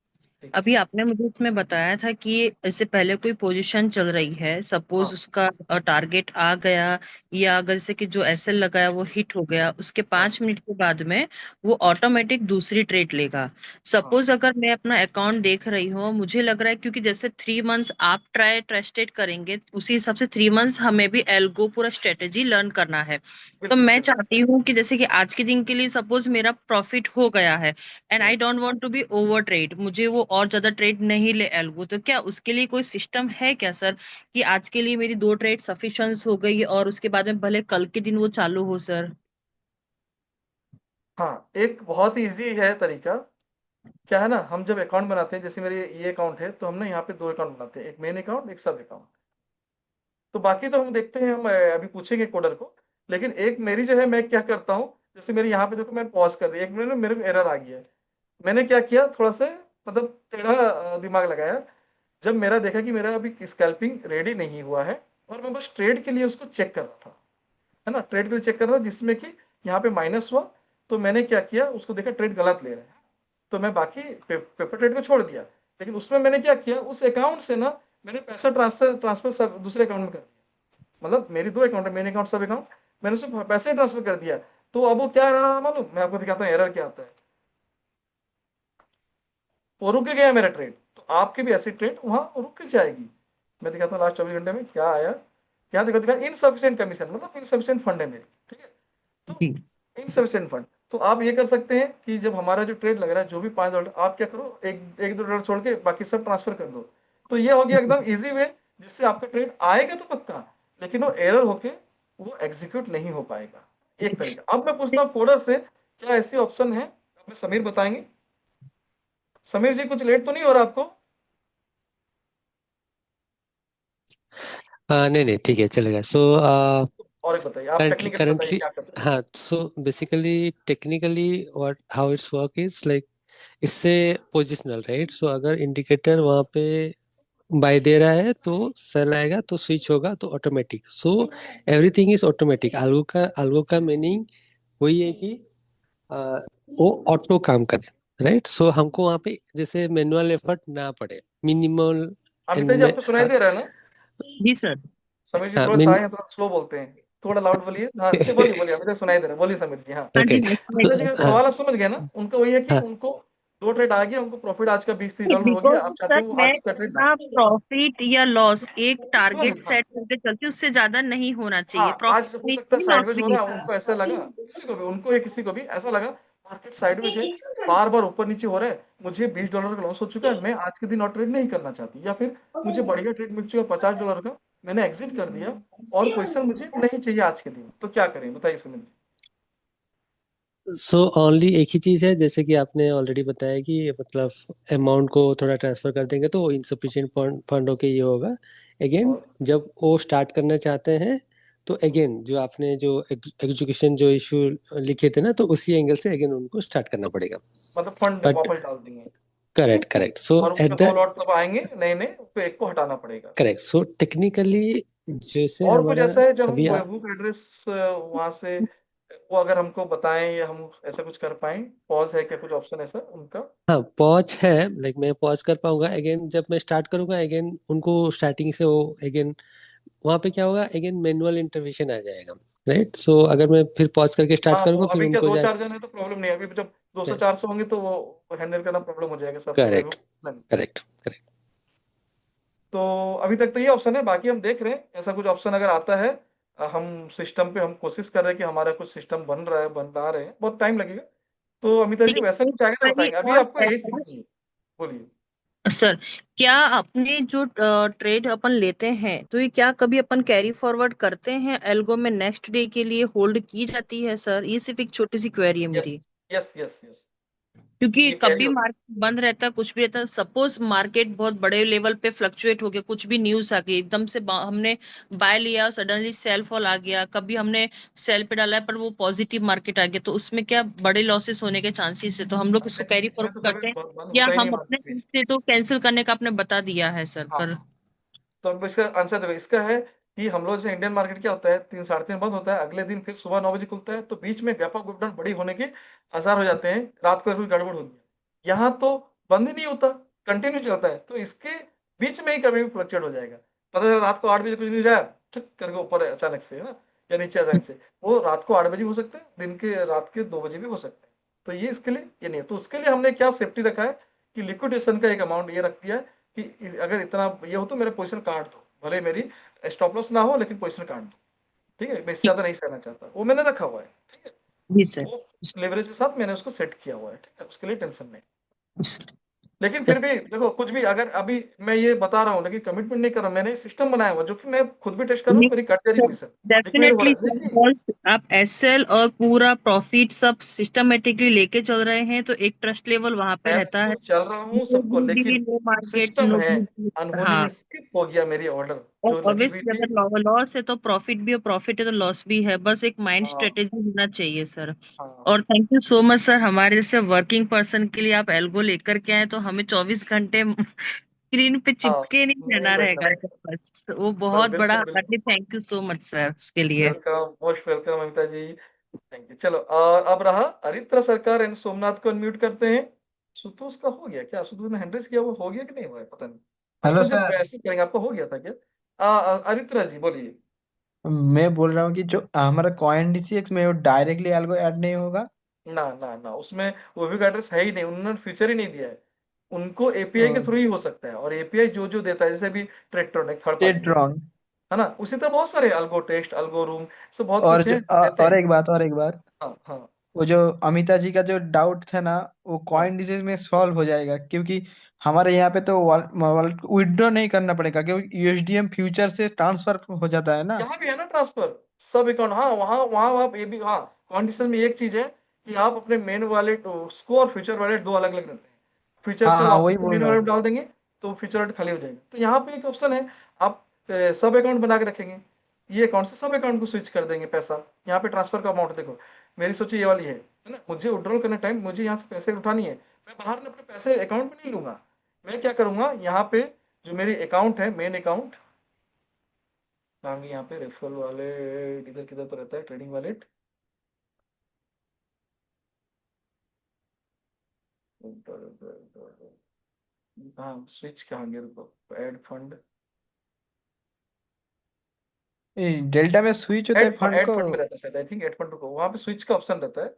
ठीक। अभी आपने मुझे इसमें बताया था कि इससे पहले कोई पोजीशन चल रही है, सपोज हाँ उसका टारगेट आ गया, या अगर जैसे कि जो एसएल लगाया वो हिट हो गया, उसके हाँ 5 मिनट के बाद में वो ऑटोमेटिक दूसरी ट्रेड लेगा। हाँ सपोज अगर मैं अपना अकाउंट देख रही हूँ, मुझे लग रहा है क्योंकि जैसे 3 मंथ्स आप ट्रस्टेड करेंगे, उसी हिसाब से 3 मंथ्स हमें भी एल्गो पूरा स्ट्रेटेजी लर्न करना है। तो बिल्कुल मैं बिल्कुल। चाहती हूँ कि जैसे कि आज के दिन के लिए सपोज मेरा प्रॉफिट हो गया है, and hmm. I don't want to be over trade, मुझे वो और ज्यादा ट्रेड नहीं ले एल्गो, तो क्या उसके लिए कोई सिस्टम है क्या सर, कि आज के लिए मेरी 2 ट्रेड सफिशिएंट हो गई और उसके बाद में भले कल के दिन वो चालू हो सर? हाँ, एक बहुत ही इजी है तरीका। क्या है ना, हम जब अकाउंट बनाते हैं, जैसे मेरे ये अकाउंट है, तो हम ना यहाँ पे 2 अकाउंट बनाते हैं, एक मेन अकाउंट, एक सब अकाउंट। तो बाकी तो हम देखते हैं, हम अभी पूछेंगे कोडर को। लेकिन एक मेरी जो है, मैं क्या करता हूँ, जैसे मेरे यहाँ पे देखो, मैं पॉज कर दिया 1 मिनट में, मेरे को एरर आ गया है। मैंने क्या किया, थोड़ा सा मतलब टेढ़ा दिमाग लगाया। जब मेरा देखा कि मेरा अभी स्कैल्पिंग रेडी नहीं हुआ है, और मैं बस ट्रेड के लिए उसको चेक कर रहा था, है ना, ट्रेड के लिए चेक कर रहा था, जिसमें कि यहाँ पे माइनस हुआ। तो मैंने क्या किया, उसको देखा ट्रेड गलत ले रहा है, तो मैं बाकी पेपर ट्रेड को छोड़ दिया। लेकिन उसमें मैंने क्या किया, उस अकाउंट से ना मैंने पैसा ट्रांसफर ट्रांसफर सब दूसरे अकाउंट में कर दिया। मतलब मेरी 2 अकाउंट है, मेन अकाउंट, सब अकाउंट, मैंने उसमें पैसे ट्रांसफर कर दिया। तो अब वो क्या रहा मालूम, मैं आपको दिखाता हूँ एरर क्या आता है। वो रुक गया मेरा ट्रेड। तो आपकी भी ऐसी ट्रेड वहां रुक जाएगी। मैं दिखाता हूँ लास्ट 24 घंटे में क्या आया। यहाँ देखो, दिखा इनसफिशियंट कमीशन, मतलब इनसफिशियंट फंड है मेरे, ठीक है। तो जी इनसफिशियंट फंड, तो आप ये कर सकते हैं कि जब हमारा जो ट्रेड लग रहा है, जो भी $5, आप क्या करो, एक एक दो डॉलर छोड़ के बाकी सब ट्रांसफर कर दो। तो ये हो गया एकदम इजी वे, जिससे आपका ट्रेड आएगा तो पक्का, लेकिन वो एरर होके वो एग्जीक्यूट नहीं हो पाएगा। एक तरीका। अब मैं पूछता हूँ कोडर से, क्या ऐसी ऑप्शन है, हमें समीर बताएंगे। समीर जी, कुछ लेट तो नहीं हो रहा आपको? नहीं नहीं ठीक है चलेगा। सो और एक बताइए, आप currently टेक्निकली बताइए currently क्या करते हैं। हाँ, so basically technically what how it's work is like इससे पोजिशनल राइट। सो अगर इंडिकेटर वहाँ पे बाय दे रहा है तो सेल आएगा, तो स्विच होगा तो automatic. So everything is automatic. Algo का मीनिंग वही है कि आ, वो ऑटो काम करे राइट। सो हमको वहाँ पे जैसे मैनुअल एफर्ट ना पड़े, मिनिमल अमिता जी, एंड आपको सुनाई दे रहा है ना? जी सर। समीर जी हाँ थोड़ा मिन शाय हैं, थोड़ा स्लो बोलते हैं, थोड़ा लाउड बोलिए। हाँ जी, बोलिए बोलिए, अमिता सुनाई दे रहा है, बोलिए समीर जी। हाँ, हाँ ओके। जी अमिता जी का हाँ सवाल आप समझ गए ना? उनका वही है कि हाँ उनको 2 ट्रेड आ गया, उनको प्रॉफिट आज का $20-30 हो बिकॉज गया, आप चाहते सर हैं वो मैं आज का ट्रेड ना अपना प्रॉफिट या लॉस एक हाँ टारगेट हाँ सेट करके चलती हूँ, उससे ज्यादा नहीं होना चाहिए, हाँ, प्रॉफिट आज हो नहीं सकता है चाहिए, लॉस साइडवेज भी हो नहीं रहा है, उनको ऐसा लगा, किसी को भी, उनको या किसी को भी ऐसा लगा मार्केट साइडवेज है, बार बार ऊपर नीचे हो रहा है, मुझे $20 का लॉस हो चुका है, मैं आज के दिन और ट्रेड नहीं करना चाहती, या फिर मुझे बढ़िया ट्रेड मिल चुका $50 का, मैंने एग्जिट कर दिया, और पोजिशन मुझे नहीं चाहिए आज के दिन, तो क्या करें बताइए सुनील जी। सो ओनली एक ही चीज है, जैसे कि आपने ऑलरेडी बताया कि मतलब अमाउंट को थोड़ा ट्रांसफर कर देंगे तो इनसफिशिएंट फंड होके ये होगा। अगेन और जब वो स्टार्ट करना चाहते हैं तो अगेन जो आपने जो एग्जीक्यूशन जो इशू लिखे थे ना, तो उसी एंगल से अगेन उनको स्टार्ट करना पड़ेगा। मतलब फंड बट वापस डाल देंगे, करेक्ट करेक्ट। सो और एट उसमें द 2 लॉट तब आएंगे नए नए, उसको एक को हटाना पड़ेगा। करेक्ट। सो टेक्निकली जैसे और कुछ हमारा ऐसा है जो हम अभी बुक एड्रेस वहां से, वो अगर हमको बताएं, या हम ऐसा कुछ कर पाए, पॉज है क्या, कुछ ऑप्शन ऐसा उनका? हाँ पॉज है, लाइक मैं पॉज कर पाऊंगा। अगेन जब मैं स्टार्ट करूंगा अगेन उनको स्टार्टिंग से वो अगेन वहां पे क्या होगा, अगेन मैनुअल इंटरवेंशन आ जाएगा राइट। सो अगर मैं फिर पॉज करके स्टार्ट हाँ, वो करूंगा फिर अभी क्या उनको 2-4 जन है तो प्रॉब्लम नहीं है, अभी जब 200-400 होंगे तो वो हैंडल करना प्रॉब्लम हो जाएगा सबको करेक्ट नहीं। Correct correct. तो अभी तक तो ये ऑप्शन है, बाकी हम देख रहे हैं ऐसा कुछ ऑप्शन अगर आता है। हम सिस्टम पे हम कोशिश कर रहे हैं कि हमारा कुछ सिस्टम बन रहा है, बना रहे हैं, बहुत टाइम लगेगा। तो अमिता जी वैसा लेकिन एक कुछ आएगा तो क्वेरी बताएंगे, अभी और आपको है यही सर। सीखनी है। बोलिए। सर, क्या अपने जो ट्रेड अपन लेते हैं तो ये क्या कभी अपन कैरी फॉरवर्ड करते हैं एल्गो में, नेक्स्ट डे के लिए होल्ड की जाती है सर? ये सिर्फ एक छोटी सी क्वेरी है यस मेरी, यस यस यस, क्योंकि ये कैरी कभी होता मार्केट बंद रहता है, कुछ भी रहता है, सपोज मार्केट बहुत बड़े लेवल पे फ्लक्चुएट हो गया, कुछ भी न्यूज आ गई एकदम से हमने बाय लिया, सडनली सेल फॉल आ गया, कभी हमने सेल पे डाला है पर वो पॉजिटिव मार्केट आ गया, तो उसमें क्या बड़े लॉसेस होने के चांसेस है, तो हम लोग इसको है। कैरी इसमें तो फॉरवर्ड कभी करते हैं, बंद या होता ही नहीं हम अपने मार्केट end बीच। से तो कैंसिल करने का आपने बता दिया है सर हाँ, पर? तो अब इसका आंसर देखो, इसका है कि हम लोग जैसे इंडियन मार्केट क्या होता है, 3 साढ़े 3 बंद होता है, अगले दिन फिर सुबह 9 बजे खुलता है, तो बीच में व्यापक उपडन बड़ी होने के आसार हो जाते हैं, रात को कोई गड़बड़ होगी। यहाँ तो बंद ही नहीं होता, कंटिन्यू चलता है, तो इसके बीच में ही कभी भी फ्लक्चुएट हो जाएगा। पता चला रात को 8 बजे कुछ न्यूज़ आया, ठक करके ऊपर अचानक से, है ना? या नीचे अचानक से। वो रात को 8 बजे हो सकता है, दिन के रात के 2 बजे भी हो सकता है। तो ये इसके लिए ये नहीं है। तो उसके लिए हमने क्या सेफ्टी रखा है कि लिक्विडेशन का एक अमाउंट ये रख दिया है कि अगर इतना ये हो तो मेरा पोज़ीशन काट दो। भले मेरी स्टॉप लॉस ना हो लेकिन पोज़ीशन काट दो। ठीक है? मैं इससे ज़्यादा नहीं सहना चाहता। वो मैंने रखा हुआ है। ठीक है? जी सर। वो लेवरेज के साथ मैंने उसको सेट किया हुआ है। ठीक है? उसके लिए टेंशन नहीं। सर लेकिन फिर भी देखो कुछ भी अगर अभी मैं ये बता रहा हूँ लेकिन कमिटमेंट नहीं कर रहा हूँ। मैंने सिस्टम बनाया हुआ जो कि मैं खुद भी टेस्ट कर रहा हूँ, मेरी कट जा रही पोजीशन लिक्विडेट हो डेफिनेटली रहा है। देखिए आप एसएल और पूरा प्रॉफिट सब सिस्टमेटिकली लेके चल रहे हैं तो एक ट्रस्ट लेवल वहां पे मैं रहता है। बिल्कुल चल रहा हूँ नो सबको, लेकिन नो मार्केट सिस्टम नो। है, अनहोनी हाँ, में स्किप हो गया मेरी ऑर्डर और जो लगी हुई ऑब्वियसली थी। अगर लॉस है तो प्रॉफिट भी, और प्रॉफिट है तो लॉस भी है, बस एक माइंड हाँ स्ट्रेटेजी होना चाहिए सर। हाँ और thank you so much sir, हमारे जैसे वर्किंग पर्सन के लिए आप एल्गो लेकर के आए तो हमें 24 घंटे स्क्रीन पे हाँ, चिपके नहीं नहीं रहना बैठना रहेगा पड़ेगा। सर, बस वो बहुत बड़ा बिल्कुल हमारे बिल्कुल। लिए। Thank you so much sir उसके लिए। Welcome, most welcome Amita ji. Thank you. चलो अब रहा अरित्र सरकार एंड सोमनाथ को अनम्यूट करते हैं। सुतोष का हो गया क्या? सुतोष ने हैंड्रेस किया, वो हो गया कि नहीं हुआ है पता नहीं। हेलो उसको जब सर। वैसे करेंगे आपको हो गया था क्या? अरित्रा जी बोलिए। मैं बोल रहा हूँ कि जो हमारा कॉइन डीसीएक्स में वो डायरेक्टली एल्गो ऐड नहीं होगा। ना ना ना, उसमें वो भी एड्रेस है ही नहीं, उन्होंने फीचर ही नहीं दिया है। उनको एपीआई के हाँ, थ्रू ही हो सकता है, और एपीआई जो जो देता है जैसे अभी ट्रैक्टर एक थर्ड पार्टी है टेट्रॉन। है ना? उसी तरह बहुत सारे अल्गो टेस्ट, अल्गो रूम, सब बहुत और कुछ जो है देते और हैं। एक बात हाँ हाँ वो जो अमिता जी का जो डाउट था ना, वो हाँ। कॉइन डिजीज में सॉल्व हो जाएगा, क्योंकि हमारे यहाँ पे तो विड्रॉ नहीं करना पड़ेगा, क्योंकि यूएसडीएम फ्यूचर से ट्रांसफर हो जाता है ना। यहाँ भी है ना ट्रांसफर, सब अकाउंट। हाँ वहाँ वहाँ आप ये भी, हाँ कंडीशन में एक चीज है कि आप अपने मेन वॉलेट उसको और फ्यूचर वॉलेट दो अलग अलग रहते हैं। फ्यूचर हाँ से हाँ, वापस वही से बोल मेन रहा वॉलेट हूँ। डाल देंगे तो फ्यूचर वॉलेट खाली हो जाएगा। तो यहाँ पे एक ऑप्शन है, आप सब अकाउंट बना के रखेंगे, ये अकाउंट से सब अकाउंट को स्विच कर देंगे पैसा। यहाँ पे ट्रांसफर का अमाउंट देखो, मेरी सोची ये वाली है ना? मुझे विड्रॉल करने टाइम मुझे यहाँ से पैसे उठानी है, मैं बाहर में अपने पैसे अकाउंट में नहीं लूंगा। मैं क्या करूंगा, यहाँ पे जो मेरी अकाउंट है मेन अकाउंट, आगे यहाँ पे रेफरल वालेट इधर किधर तो रहता है, ट्रेडिंग वालेट। हाँ स्विच कहाँ गया, रुको, ऐड फंड। डेल्टा में स्विच होता है फंड ऐड को। फंड में रहता है शायद, आई थिंक ऐड फंड, रुको वहाँ पे स्विच का ऑप्शन रहता है।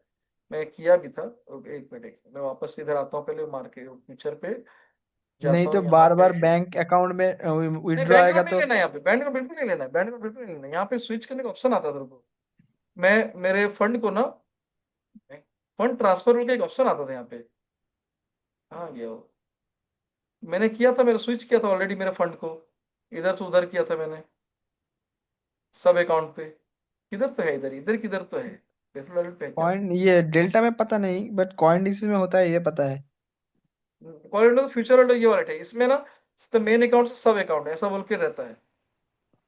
मैं किया भी था, रुको, एक मिनट मैं वापस इधर आता हूँ, पहले मार्केट फ्यूचर पे नहीं जाता तो हूँ यहाँ बार पे। बार बैंक अकाउंट में नहीं विड्रॉ बैंक आएगा अकाउंट नहीं तो। लेना है यहाँ पे, बैंक अकाउंट बिल्कुल नहीं लेना है, बैंक अकाउंट बिल्कुल नहीं लेना है। यहाँ पे स्विच करने का ऑप्शन आता था, रुको मैं मेरे फंड को ना, फंड ट्रांसफर का एक ऑप्शन आता था यहाँ पे। हाँ गया वो, मैंने किया था, मेरा स्विच किया था ऑलरेडी मेरे फंड को, इधर से उधर किया था मैंने सब अकाउंट पे। किधर तो है, इधर इधर किधर तो है, रेफरल वॉलेट पे है क्या? कॉइन ये डेल्टा में पता नहीं, बट कॉइन डिसीज में होता है, ये पता है। वॉलेट तो फ्यूचर वॉलेट ये वॉलेट है, इसमें ना तो मेन अकाउंट से सब अकाउंट ऐसा बोल के रहता है।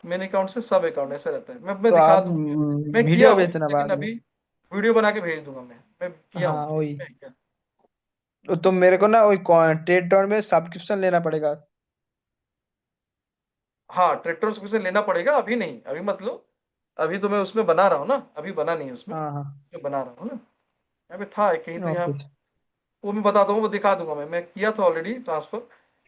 मेन अकाउंट से सब अकाउंट ऐसा रहता है। मैं तो दिखा आप दूंगा, मैं किया वीडियो हूँ भेजना लेकिन बाद में। अभी वीडियो बना के भेज दूंगा। मैं किया हाँ हूँ, ठीक वही। है क्या? तो मेरे को ना वही ट्रेड में सब्सक्रिप्शन लेना पड़ेगा। हाँ ट्रैक्टर से लेना पड़ेगा, अभी नहीं, अभी मतलब अभी तो मैं उसमें बना रहा हूँ ना, अभी बना नहीं है उसमें, हाँ हाँ। मैं बना रहा हूँ ना। यहाँ पे था कहीं तो यहाँ, ओके। वो मैं बता दूंगा, वो दिखा दूंगा। मैं किया था ऑलरेडी ट्रांसफर,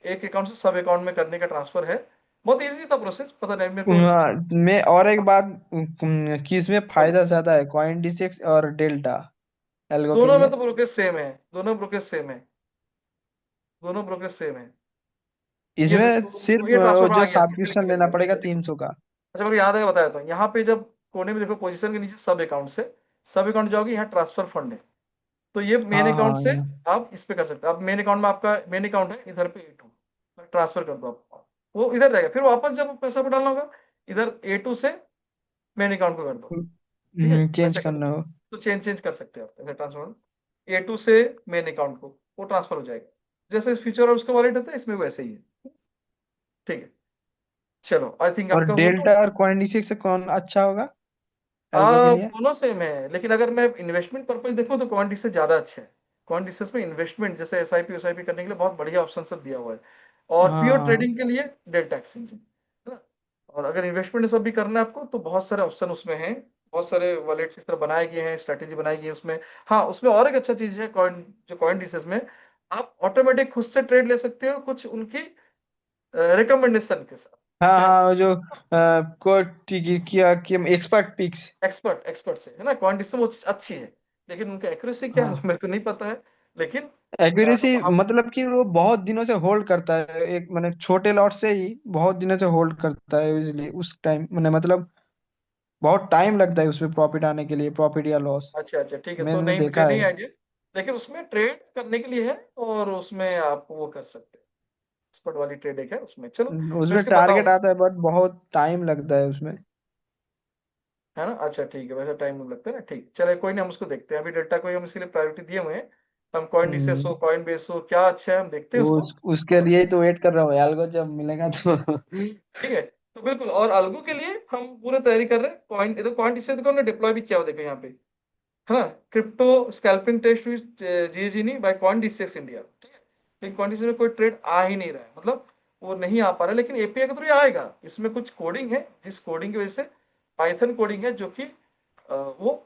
एक अकाउंट से सब अकाउंट में करने का ट्रांसफर है। बहुत इजी था प्रोसेस, पता नहीं मेरे को। हाँ, मैं और एक बात, कि इसमें बोलो। फायदा ज्यादा है कॉइन डिसिक्स और डेल्टा एल्गो के दोनों में लिए। तो ब्रोकेज सेम है, दोनों ब्रोकेज सेम है, दोनों ब्रोकेज सेम है। ये इसमें सिर्फ ये ट्रांसफर जो आ गया, फिर से लिख सब्सक्रिप्शन के भेज लेना दिया, फिर पड़ेगा से देखो। 300 का। अच्छा मेरे को याद है, बताया था यहाँ पे जब कोने में देखो पोजीशन के नीचे सब अकाउंट से, सब अकाउंट जाओगे, यहाँ ट्रांसफर फंड है, तो ये मेन हाँ अकाउंट हाँ, से आप इस पे कर सकते हो। आप मेन अकाउंट में, आपका मेन अकाउंट है इधर पे A2, ट्रांसफर कर दो आप, वो इधर रहेगा। फिर वापस जब पैसा को डालना होगा, इधर A2 से मेन अकाउंट को कर दो। ठीक है, चेंज वैसे करो करना हो। तो चेंज कर सकते हो आप, ऐसे ट्रांसफर A2 से मेन अकाउंट को, वो ट्रांसफर हो जाएगा। जैसे इस फ्यूचर और उसका वॉलेट होता है, इसमें वैसे ही है। ठीक है, चलो आई थिंक और आपका हो डेल्टा गया। और कॉइन डिसिक्स से कौन अच्छा होगा एल्गो के लिए? दोनों सेम है, लेकिन अगर मैं इन्वेस्टमेंट पर्पज देखूं तो क्वांटिटी से ज्यादा अच्छा है। क्वांटिटी में इन्वेस्टमेंट जैसे एसआईपी करने के लिए बहुत बढ़िया ऑप्शन सब दिया हुआ है। और हाँ प्योर हाँ। ट्रेडिंग के लिए डेल्टा एक्सचेंज है ना? और अगर इन्वेस्टमेंट सब भी करना है आपको तो बहुत सारे ऑप्शन उसमें हैं, बहुत सारे वॉलेट्स इस तरह बनाए गए हैं, स्ट्रेटेजी बनाई गई है उसमें। हाँ उसमें और एक अच्छा चीज है, कॉइन जो कॉइन डिसेस में आप ऑटोमेटिक खुद से ट्रेड ले सकते हो कुछ उनकी रिकमेंडेशन के साथ। हाँ जैसे हाँ, वो जो को किया कि एक्सपर्ट पिक्स। एक्सपर्ट से है ना, क्वांटिटी वो अच्छी है, लेकिन उनका एक्यूरेसी क्या है वो हाँ, मेरे को नहीं पता है। लेकिन एक्यूरेसी वहाँ मतलब कि वो बहुत दिनों से होल्ड करता है, एक मैंने छोटे लॉट से ही बहुत दिनों से होल्ड करता है, इसलिए उस टाइम मैंने मतलब बहुत टाइम लगता है उसमें प्रॉफिट आने के लिए, प्रॉफिट या लॉस। अच्छा अच्छा ठीक है, तो मैंने नहीं मुझे देखा नहीं है। आइडिया, लेकिन उसमें ट्रेड करने के लिए है और उसमें आप वो कर सकते हैं, एक्सपर्ट वाली ट्रेड एक है उसमें। चलो मैं उसमें इसके टारगेट बताऊंगा, आता है बट बहुत टाइम लगता है उसमें। है ना। अच्छा ठीक है, वैसे टाइम लगता है ना, ठीक, चले कोई नहीं, हम उसको देखते हैं। अभी डेल्टा को ही हम इसीलिए प्रायोरिटी दिए हुए हैं। हम कॉइन डिसेस हो, हम्म, कॉइन बेस हो, क्या अच्छा है हम देखते हैं उसको। उसके लिए ही तो वेट कर रहा हूँ यार, को जब मिलेगा तो। ठीक है, तो बिल्कुल, और अलगू के लिए हम पूरे तैयारी कर रहे हैं। कॉइन, देखो कॉइन डिसेस को हमने डिप्लॉय भी किया हुआ, देखो यहाँ पे, है ना। क्रिप्टो स्कैल्पिंग टेस्ट विद जीजीनी बाय कॉइन डिसेस इंडिया, ठीक है। लेकिन कॉइन डिसेस में कोई ट्रेड आ ही नहीं रहा है, मतलब वो नहीं आ पा रहा है, लेकिन एपीआई के थ्रू ये आएगा। इसमें कुछ कोडिंग है, जिस कोडिंग की वजह से, पाइथन कोडिंग है जो कि वो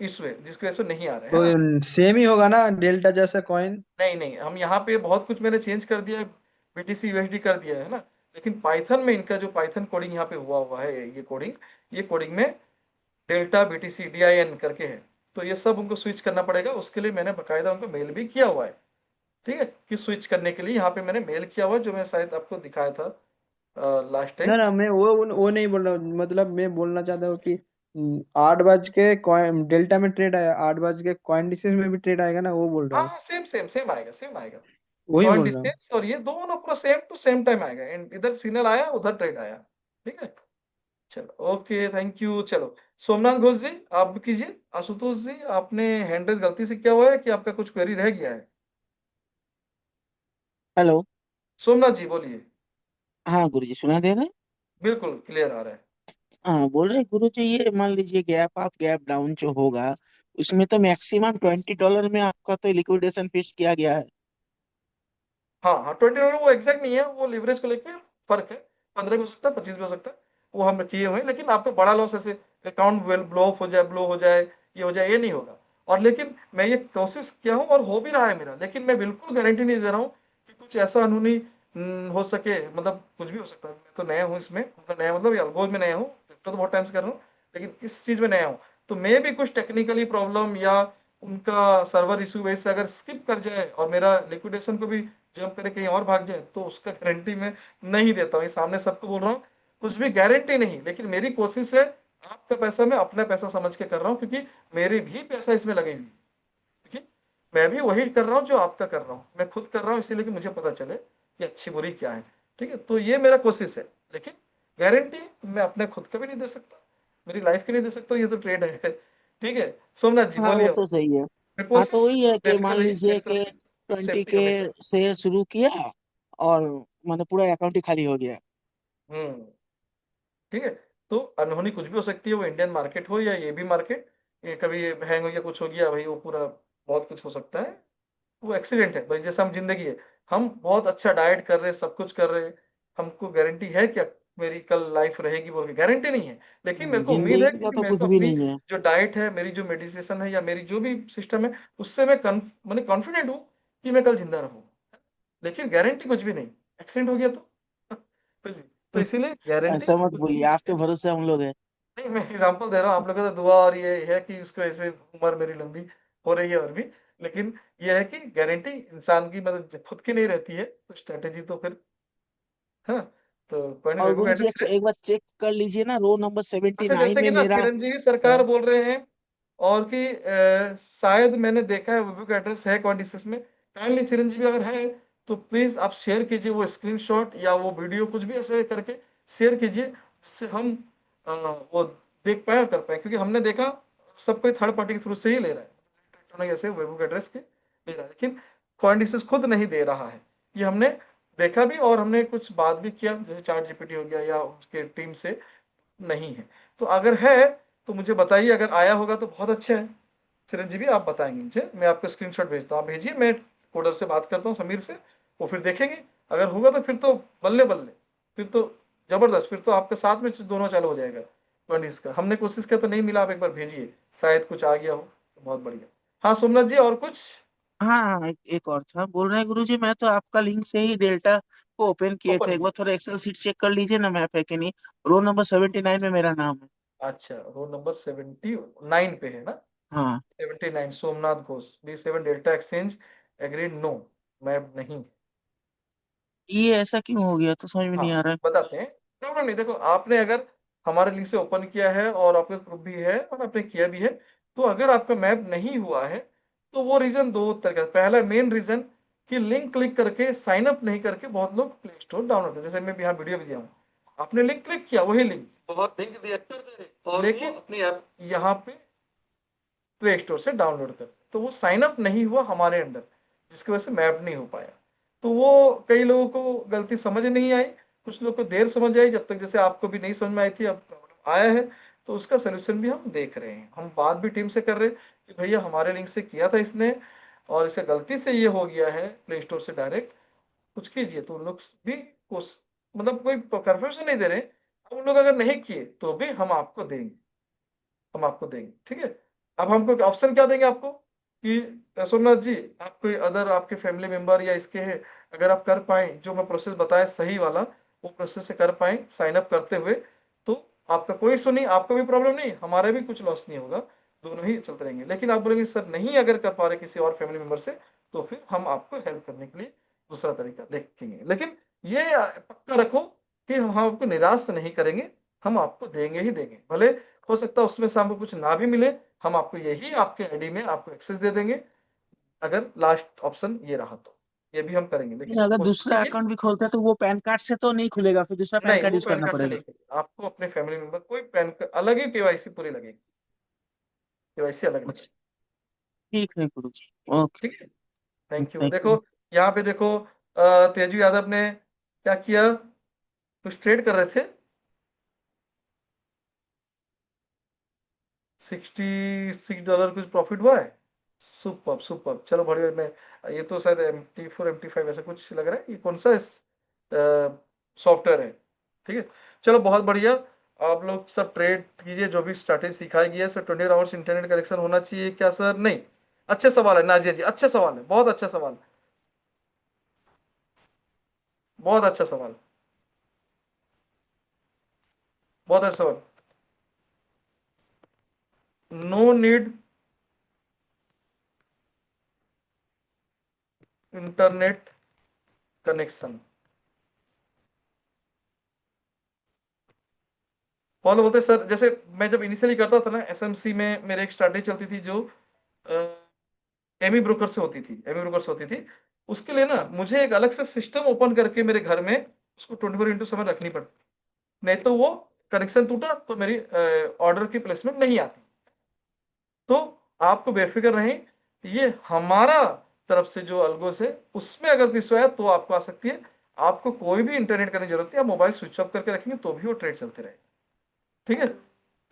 इस वे जिसकी वजह से नहीं आ रहे, है तो ना। सेम ही होगा ना डेल्टा जैसा कॉइन? नहीं नहीं, हम यहाँ पे बहुत कुछ मैंने चेंज कर दिया है, बीटीसी यूएसडी कर दिया है ना। लेकिन पाइथन में इनका जो पाइथन कोडिंग यहाँ पे हुआ है, ये कोडिंग में डेल्टा बीटीसी डीआईएन करके है। तो ये सब उनको स्विच करना पड़ेगा, उसके लिए मैंने बकायदा उनको मेल भी किया हुआ है, ठीक है, कि स्विच करने के लिए यहाँ पे मैंने मेल किया हुआ है, जो मैं शायद आपको दिखाया था लास्ट टाइम। ना ना, मैं वो नहीं बोल रहा हूँ, मतलब मैं बोलना चाहता हूँ कि 8 बज के कॉइन डेल्टा में ट्रेड आया, 8 बज के कॉइन डिसेस में भी ट्रेड आएगा ना, वो बोल रहा हूँ। हाँ सेम सेम सेम आएगा, सेम आएगा। वही कॉइन बोल रहा हूँ। डिस्टेंस और ये दोनों पूरा सेम टू सेम टाइम आएगा, इधर सिग्नल आया उधर ट्रेड आया, ठीक है। चलो ओके, थैंक यू। चलो सोमनाथ घोष जी आप भी कीजिए। आशुतोष जी आपने हैंड रेज गलती से किया हुआ है कि आपका कुछ क्वेरी रह गया है? हेलो। सोमनाथ जी बोलिए। हाँ गुरुजी, सुना दे रहे हैं? बिल्कुल क्लियर आ रहा है। हाँ, बोल रहे हैं गुरुजी, ये मान लीजिए गैप अप गैप डाउन जो होगा, उसमें तो मैक्सिमम $20 में आपका तो लिक्विडेशन फिक्स किया गया है। हाँ हाँ, 20 वो एग्जैक्ट नहीं है, वो लिवरेज को लेके फर्क है। 15 भी हो सकता है, 25 भी हो सकता है, वो हम किए हुए हैं। लेकिन आपको बड़ा लॉस ऐसे अकाउंट ब्लो ऑफ हो जाए, ब्लो हो जाए, ये हो जाए, ये नहीं होगा। और लेकिन मैं ये कोशिश किया हूँ और हो भी रहा है मेरा, लेकिन मैं बिल्कुल गारंटी नहीं दे रहा हूँ कि कुछ ऐसा अनहोनी हो सके, मतलब कुछ भी हो सकता है। मैं तो नया हूँ इसमें, मतलब नया मतलब अल्गोज में नया हूँ, तो बहुत टाइम से कर रहा हूँ, लेकिन इस चीज में नया हूँ। तो मैं भी कुछ टेक्निकली प्रॉब्लम या उनका सर्वर इशू वजह से अगर स्किप कर जाए और मेरा लिक्विडेशन को भी जंप करे कहीं और भाग जाए, तो उसका गारंटी मैं नहीं देता हूँ। ये सामने सबको बोल रहा हूँ, कुछ भी गारंटी नहीं, लेकिन मेरी कोशिश है आपका पैसा मैं अपना पैसा समझ के कर रहा हूँ, क्योंकि मेरे भी पैसा इसमें लगे हुए, ठीक है। मैं भी वही कर रहा हूँ जो आपका कर रहा हूँ, मैं खुद कर रहा हूँ इसीलिए कि मुझे पता चले कि अच्छी बुरी क्या है, ठीक है। तो ये मेरा कोशिश है, लेकिन गारंटी मैं अपने खुद का भी नहीं दे सकता, मेरी लाइफ की नहीं दे सकता, ये तो ट्रेड है, ठीक है। सोमनाथ जी हाँ, वो बोलिए। तो सही है। मैं हाँ, तो कोशिश वही है कि बेफिक्र मान रहिए, लीजिए मेरी तरफ कि से 20 सेफ्टी के हमेशा। से शुरू किया और मैंने पूरा अकाउंट ही खाली हो गया। हम्म, ठीक है। तो अनहोनी कुछ भी हो सकती है, वो इंडियन मार्केट हो या ये भी मार्केट, ये कभी हैंग हो गया, कुछ हो गया भाई, वो पूरा बहुत कुछ हो सकता है। वो एक्सीडेंट है भाई, जैसे हम जिंदगी है, हम बहुत अच्छा डाइट कर रहे हैं, सब कुछ कर रहे हैं, हमको गारंटी है क्या मेरी कल लाइफ रहेगी, बोल के गारंटी नहीं है। लेकिन मेरे को उम्मीद है, जिंदगी का क्योंकि तो मेरे कुछ को भी अपनी नहीं है। जो डाइट है, मेरी जो मेडिटेशन है, या मेरी जो भी सिस्टम है, उससे मैं मैंने कॉन्फिडेंट हूँ कि मैं कल जिंदा रहूँ। लेकिन गारंटी कुछ भी नहीं, एक्सीडेंट हो गया तो कुछ भी। तो इसीलिए गारंटी ऐसा मत कुछ भी बोलिए, नहीं आपके है। भरोसे हम लोग हैं। नहीं, मैं एग्जांपल दे रहा हूँ, आप लोगों का तो दुआ और ये है कि उसको ऐसे उम्र मेरी लंबी हो रही है और भी। लेकिन ये है कि गारंटी इंसान की मतलब जब खुद की नहीं रहती है, तो स्ट्रेटेजी तो फिर, हाँ। तो कोई नहीं, और वेबो गुरुजी, एड्रेस है। एक बार चेक कर लीजिए ना, रो नंबर सेवेंटी अच्छा, नाइन जैसे कि में ना मेरा चिरंजीवी है। सरकार बोल रहे हैं, और कि शायद मैंने देखा है वेबो का एड्रेस है कॉन्डिसेस में। काइंडली चिरंजीवी अगर है तो प्लीज आप शेयर कीजिए वो स्क्रीनशॉट या वो वीडियो, कुछ भी ऐसे करके शेयर कीजिए, जिससे हम वो देख पाए और कर पाए। क्योंकि हमने देखा सब कोई थर्ड पार्टी के थ्रू से ही ले रहा है, इलेक्ट्रॉनिक ऐसे वेबो एड्रेस के ले रहा है, लेकिन कॉन्डिसेस खुद नहीं दे रहा है। ये हमने देखा भी, और हमने कुछ बात भी किया, जैसे चैट जीपीटी हो गया या उसके टीम से, नहीं है। तो अगर है तो मुझे बताइए, अगर आया होगा तो बहुत अच्छा है। चिरंजीवी आप बताएंगे मुझे, मैं आपको स्क्रीनशॉट भेजता हूँ, आप भेजिए, मैं कोडर से बात करता हूँ, समीर से, वो फिर देखेंगे। अगर होगा तो फिर तो बल्ले बल्ले, फिर तो जबरदस्त, फिर तो आपके साथ में दोनों चालू हो जाएगा। ट्वेंटीज का हमने कोशिश किया तो नहीं मिला, आप एक बार भेजिए, शायद कुछ आ गया हो तो बहुत बढ़िया। हाँ सोमनाथ जी, और कुछ? हाँ हाँ, एक और था। बोल रहे हैं गुरुजी, मैं तो आपका लिंक से ही डेल्टा को ओपन किए थे। ओपन एक किया। बार थोड़ा एक्सेल शीट चेक कर लीजिए ना, मैप है कि नहीं। रो नंबर 79 में मेरा नाम है। अच्छा, रोल नंबर 79 पे है ना? हाँ, 79 Somnath Ghosh, B7 delta exchange. Agreed, no, map नहीं। ये ऐसा क्यों हो गया तो समझ में हाँ, नहीं आ रहा है। बताते हैं। प्रॉब्लम नहीं, देखो आपने अगर हमारे लिंक से ओपन किया है और आपके प्रूफ भी है और आपने किया भी है, तो अगर आपका मैप नहीं हुआ है तो वो रीजन दो तरह का। पहला मेन रीजन कि लिंक क्लिक करके साइन अप नहीं करके बहुत लोग प्ले स्टोर डाउनलोड करते, जैसे मैं यहाँ वीडियो भी दिया हूँ, आपने लिंक क्लिक किया, वही लिंक बहुत लिंक दिया कर दे रहे, और लेकिन अपनी ऐप यहाँ पे प्ले स्टोर से डाउनलोड कर, तो वो साइन अप नहीं हुआ हमारे अंडर, जिसकी वजह से मैप नहीं हो पाया। तो वो कई लोगों को गलती समझ नहीं आई, कुछ लोग को देर समझ आई, जब तक जैसे आपको भी नहीं समझ में आई थी, अब प्रॉब्लम आया है, तो उसका सोल्यूशन भी हम देख रहे हैं। हम बात भी टीम से कर रहे हैं कि भैया हमारे लिंक से किया था इसने और इसे गलती से ये हो गया है प्ले स्टोर से डायरेक्ट, कुछ कीजिए। तो उन लोग भी कुछ मतलब कोई कंफ्यूजन नहीं दे रहे। अब उन लोग अगर नहीं किए तो भी हम आपको देंगे, हम आपको देंगे, ठीक है। अब हमको ऑप्शन क्या देंगे आपको कि सोमनाथ जी, आप कोई अदर आपके फैमिली मेंबर या इसके है, अगर आप कर पाए जो मैं प्रोसेस बताया सही वाला, वो प्रोसेस से कर पाए साइन अप करते हुए, तो आपका कोई इशू नहीं, आपको भी प्रॉब्लम नहीं, हमारा भी कुछ लॉस नहीं होगा, दोनों ही चलते रहेंगे। लेकिन आप बोलेंगे सर नहीं अगर कर पा रहे किसी और फैमिली मेंबर से, तो फिर हम आपको हेल्प करने के लिए दूसरा तरीका देखेंगे। लेकिन ये पक्का रखो कि हम आपको निराश नहीं करेंगे, हम आपको देंगे ही देंगे। भले हो सकता है उसमें से हमको कुछ ना भी मिले, हम आपको यही आपके आईडी में आपको एक्सेस दे देंगे, अगर लास्ट ऑप्शन ये रहा तो ये भी हम करेंगे। नहीं, लेकिन अगर कोशिश दूसरा कीजिए। अकाउंट भी खोलते हैं तो वो पैन कार्ड से तो नहीं खुलेगा, फिर दूसरा पैन नहीं, कार्ड वो यूज पैन करना कार्ड से पड़ेगा। नहीं करेगा, आपको अपने फैमिली मेंबर कोई पैन अलग ही केवाईसी पूरी लगेगी, केवाईसी अलग लगेगी। अच्छा, ठीक है गुरु जी। ओके। ठीक है, थैंक यू। थैंक देखो यू। यहाँ पे देखो, तेजू यादव ने क्या किया, कुछ ट्रेड कर रहे थे, $66 कुछ प्रॉफिट हुआ है। सुपर सुपर, चलो बढ़िया। मैं ये तो शायद MT4 MT5 ऐसा कुछ लग रहा है, ये कौन सा सॉफ्टवेयर है, ठीक है। चलो बहुत बढ़िया, आप लोग सब ट्रेड कीजिए, जो भी स्ट्रैटेजी सिखाई गई है सर। 24 आवर्स इंटरनेट कनेक्शन होना चाहिए क्या सर? नहीं, अच्छे सवाल है नाजिया जी, अच्छा सवाल है, बहुत अच्छा सवाल, बहुत अच्छा सवाल, बहुत अच्छा सवाल। No need internet connection, follow बोलते सर, जैसे मैं जब इनिशियली करता था ना SMC में, मेरे एक स्ट्रैटेजी चलती थी जो एमी ब्रोकर से होती थी, एमी ब्रोकर से होती थी। उसके लिए ना मुझे एक अलग से सिस्टम ओपन करके मेरे घर में उसको 24x7 रखनी पड़ती, नहीं तो वो कनेक्शन टूटा तो मेरी ऑर्डर की प्लेसमेंट नहीं आती। तो आपको बेफिक्र रहें, ये हमारा तरफ से जो अल्गोस है उसमें अगर कोई इशू आया तो आपको आ सकती है। आपको कोई भी इंटरनेट करने की जरूरत नहीं, आप मोबाइल स्विच ऑफ करके रखेंगे तो भी वो ट्रेड चलते रहे, ठीक है।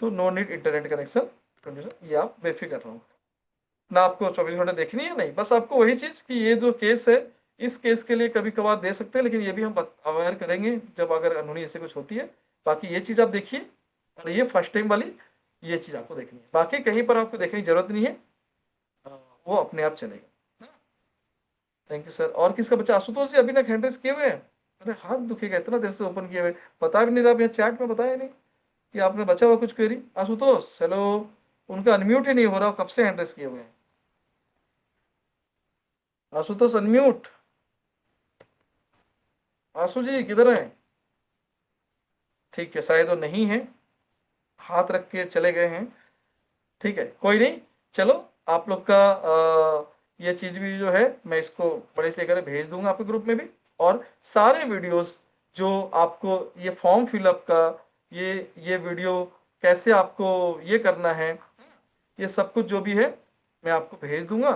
तो नो नीड इंटरनेट कनेक्शन, ये आप बेफिक्र रहो ना, आपको 24 घंटे देखनी है नहीं, बस आपको वही चीज कि ये जो केस है, इस केस के लिए कभी कभार दे सकते हैं, लेकिन ये भी हम अवेयर करेंगे जब अगर अनहोनी ऐसे कुछ होती है। बाकी ये चीज आप देखिए, और ये फर्स्ट टाइम वाली ये चीज आपको देखनी है, बाकी कहीं पर आपको देखने की जरूरत नहीं है, वो अपने आप चलेगा। Thank you sir. और किसका बच्चा? आशुतोष जी अभी तक हैंड रेज किए हुए हैं? अरे हाथ दुखेगा, इतना देर से ओपन किए हुए, बता भी नहीं रहा, चैट में बताया नहीं कि आपने बचा हुआ कुछ क्वेरी। आशुतोष हेलो, उनका अनम्यूट ही नहीं हो रहा, कब से हैंड रेज किए हुए हैं। आशुतोष अनम्यूट, आशु जी किधर हैं? ठीक है, शायद वो नहीं है, हाथ रख के चले गए हैं, ठीक है कोई नहीं। चलो आप लोग का ये चीज भी जो है मैं इसको बड़े से करे भेज दूंगा आपके ग्रुप में भी, और सारे वीडियोस जो आपको ये फॉर्म फिलअप का, ये वीडियो कैसे आपको ये करना है, ये सब कुछ जो भी है मैं आपको भेज दूंगा,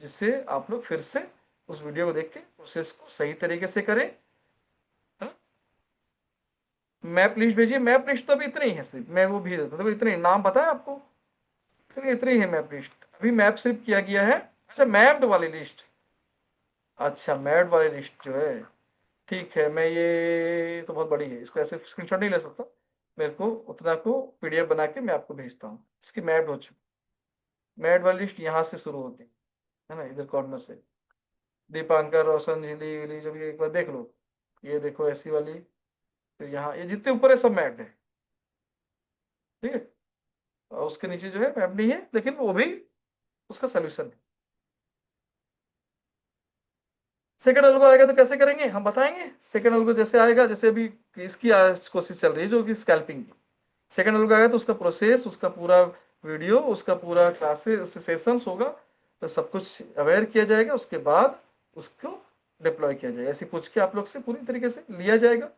जिससे आप लोग फिर से उस वीडियो को देख के प्रोसेस को सही तरीके से करें। हाँ? मैप लिस्ट भेजिए, मैप लिस्ट तो अभी इतने ही है, सिर्फ मैं वो भेज देता हूँ, देखो इतने नाम पता है आपको, फिर इतने ही है मैप लिस्ट, अभी मैप सिर्फ किया गया है। अच्छा मैप्ड वाली लिस्ट, अच्छा मैप्ड वाली लिस्ट जो है, ठीक है, मैं ये तो बहुत बड़ी है, इसको ऐसे स्क्रीनशॉट नहीं ले सकता, मेरे को उतना को PDF बना के मैं आपको भेजता हूँ, इसकी मैप्ड हो चुकी, मैप्ड वाली लिस्ट यहाँ से शुरू होती है है ना, इधर कॉर्नर से दीपांकर, रोशन, झिली विली, जब ये एक बार देख लो, ये देखो ऐसी वाली, तो यहाँ ये जितने ऊपर है सब मैप्ड है, ठीक है। और उसके नीचे जो है मैप नहीं है, लेकिन वो भी उसका सोल्यूशन है। सेकंड एल्गो आएगा तो कैसे करेंगे हम बताएंगे। सेकंड एल्गो जैसे आएगा, जैसे अभी इसकी कोशिश चल रही है जो कि स्कैल्पिंग की, सेकंड एल्गो आएगा तो उसका प्रोसेस, उसका पूरा वीडियो, उसका पूरा क्लासेस सेशंस होगा, तो सब कुछ अवेयर किया जाएगा, उसके बाद उसको डिप्लॉय किया जाएगा। ऐसे पूछ के आप लोग से पूरी तरीके से लिया जाएगा,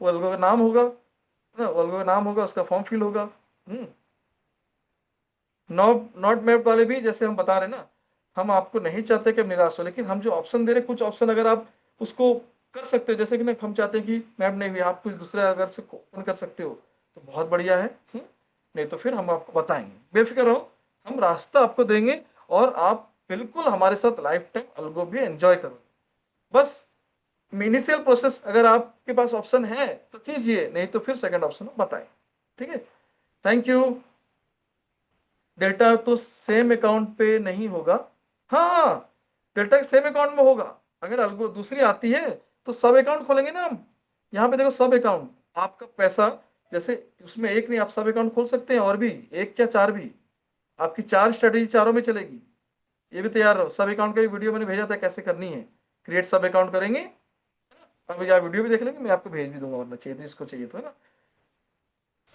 वो एल्गो का नाम होगा ना, वो एल्गो का नाम होगा, उसका फॉर्म फिल होगा। नॉट मैप वाले भी जैसे हम बता रहे हैं ना, हम आपको नहीं चाहते कि आप निराश हो, लेकिन हम जो ऑप्शन दे रहे हैं, कुछ ऑप्शन अगर आप उसको कर सकते हो, जैसे कि ना हम चाहते हैं कि मैप नहीं हुई, आप कुछ दूसरा अगर से ओपन कर सकते हो तो बहुत बढ़िया है। नहीं तो फिर हम आपको बताएंगे, बेफिक्र रहो, हम रास्ता आपको देंगे और आप बिल्कुल हमारे साथ लाइफ टाइम अल्गो भी एंजॉय करो। बस इनिशियल प्रोसेस अगर आपके पास ऑप्शन है तो कीजिए, नहीं तो फिर सेकंड ऑप्शन बताएं, ठीक है। Thank you. डेल्टा तो सेम अकाउंट पे नहीं होगा, हाँ डेल्टा सेम अकाउंट में होगा। अगर अल्गो दूसरी आती है तो सब अकाउंट खोलेंगे ना हम। यहाँ पे देखो सब अकाउंट, आपका पैसा जैसे उसमें एक नहीं, आप सब अकाउंट खोल सकते हैं, और भी एक क्या चार भी, आपकी चार स्ट्रेटेजी चारों में चलेगी। ये भी तैयार रहो, सब अकाउंट का भी वीडियो मैंने भेजा था कैसे करनी है, क्रिएट सब अकाउंट करेंगे। अब यहाँ वीडियो भी देख लेंगे, मैं आपको भेज भी दूंगा, वरना चाहिए तो इसको चाहिए तो, है ना।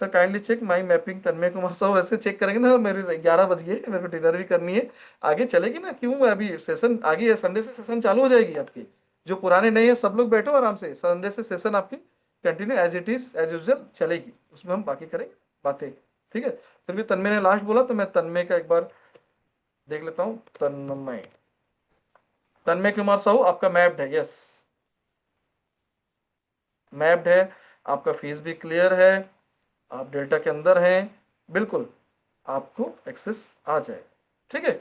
Sir kindly check my mapping Tanmay Kumar साहब, ऐसे चेक करेंगे ना, मेरे 11 बज गए, मेरे को डिनर भी करनी है। आगे चलेगी ना, क्यों अभी सेशन आगे संडे से सेशन चालू हो जाएगी आपकी, जो पुराने नहीं है सब लोग बैठो आराम से, संडे से सेशन आपकी continue as it is as usual चलेगी, उसमें हम बाकी करेंगे बातें, ठीक है। फिर भी तन्मय ने लास्ट बोला तो मैं तन्मय का एक बार देख लेता हूँ। तन्मय कुमार साहू आपका मैप्ड है, यस मैप्ड है, आपका फीस भी क्लियर है, आप डेल्टा के अंदर हैं, बिल्कुल आपको एक्सेस आ जाए, ठीक है।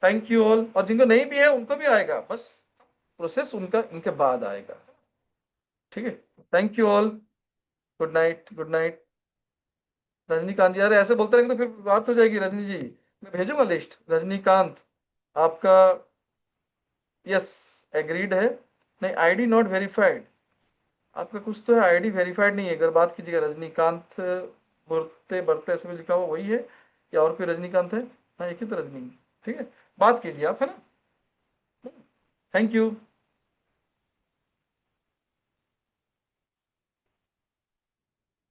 थैंक यू ऑल, और जिनको नहीं भी है उनको भी आएगा, बस प्रोसेस उनका इनके बाद आएगा, ठीक है। Thank you all, good night, good night. Rajinikanth ji, अरे ऐसे बोलते रहेंगे तो फिर बात हो जाएगी। रजनी जी मैं भेजूंगा लिस्ट। रजनीकांत आपका यस एग्रीड है, नहीं आईडी नॉट वेरीफाइड, आपका कुछ तो है, आईडी वेरीफाइड नहीं है, अगर बात कीजिएगा। रजनीकांत बरते बरते ऐसे में लिखा हुआ वही है या और कोई रजनीकांत है? हाँ एक ही तो रजनी, ठीक है, बात कीजिए आप, है ना। Thank you.